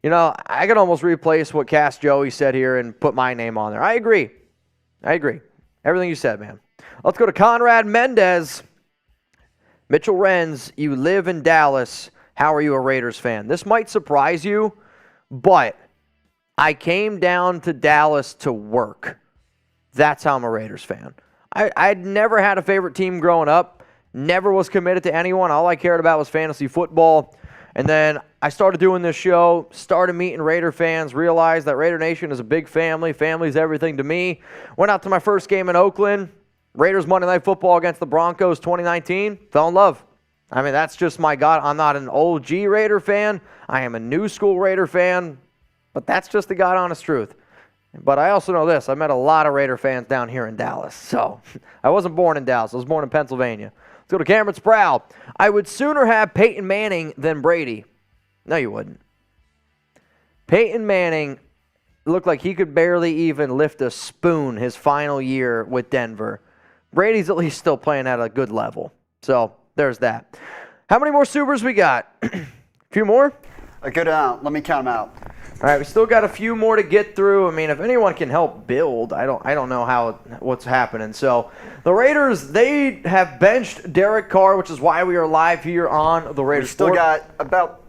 You know, I could almost replace what Cast Joey said here and put my name on there. I agree. Everything you said, man. Let's go to Conrad Mendez. Mitchell Renz, you live in Dallas. How are you a Raiders fan? This might surprise you, but I came down to Dallas to work. That's how I'm a Raiders fan. I'd never had a favorite team growing up. Never was committed to anyone. All I cared about was fantasy football. And then I started doing this show, started meeting Raider fans, realized that Raider Nation is a big family. Family's everything to me. Went out to my first game in Oakland. Raiders Monday Night Football against the Broncos 2019. Fell in love. I mean, that's just my God. I'm not an OG Raider fan. I am a new school Raider fan. But that's just the God honest truth. But I also know this. I met a lot of Raider fans down here in Dallas. So I wasn't born in Dallas. I was born in Pennsylvania. Let's go to Cameron Sproul. I would sooner have Peyton Manning than Brady. No, you wouldn't. Peyton Manning looked like he could barely even lift a spoon his final year with Denver. Brady's at least still playing at a good level. So there's that. How many more Supers we got? A few more? A good amount. Let me count them out. All right, we still got a few more to get through. I mean, if anyone can help build, I don't know what's happening. So the Raiders, they have benched Derek Carr, which is why we are live here on the Raiders. We still got about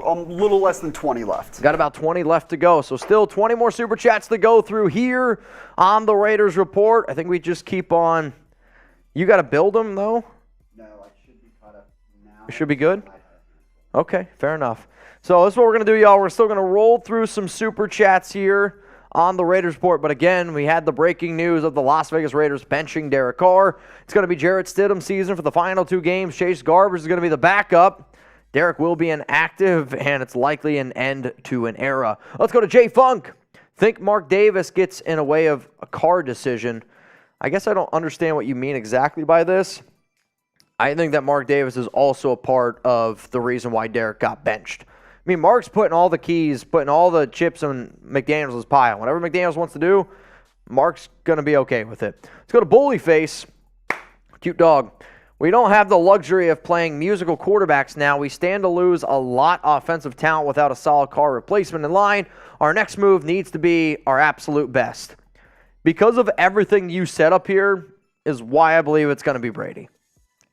a little less than 20 left. Got about 20 left to go. So still 20 more Super Chats to go through here on the Raiders Report. I think we just keep on. You got to build them, though? No, I should be caught up now. It should be good? Okay, fair enough. So this is what we're going to do, y'all. We're still going to roll through some Super Chats here on the Raiders Report. But again, we had the breaking news of the Las Vegas Raiders benching Derek Carr. It's going to be Jarrett Stidham season for the final 2 games. Chase Garbers is going to be the backup. Derek will be inactive, and it's likely an end to an era. Let's go to Jay Funk. Think Mark Davis gets in a way of a Carr decision. I guess I don't understand what you mean exactly by this. I think that Mark Davis is also a part of the reason why Derek got benched. I mean, Mark's putting all the keys, putting all the chips on McDaniels' pile. Whatever McDaniels wants to do, Mark's going to be okay with it. Let's go to Bullyface. Cute dog. We don't have the luxury of playing musical quarterbacks now. We stand to lose a lot of offensive talent without a solid Carr replacement in line. Our next move needs to be our absolute best. Because of everything you set up here is why I believe it's going to be Brady.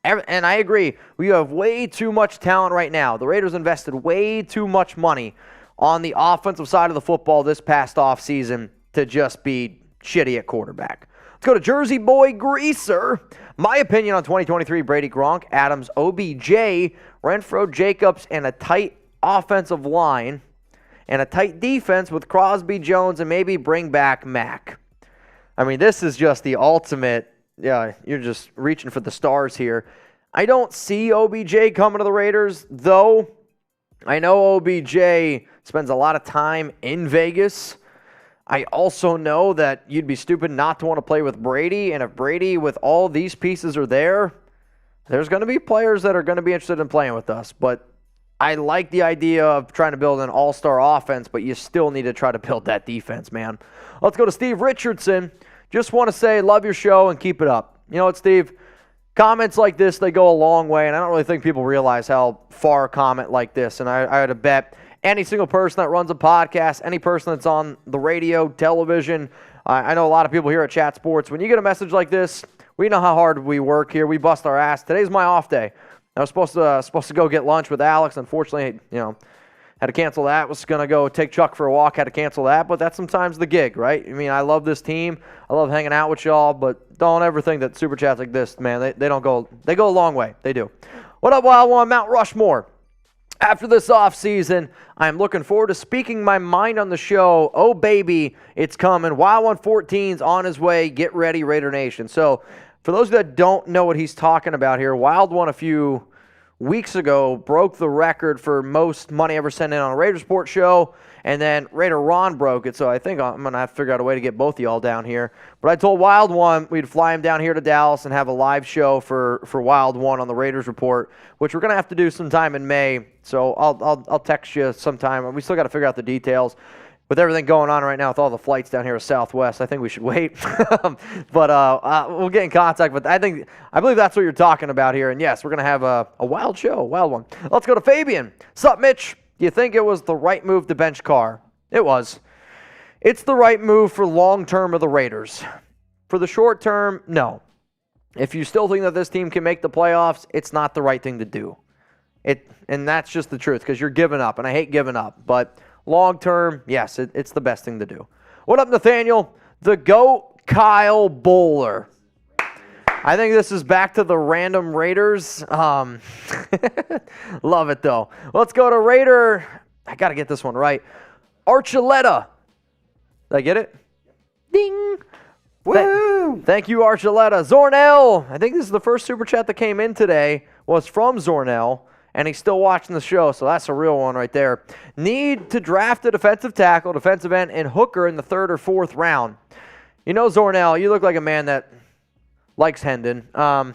And I agree. We have way too much talent right now. The Raiders invested way too much money on the offensive side of the football this past offseason to just be shitty at quarterback. Let's go to Jersey Boy Greaser. My opinion on 2023, Brady, Gronk, Adams, OBJ, Renfro, Jacobs, and a tight offensive line and a tight defense with Crosby, Jones, and maybe bring back Mack. I mean, this is just the ultimate. Yeah, you're just reaching for the stars here. I don't see OBJ coming to the Raiders, though. I know OBJ spends a lot of time in Vegas. I also know that you'd be stupid not to want to play with Brady, and if Brady with all these pieces are there, there's going to be players that are going to be interested in playing with us. But I like the idea of trying to build an all-star offense, but you still need to try to build that defense, man. Let's go to Steve Richardson. Just want to say, love your show and keep it up. You know what, Steve? Comments like this, they go a long way, and I don't really think people realize how far a comment like this, and I had to bet any single person that runs a podcast, any person that's on the radio, television, I know a lot of people here at Chat Sports, when you get a message like this, we know how hard we work here. We bust our ass. Today's my off day. I was supposed to go get lunch with Alex. Unfortunately, had to cancel that. Was going to go take Chuck for a walk. Had to cancel that. But that's sometimes the gig, right? I mean, I love this team. I love hanging out with y'all. But don't ever think that Super Chats like this, man, they don't go. They go a long way. They do. What up, Wild One? Mount Rushmore. After this offseason, I'm looking forward to speaking my mind on the show. Oh, baby, it's coming. Wild 114's on his way. Get ready, Raider Nation. So, for those that don't know what he's talking about here, Wild One a few weeks ago broke the record for most money ever sent in on a Raider Sports show, and then Raider Ron broke it, so I think I'm going to have to figure out a way to get both of y'all down here. But I told Wild One we'd fly him down here to Dallas and have a live show for Wild One on the Raiders Report, which we're going to have to do sometime in May, so I'll text you sometime. We still got to figure out the details. With everything going on right now with all the flights down here at Southwest, I think we should wait. But we'll get in contact. But I believe that's what you're talking about here. And yes, we're going to have a wild show, wild one. Let's go to Fabian. Sup, Mitch? Do you think it was the right move to bench Carr? It was. It's the right move for long-term of the Raiders. For the short term, no. If you still think that this team can make the playoffs, it's not the right thing to do. And that's just the truth because you're giving up, and I hate giving up. But long term, yes, it's the best thing to do. What up, Nathaniel? The GOAT Kyle Bowler. I think this is back to the random Raiders. Love it, though. Let's go to Raider. I got to get this one right. Archuleta. Did I get it? Ding. Woo! Thank you, Archuleta. Zornell. I think this is the first Super Chat that came in today. Was from Zornell. And he's still watching the show, so that's a real one right there. Need to draft a defensive tackle, defensive end, and hooker in the 3rd or 4th round. You know, Zornell, you look like a man that likes Hendon. I'm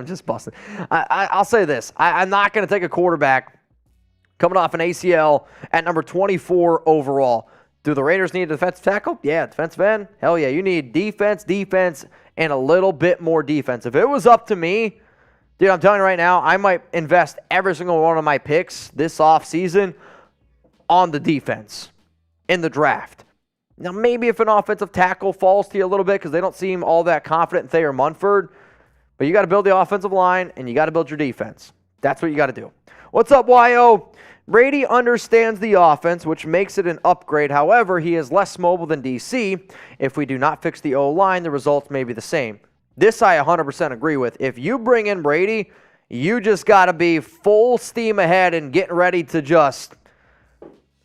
just busting. I'll say this. I'm not going to take a quarterback coming off an ACL at number 24 overall. Do the Raiders need a defensive tackle? Yeah, defensive end? Hell yeah. You need defense, and a little bit more defense. If it was up to me, dude, I'm telling you right now, I might invest every single one of my picks this offseason on the defense in the draft. Now, maybe if an offensive tackle falls to you a little bit because they don't seem all that confident in Thayer Munford, but you got to build the offensive line and you got to build your defense. That's what you got to do. What's up, YO? Brady understands the offense, which makes it an upgrade. However, he is less mobile than DC. If we do not fix the O-line, the results may be the same. This I 100% agree with. If you bring in Brady, you just got to be full steam ahead and getting ready to just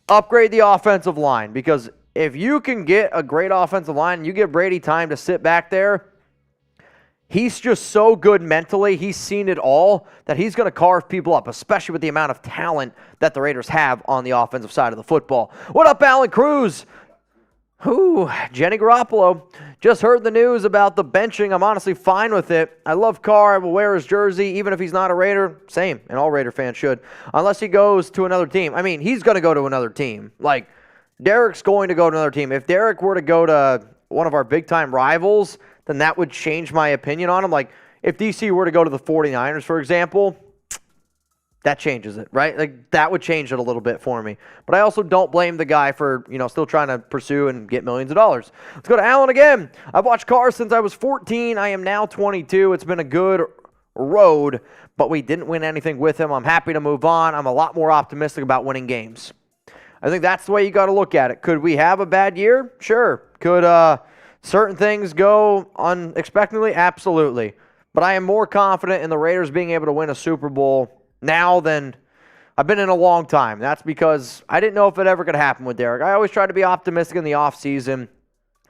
upgrade the offensive line. Because if you can get a great offensive line and you give Brady time to sit back there, he's just so good mentally. He's seen it all that he's going to carve people up, especially with the amount of talent that the Raiders have on the offensive side of the football. What up, Alan Cruz? Ooh, Jenny Garoppolo. Just heard the news about the benching. I'm honestly fine with it. I love Carr. I will wear his jersey, even if he's not a Raider. Same, and all Raider fans should. Unless he goes to another team. I mean, he's going to go to another team. Like, Derek's going to go to another team. If Derek were to go to one of our big-time rivals, then that would change my opinion on him. Like, if DC were to go to the 49ers, for example, that changes it, right? Like, that would change it a little bit for me. But I also don't blame the guy for, still trying to pursue and get millions of dollars. Let's go to Allen again. I've watched Carr since I was 14. I am now 22. It's been a good road, but we didn't win anything with him. I'm happy to move on. I'm a lot more optimistic about winning games. I think that's the way you got to look at it. Could we have a bad year? Sure. Could certain things go unexpectedly? Absolutely. But I am more confident in the Raiders being able to win a Super Bowl now than I've been in a long time. That's because I didn't know if it ever could happen with Derek. I always tried to be optimistic in the offseason,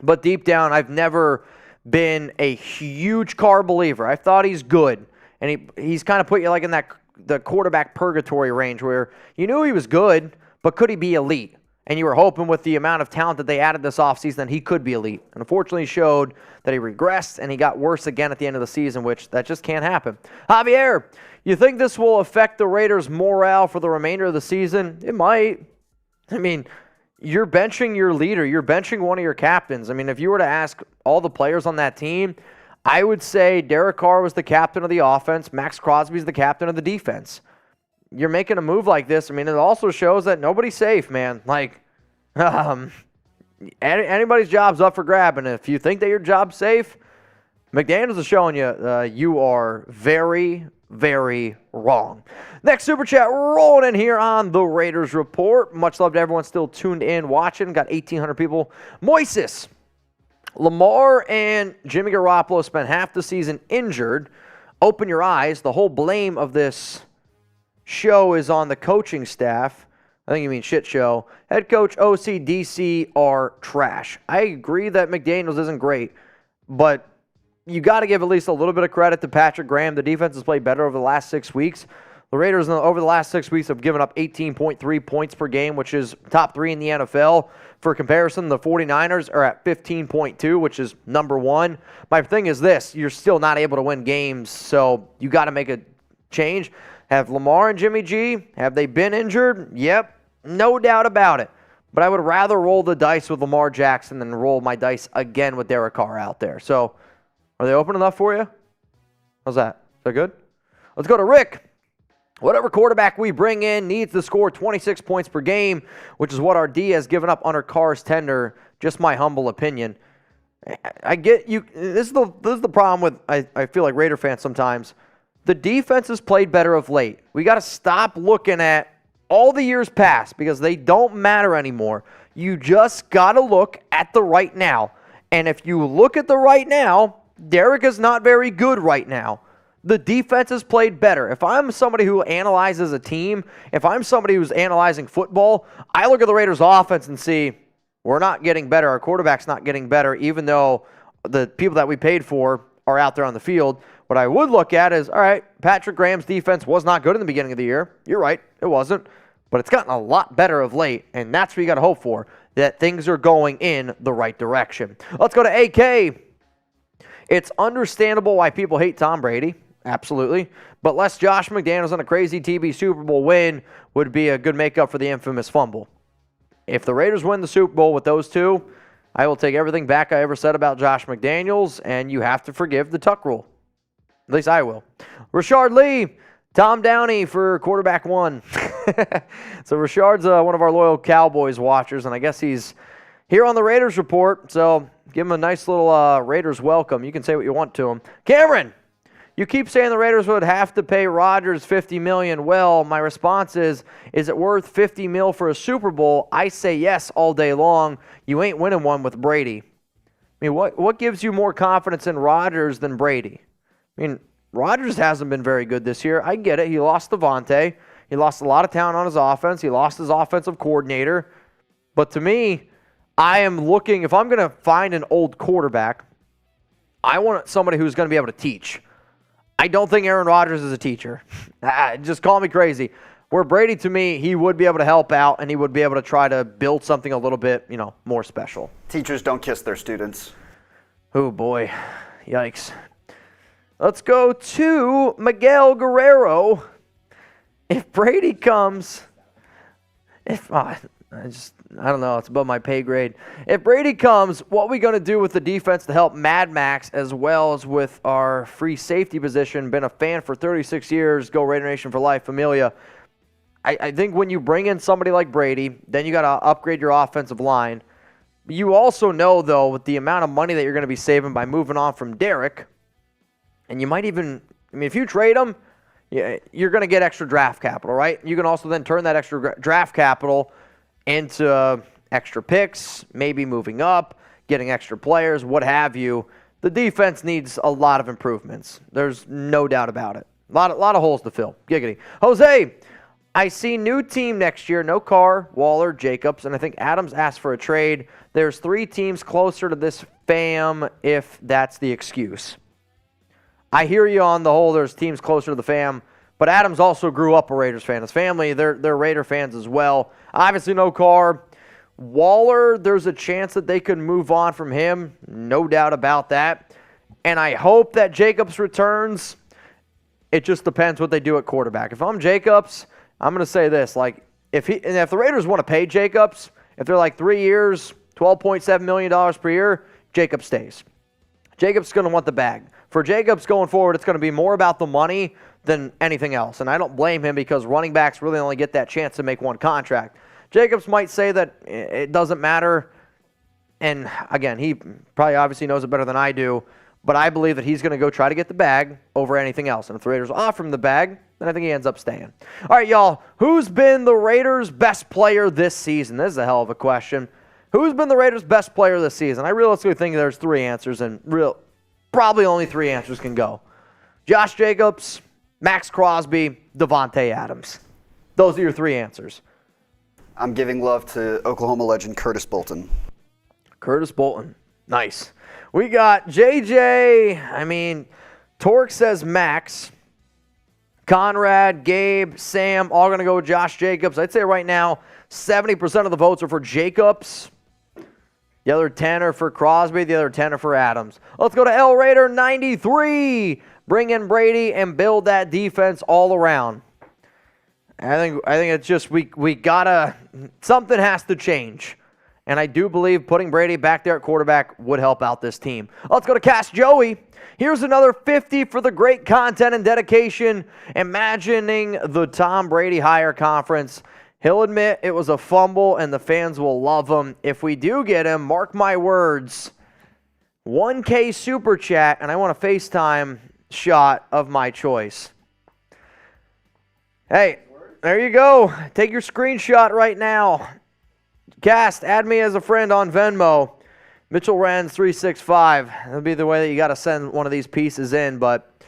but deep down, I've never been a huge Carr believer. I thought he's good, and he's kind of put you like in the quarterback purgatory range where you knew he was good, but could he be elite? And you were hoping with the amount of talent that they added this offseason that he could be elite. And unfortunately, he showed that he regressed and he got worse again at the end of the season, which that just can't happen. Javier, you think this will affect the Raiders' morale for the remainder of the season? It might. I mean, you're benching your leader. You're benching one of your captains. I mean, if you were to ask all the players on that team, I would say Derek Carr was the captain of the offense. Max Crosby's the captain of the defense. You're making a move like this. I mean, it also shows that nobody's safe, man. Like, anybody's job's up for grabbing. If you think that your job's safe, McDaniels is showing you you are very, very wrong. Next super chat rolling in here on the Raiders Report. Much love to everyone still tuned in watching. Got 1,800 people. Moises. Lamar and Jimmy Garoppolo spent half the season injured. Open your eyes. The whole blame of this show is on the coaching staff. I think you mean shit show. Head coach, OC, DC are trash. I agree that McDaniels isn't great, but you got to give at least a little bit of credit to Patrick Graham. The defense has played better over the last 6 weeks. The Raiders over the last 6 weeks have given up 18.3 points per game, which is top 3 in the NFL. For comparison, the 49ers are at 15.2, which is number 1. My thing is this, you're still not able to win games, so you got to make a change. Have Lamar and Jimmy G, have they been injured? Yep, no doubt about it. But I would rather roll the dice with Lamar Jackson than roll my dice again with Derek Carr out there. So, are they open enough for you? How's that? Is that good? Let's go to Rick. Whatever quarterback we bring in needs to score 26 points per game, which is what our D has given up under Carr's tenure. Just my humble opinion. I get you. This is the problem with, I feel like Raider fans sometimes. The defense has played better of late. We got to stop looking at all the years past because they don't matter anymore. You just got to look at the right now. And if you look at the right now, Derek is not very good right now. The defense has played better. If I'm somebody who analyzes a team, if I'm somebody who's analyzing football, I look at the Raiders' offense and see we're not getting better. Our quarterback's not getting better, even though the people that we paid for are out there on the field. What I would look at is, all right, Patrick Graham's defense was not good in the beginning of the year. You're right, it wasn't. But it's gotten a lot better of late, and that's what you got to hope for, that things are going in the right direction. Let's go to AK. It's understandable why people hate Tom Brady. Absolutely. But less Josh McDaniels and a crazy TV Super Bowl win would be a good makeup for the infamous fumble. If the Raiders win the Super Bowl with those two, I will take everything back I ever said about Josh McDaniels, and you have to forgive the Tuck rule. At least I will. Rashard Lee, Tom Downey for quarterback 1. So Rashard's one of our loyal Cowboys watchers, and I guess he's here on the Raiders Report, so give him a nice little Raiders welcome. You can say what you want to him. Cameron, you keep saying the Raiders would have to pay Rodgers $50 million. Well, my response is it worth $50 million for a Super Bowl? I say yes all day long. You ain't winning one with Brady. I mean, what gives you more confidence in Rodgers than Brady? I mean, Rodgers hasn't been very good this year. I get it. He lost Devontae. He lost a lot of talent on his offense. He lost his offensive coordinator. But to me, I am looking, if I'm going to find an old quarterback, I want somebody who's going to be able to teach. I don't think Aaron Rodgers is a teacher. Just call me crazy. Where Brady, to me, he would be able to help out, and he would be able to try to build something a little bit, more special. Teachers don't kiss their students. Oh, boy. Yikes. Let's go to Miguel Guerrero. If Brady comes, I don't know, it's above my pay grade. If Brady comes, what are we going to do with the defense to help Mad Max as well as with our free safety position? Been a fan for 36 years. Go Raider Nation for life, Familia. I think when you bring in somebody like Brady, then you got to upgrade your offensive line. You also know, though, with the amount of money that you're going to be saving by moving on from Derek, and you might even, if you trade him, you're going to get extra draft capital, right? You can also then turn that extra draft capital into extra picks, maybe moving up, getting extra players, what have you. The defense needs a lot of improvements. There's no doubt about it. A lot of holes to fill. Giggity. Jose, I see new team next year. No Carr, Waller, Jacobs, and I think Adams asked for a trade. There's 3 teams closer to this fam if that's the excuse. I hear you on the whole, there's teams closer to the fam, but Adams also grew up a Raiders fan. His family, they're Raider fans as well. Obviously no Carr. Waller, there's a chance that they could move on from him. No doubt about that. And I hope that Jacobs returns. It just depends what they do at quarterback. If I'm Jacobs, I'm going to say this. Like, if the Raiders want to pay Jacobs, if they're like 3 years, $12.7 million per year, Jacobs stays. Jacobs going to want the bag. For Jacobs going forward, it's going to be more about the money than anything else. And I don't blame him because running backs really only get that chance to make one contract. Jacobs might say that it doesn't matter. And again, he probably obviously knows it better than I do. But I believe that he's going to go try to get the bag over anything else. And if the Raiders offer him the bag, then I think he ends up staying. All right, y'all. Who's been the Raiders' best player this season? This is a hell of a question. Who's been the Raiders' best player this season? I realistically think there's 3 answers, and probably only 3 answers can go. Josh Jacobs, Max Crosby, Devontae Adams. Those are your 3 answers. I'm giving love to Oklahoma legend Curtis Bolton. Curtis Bolton. Nice. We got JJ. Torque says Max. Conrad, Gabe, Sam, all going to go with Josh Jacobs. I'd say right now, 70% of the votes are for Jacobs. The other 10 are for Crosby. The other 10 are for Adams. Let's go to L Raider 93. Bring in Brady and build that defense all around. I think it's just we gotta, something has to change. And I do believe putting Brady back there at quarterback would help out this team. Let's go to Cast Joey. Here's another 50 for the great content and dedication. Imagining the Tom Brady hire conference. He'll admit it was a fumble and the fans will love him. If we do get him, mark my words, 1K super chat, and I want a FaceTime shot of my choice. Hey, there you go. Take your screenshot right now. Cast, add me as a friend on Venmo. Mitchell Renz 365. That'll be the way that you got to send one of these pieces in. But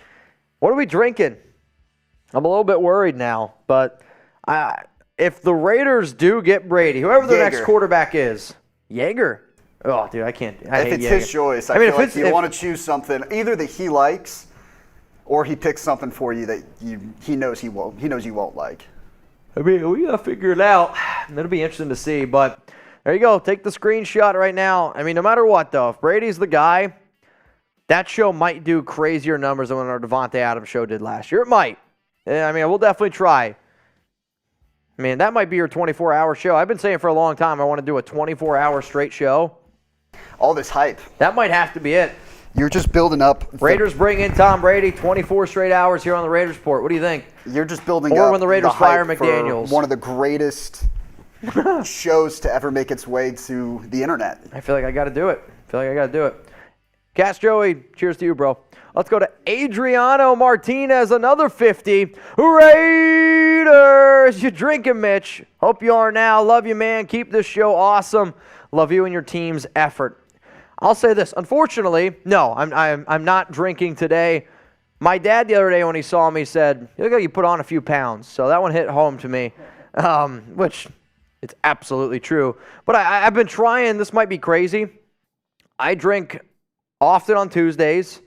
what are we drinking? I'm a little bit worried now. But if the Raiders do get Brady, whoever the next quarterback is, Jaeger. Oh, dude, I can't. If it's Jaeger. his choice, I feel like you want to choose something either that he likes, or he picks something for you that he knows you won't like. We gotta figure it out. It'll be interesting to see. But there you go. Take the screenshot right now. No matter what, though, if Brady's the guy, that show might do crazier numbers than what our Devontae Adams show did last year. It might. We'll definitely try. That might be your 24-hour show. I've been saying for a long time I want to do a 24-hour straight show. All this hype. That might have to be it. You're just building up. Raiders bring in Tom Brady, 24 straight hours here on the Raiders Report. What do you think? You're just building up. Or when when the Raiders fire McDaniels. One of the greatest shows to ever make its way to the internet. I feel like I got to do it. Cast Joey, cheers to you, bro. Let's go to Adriano Martinez, another 50. Raiders, you drinking, Mitch. Hope you are now. Love you, man. Keep this show awesome. Love you and your team's effort. I'll say this. Unfortunately, no, I'm not drinking today. My dad the other day when he saw me said, "You look like you put on a few pounds." So that one hit home to me, which it's absolutely true. But I've been trying. This might be crazy. I drink often on Tuesdays.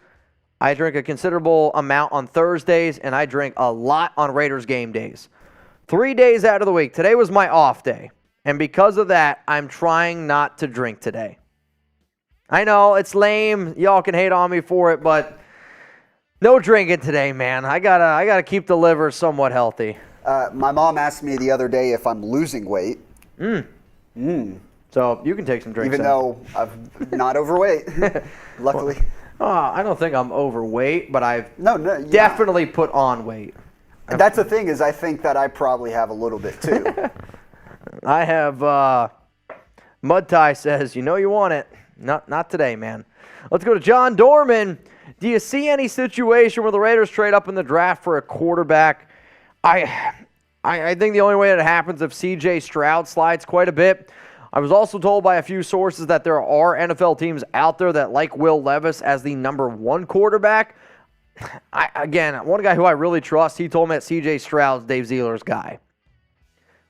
I drink a considerable amount on Thursdays, and I drink a lot on Raiders game days. 3 days out of the week. Today was my off day. And because of that, I'm trying not to drink today. I know, it's lame. Y'all can hate on me for it, but no drinking today, man. I gotta keep the liver somewhat healthy. My mom asked me the other day if I'm losing weight. So you can take some drinks. Even though I'm not overweight, luckily. I don't think I'm overweight, but I've definitely put on weight. That's the thing is I think that I probably have a little bit too. I have, Mud Tie says, you want it. Not today, man. Let's go to John Dorman. Do you see any situation where the Raiders trade up in the draft for a quarterback? I think the only way that happens if C.J. Stroud slides quite a bit. I was also told by a few sources that there are NFL teams out there that like Will Levis as the number 1 quarterback. One guy who I really trust, he told me that C.J. Stroud's Dave Zieler's guy.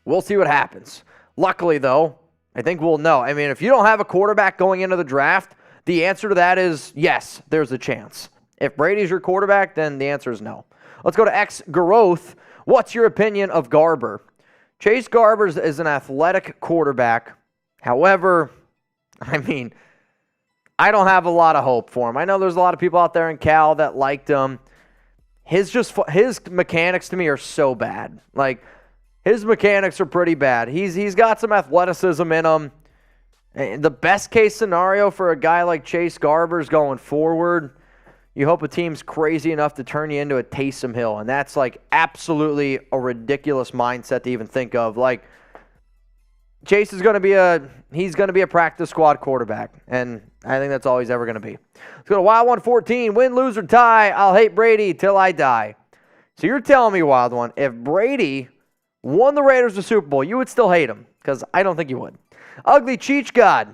We'll see what happens. Luckily, though, I think we'll know. I mean, if you don't have a quarterback going into the draft, the answer to that is yes, there's a chance. If Brady's your quarterback, then the answer is no. Let's go to X Garoth. What's your opinion of Garber? Chase Garbers is an athletic quarterback. However, I mean, I don't have a lot of hope for him. I know there's a lot of people out there in Cal that liked him. His mechanics to me are so bad. Like, his mechanics are pretty bad. He's got some athleticism in him. The best case scenario for a guy like Chase Garbers going forward, you hope a team's crazy enough to turn you into a Taysom Hill, and that's like absolutely a ridiculous mindset to even think of. Like, Chase is going to be a practice squad quarterback, and I think that's all he's ever going to be. Let's go to Wild 114. Win, lose, or tie, I'll hate Brady till I die. So you're telling me, Wild One, if Brady won the Raiders the Super Bowl, you would still hate him? Because I don't think you would. Ugly Cheech God.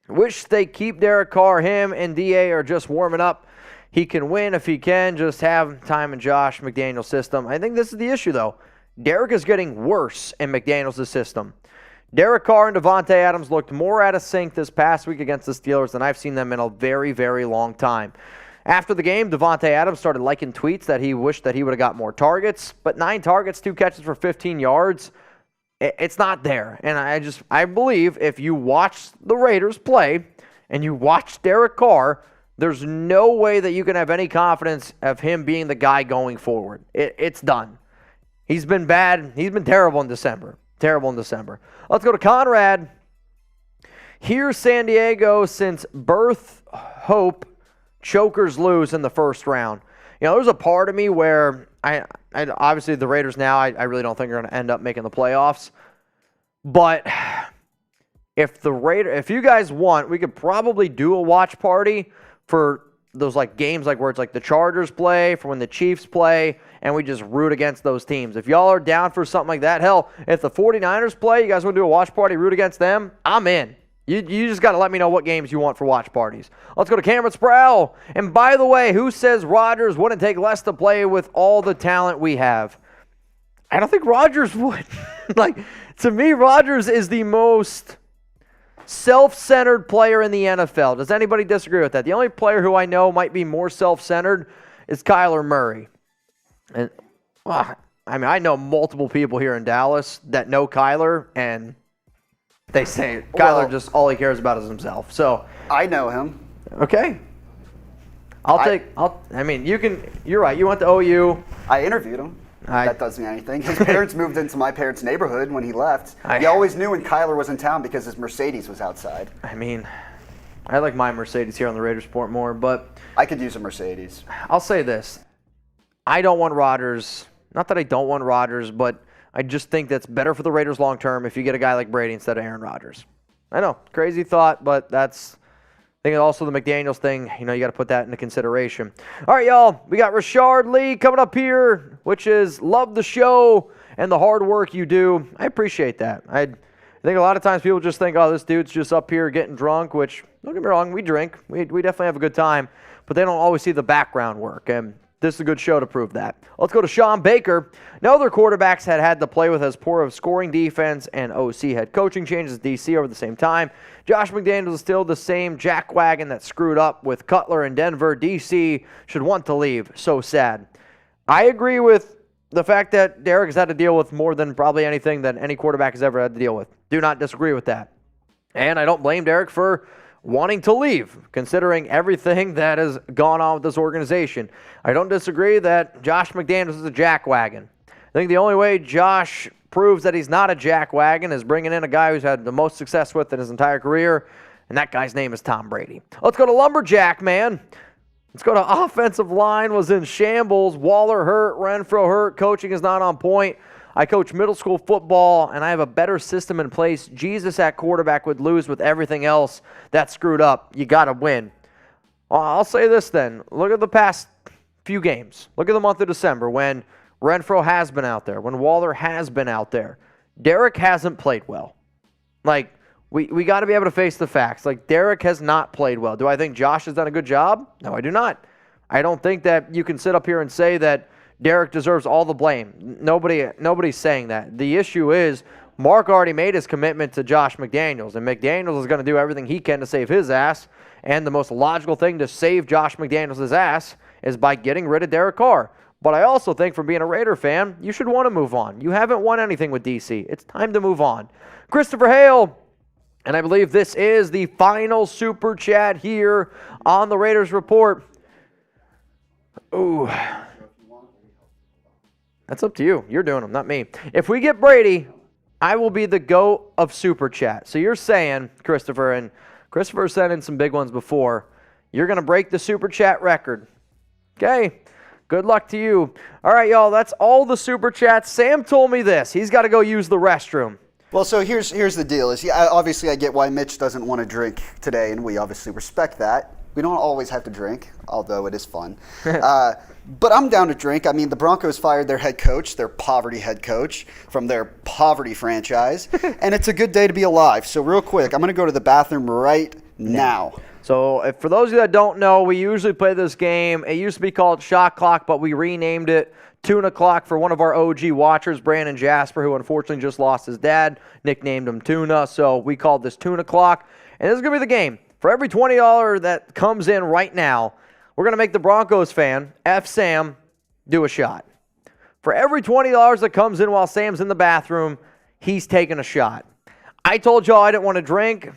Wish they keep Derek Carr. Him and DA are just warming up. He can win if he can. Just have time in Josh McDaniels' system. I think this is the issue, though. Derek is getting worse in McDaniels' system. Derek Carr and Davante Adams looked more out of sync this past week against the Steelers than I've seen them in a very, very long time. After the game, Davante Adams started liking tweets that he wished that he would have got more targets, but 9 targets, 2 catches for 15 yards, it's not there. And I believe if you watch the Raiders play and you watch Derek Carr, there's no way that you can have any confidence of him being the guy going forward. It's done. He's been bad. He's been terrible in December. Terrible in December. Let's go to Conrad. Here's San Diego since birth hope chokers lose in the first round. You know, there's a part of me where I obviously the Raiders now, I really don't think are going to end up making the playoffs. But if you guys want, we could probably do a watch party for those like games like where it's like the Chargers play, for when the Chiefs play, and we just root against those teams. If y'all are down for something like that, hell, if the 49ers play, you guys want to do a watch party, root against them, I'm in. You just got to let me know what games you want for watch parties. Let's go to Cameron Sproul. And by the way, who says Rodgers wouldn't take less to play with all the talent we have? I don't think Rodgers would. Like, to me, Rodgers is the most self-centered player in the NFL. Does anybody disagree with that? The only player who I know might be more self-centered is Kyler Murray. And I know multiple people here in Dallas that know Kyler, and they say Kyler just all he cares about is himself. So I know him. Okay. You're right. You went to OU. I interviewed him. That doesn't mean anything. His parents moved into my parents' neighborhood when he left. He always knew when Kyler was in town because his Mercedes was outside. I mean, I like my Mercedes here on the Raiders Report more, but I could use a Mercedes. I'll say this. I don't want Rodgers. Not that I don't want Rodgers, but I just think that's better for the Raiders long term if you get a guy like Brady instead of Aaron Rodgers. I know, crazy thought, but that's I think also the McDaniels thing, you got to put that into consideration. All right, y'all, we got Rashard Lee coming up here, which is love the show and the hard work you do. I appreciate that. I think a lot of times people just think, oh, this dude's just up here getting drunk, which, don't get me wrong, we drink. We definitely have a good time, but they don't always see the background work, and this is a good show to prove that. Let's go to Sean Baker. No other quarterbacks had to play with as poor of scoring defense and OC head coaching changes as DC over the same time. Josh McDaniels is still the same jackwagon that screwed up with Cutler in Denver. DC should want to leave. So sad. I agree with the fact that Derek has had to deal with more than probably anything that any quarterback has ever had to deal with. Do not disagree with that. And I don't blame Derek for wanting to leave, considering everything that has gone on with this organization. I don't disagree that Josh McDaniels is a jackwagon. I think the only way Josh proves that he's not a jackwagon is bringing in a guy who's had the most success with in his entire career, and that guy's name is Tom Brady. Let's go to Lumberjack, man. Let's go to offensive line was in shambles. Waller hurt, Renfro hurt, coaching is not on point. I coach middle school football, and I have a better system in place. Jesus at quarterback would lose with everything else that's screwed up. You got to win. I'll say this then. Look at the past few games. Look at the month of December when Renfro has been out there, when Waller has been out there. Derek hasn't played well. Like, we got to be able to face the facts. Like, Derek has not played well. Do I think Josh has done a good job? No, I do not. I don't think that you can sit up here and say that Derek deserves all the blame. Nobody's saying that. The issue is Mark already made his commitment to Josh McDaniels, and McDaniels is going to do everything he can to save his ass, and the most logical thing to save Josh McDaniels' ass is by getting rid of Derek Carr. But I also think from being a Raider fan, you should want to move on. You haven't won anything with DC. It's time to move on. Christopher Hale, and I believe this is the final super chat here on the Raiders Report. Ooh. That's up to you. You're doing them, not me. If we get Brady, I will be the GOAT of super chat. So you're saying, Christopher, and Christopher sent in some big ones before, you're going to break the super chat record. Okay. Good luck to you. All right, y'all, that's all the super chats. Sam told me this. He's got to go use the restroom. Well, so here's the deal. Obviously, I get why Mitch doesn't want to drink today, and we obviously respect that. We don't always have to drink, although it is fun. But I'm down to drink. I mean, the Broncos fired their head coach, their poverty head coach, from their poverty franchise, and it's a good day to be alive. So real quick, I'm going to go to the bathroom right now. So for those of you that don't know, we usually play this game. It used to be called Shot Clock, but we renamed it Tuna Clock for one of our OG watchers, Brandon Jasper, who unfortunately just lost his dad, nicknamed him Tuna. So we called this Tuna Clock. And this is going to be the game. For every $20 that comes in right now, we're going to make the Broncos fan, F. Sam, do a shot. For every $20 that comes in while Sam's in the bathroom, he's taking a shot. I told y'all I didn't want to drink.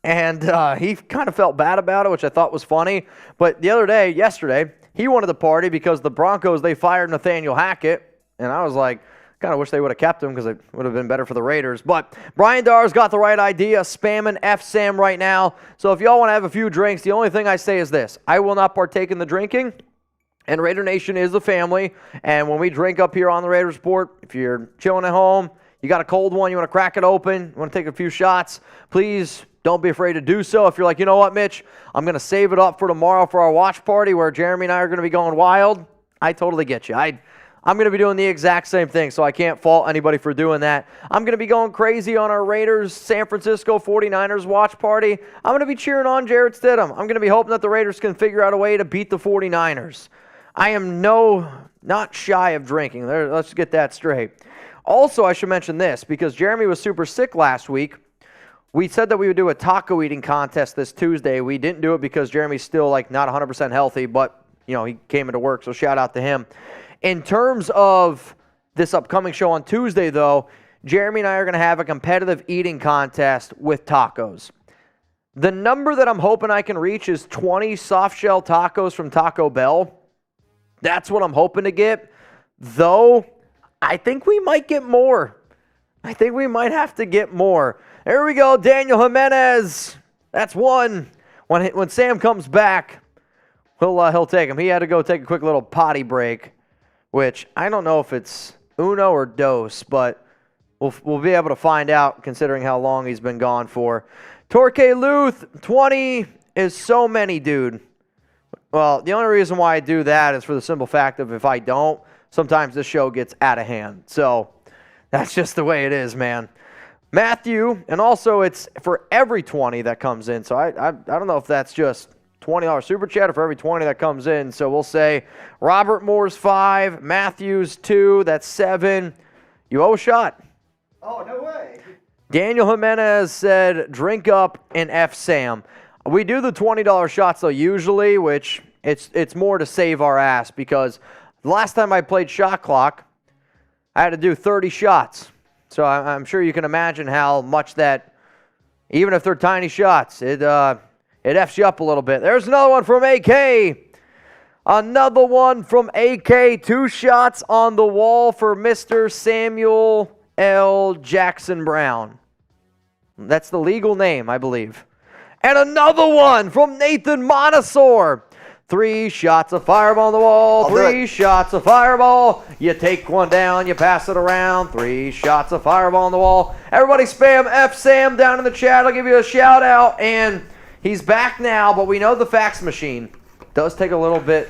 And he kind of felt bad about it, which I thought was funny. But yesterday, he wanted to party because the Broncos, they fired Nathaniel Hackett. And I was like, kind of wish they would have kept him because it would have been better for the Raiders. But Brian Darr's got the right idea, spamming F. Sam right now. So if y'all want to have a few drinks, the only thing I say is this. I will not partake in the drinking. And Raider Nation is the family. And when we drink up here on the Raiders Report, if you're chilling at home, you got a cold one, you want to crack it open, you want to take a few shots, please don't be afraid to do so. If you're like, you know what, Mitch, I'm going to save it up for tomorrow for our watch party where Jeremy and I are going to be going wild, I totally get you. I'm going to be doing the exact same thing, so I can't fault anybody for doing that. I'm going to be going crazy on our Raiders San Francisco 49ers watch party. I'm going to be cheering on Jarrett Stidham. I'm going to be hoping that the Raiders can figure out a way to beat the 49ers. I am not shy of drinking. Let's get that straight. Also, I should mention this, because Jeremy was super sick last week. We said that we would do a taco eating contest this Tuesday. We didn't do it because Jeremy's still not 100% healthy, but he came into work, so shout out to him. In terms of this upcoming show on Tuesday, though, Jeremy and I are going to have a competitive eating contest with tacos. The number that I'm hoping I can reach is 20 soft-shell tacos from Taco Bell. That's what I'm hoping to get, though I think we might get more. I think we might have to get more. There we go, Daniel Jimenez. That's one. When Sam comes back, he'll take him. He had to go take a quick little potty break, which I don't know if it's uno or dos, but we'll be able to find out considering how long he's been gone for. Torque Luth, 20 is so many, dude. Well, the only reason why I do that is for the simple fact of if I don't, sometimes this show gets out of hand. So that's just the way it is, man. Matthew, and also it's for every 20 that comes in. So I don't know if that's just $20 super chat or for every 20 that comes in. So we'll say Robert Moore's 5, Matthew's 2, that's 7. You owe a shot. Oh, no way. Daniel Jimenez said, drink up and F Sam. We do the $20 shots, though, usually, which it's more to save our ass because the last time I played Shot Clock, I had to do 30 shots. So I'm sure you can imagine how much that, even if they're tiny shots, it F's you up a little bit. There's another one from AK. Another one from AK. 2 shots on the wall for Mr. Samuel L. Jackson Brown. That's the legal name, I believe. And another one from Nathan Montesor. 3 shots of fireball on the wall. 3 shots of fireball. You take one down, you pass it around. 3 shots of fireball on the wall. Everybody spam F Sam down in the chat. I'll give you a shout out. And he's back now, but we know the fax machine does take a little bit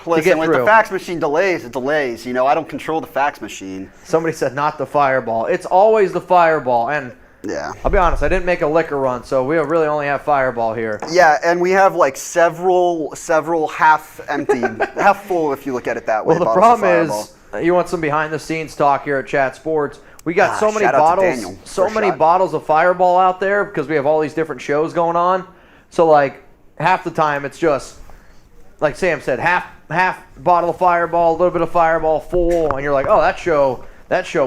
to get when through. The fax machine delays, it delays. I don't control the fax machine. Somebody said not the fireball. It's always the fireball. And Yeah. I'll be honest, I didn't make a liquor run, so we really only have Fireball here. Yeah, and we have like several half empty, half full if you look at it that way. Well, the problem is, you want some behind-the-scenes talk here at Chat Sports. We got so many bottles of Fireball out there because we have all these different shows going on. So, like, half the time it's just, like Sam said, half bottle of Fireball, a little bit of Fireball, full, and you're like, oh, that show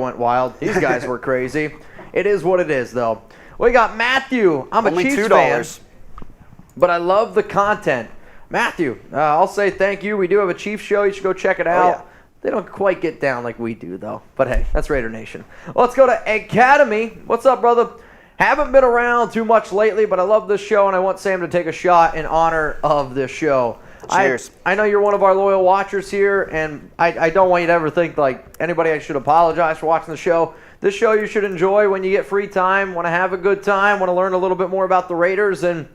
went wild. These guys were crazy. It is what it is, though. We got Matthew. I'm a Chiefs fan, but I love the content. Matthew, I'll say thank you. We do have a Chiefs show. You should go check it out. Oh, yeah. They don't quite get down like we do, though. But, hey, that's Raider Nation. Let's go to Academy. What's up, brother? Haven't been around too much lately, but I love this show, and I want Sam to take a shot in honor of this show. Cheers. I know you're one of our loyal watchers here, and I don't want you to ever think like anybody I should apologize for watching the show. This show you should enjoy when you get free time, want to have a good time, want to learn a little bit more about the Raiders, and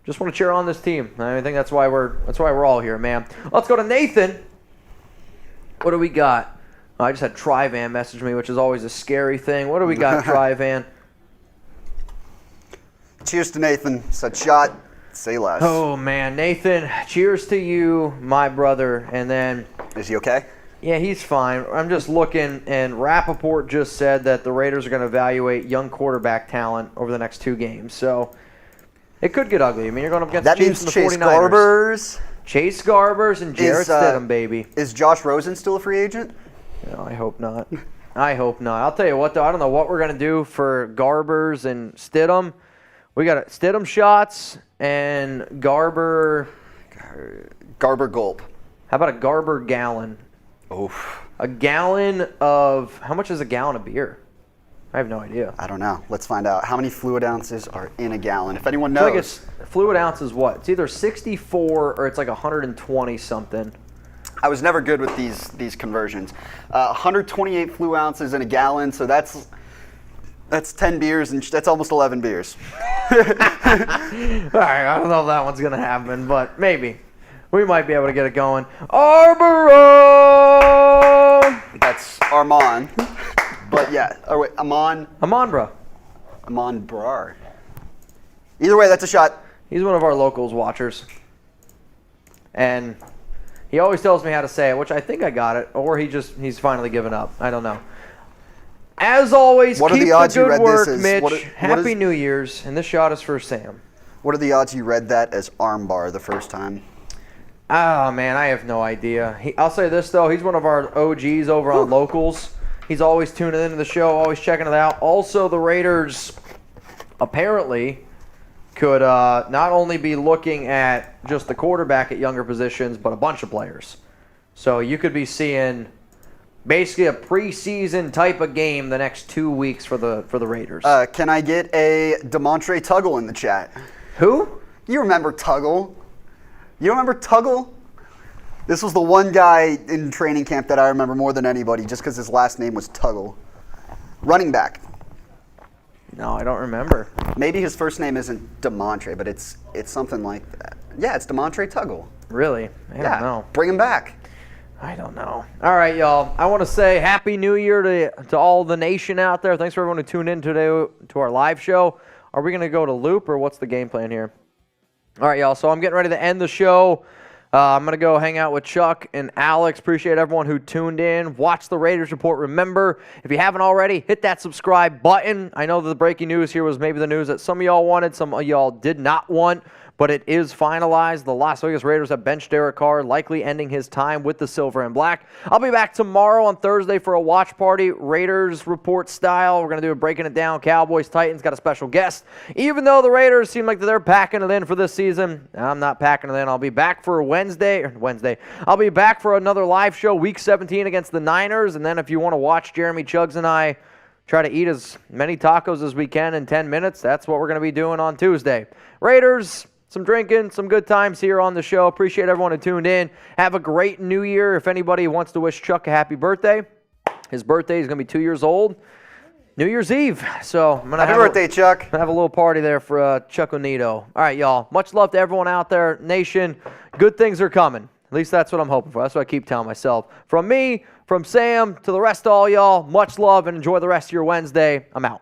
just want to cheer on this team. I think that's why we're all here, man. Let's go to Nathan. What do we got? Oh, I just had Trivan message me, which is always a scary thing. What do we got, Trivan? Cheers to Nathan. Said shot. Say less. Oh, man. Nathan, cheers to you, my brother. And then... Is he okay? Yeah, he's fine. I'm just looking, and Rappaport just said that the Raiders are going to evaluate young quarterback talent over the next 2 games. So it could get ugly. I mean, you're going up against the Chiefs and the 49ers. Chase Garbers. Chase Garbers and Jarrett Stidham, baby. Is Josh Rosen still a free agent? No, I hope not. I hope not. I'll tell you what, though. I don't know what we're going to do for Garbers and Stidham. We got Stidham shots and Garber gulp. How about a Garber gallon? Oof. A gallon of, how much is a gallon of beer? I have no idea. I don't know. Let's find out. How many fluid ounces are in a gallon? If anyone knows. I think fluid ounces what? It's either 64 or it's like 120 something. I was never good with these conversions. 128 fluid ounces in a gallon, so that's 10 beers, and that's almost 11 beers. All right, I don't know if that one's going to happen, but maybe. We might be able to get it going. Arboro! That's Armand. But yeah. Oh, wait. Amon, bro. Amon Brar. Either way, that's a shot. He's one of our locals watchers. And he always tells me how to say it, which I think I got it, or he's finally given up. I don't know. As always, keep the good work, Mitch. Happy New Year's. And this shot is for Sam. What are the odds you read that as armbar the first time? Oh, man, I have no idea. I'll say this, though. He's one of our OGs over on Locals. He's always tuning into the show, always checking it out. Also, the Raiders apparently could not only be looking at just the quarterback at younger positions, but a bunch of players. So you could be seeing basically a preseason type of game the next 2 weeks for the Raiders. Can I get a DeMontre Tuggle in the chat? Who? You remember Tuggle? You remember Tuggle? This was the one guy in training camp that I remember more than anybody, just because his last name was Tuggle. Running back. No, I don't remember. Maybe his first name isn't DeMontre, but it's something like that. Yeah, it's DeMontre Tuggle. Really? I don't know. Bring him back. I don't know. All right, y'all. I want to say Happy New Year to all the nation out there. Thanks for everyone who tuned in today to our live show. Are we going to go to loop, or what's the game plan here? All right, y'all. So I'm getting ready to end the show. I'm going to go hang out with Chuck and Alex. Appreciate everyone who tuned in. Watch the Raiders Report. Remember, if you haven't already, hit that subscribe button. I know that the breaking news here was maybe the news that some of y'all wanted, some of y'all did not want, but it is finalized. The Las Vegas Raiders have benched Derek Carr, likely ending his time with the Silver and Black. I'll be back tomorrow on Thursday for a watch party, Raiders Report style. We're going to do a breaking it down. Cowboys, Titans, got a special guest. Even though the Raiders seem like they're packing it in for this season, I'm not packing it in. I'll be back for Wednesday. I'll be back for another live show, Week 17 against the Niners. And then if you want to watch Jeremy Chuggs and I try to eat as many tacos as we can in 10 minutes, that's what we're going to be doing on Tuesday. Raiders, some drinking, some good times here on the show. Appreciate everyone who tuned in. Have a great New Year. If anybody wants to wish Chuck a happy birthday, his birthday is going to be 2 years old. New Year's Eve. So I'm gonna happy birthday, Chuck. Have a little party there for Chuck Onito. All right, y'all. Much love to everyone out there. Nation, good things are coming. At least that's what I'm hoping for. That's what I keep telling myself. From me, from Sam, to the rest of all y'all, much love and enjoy the rest of your Wednesday. I'm out.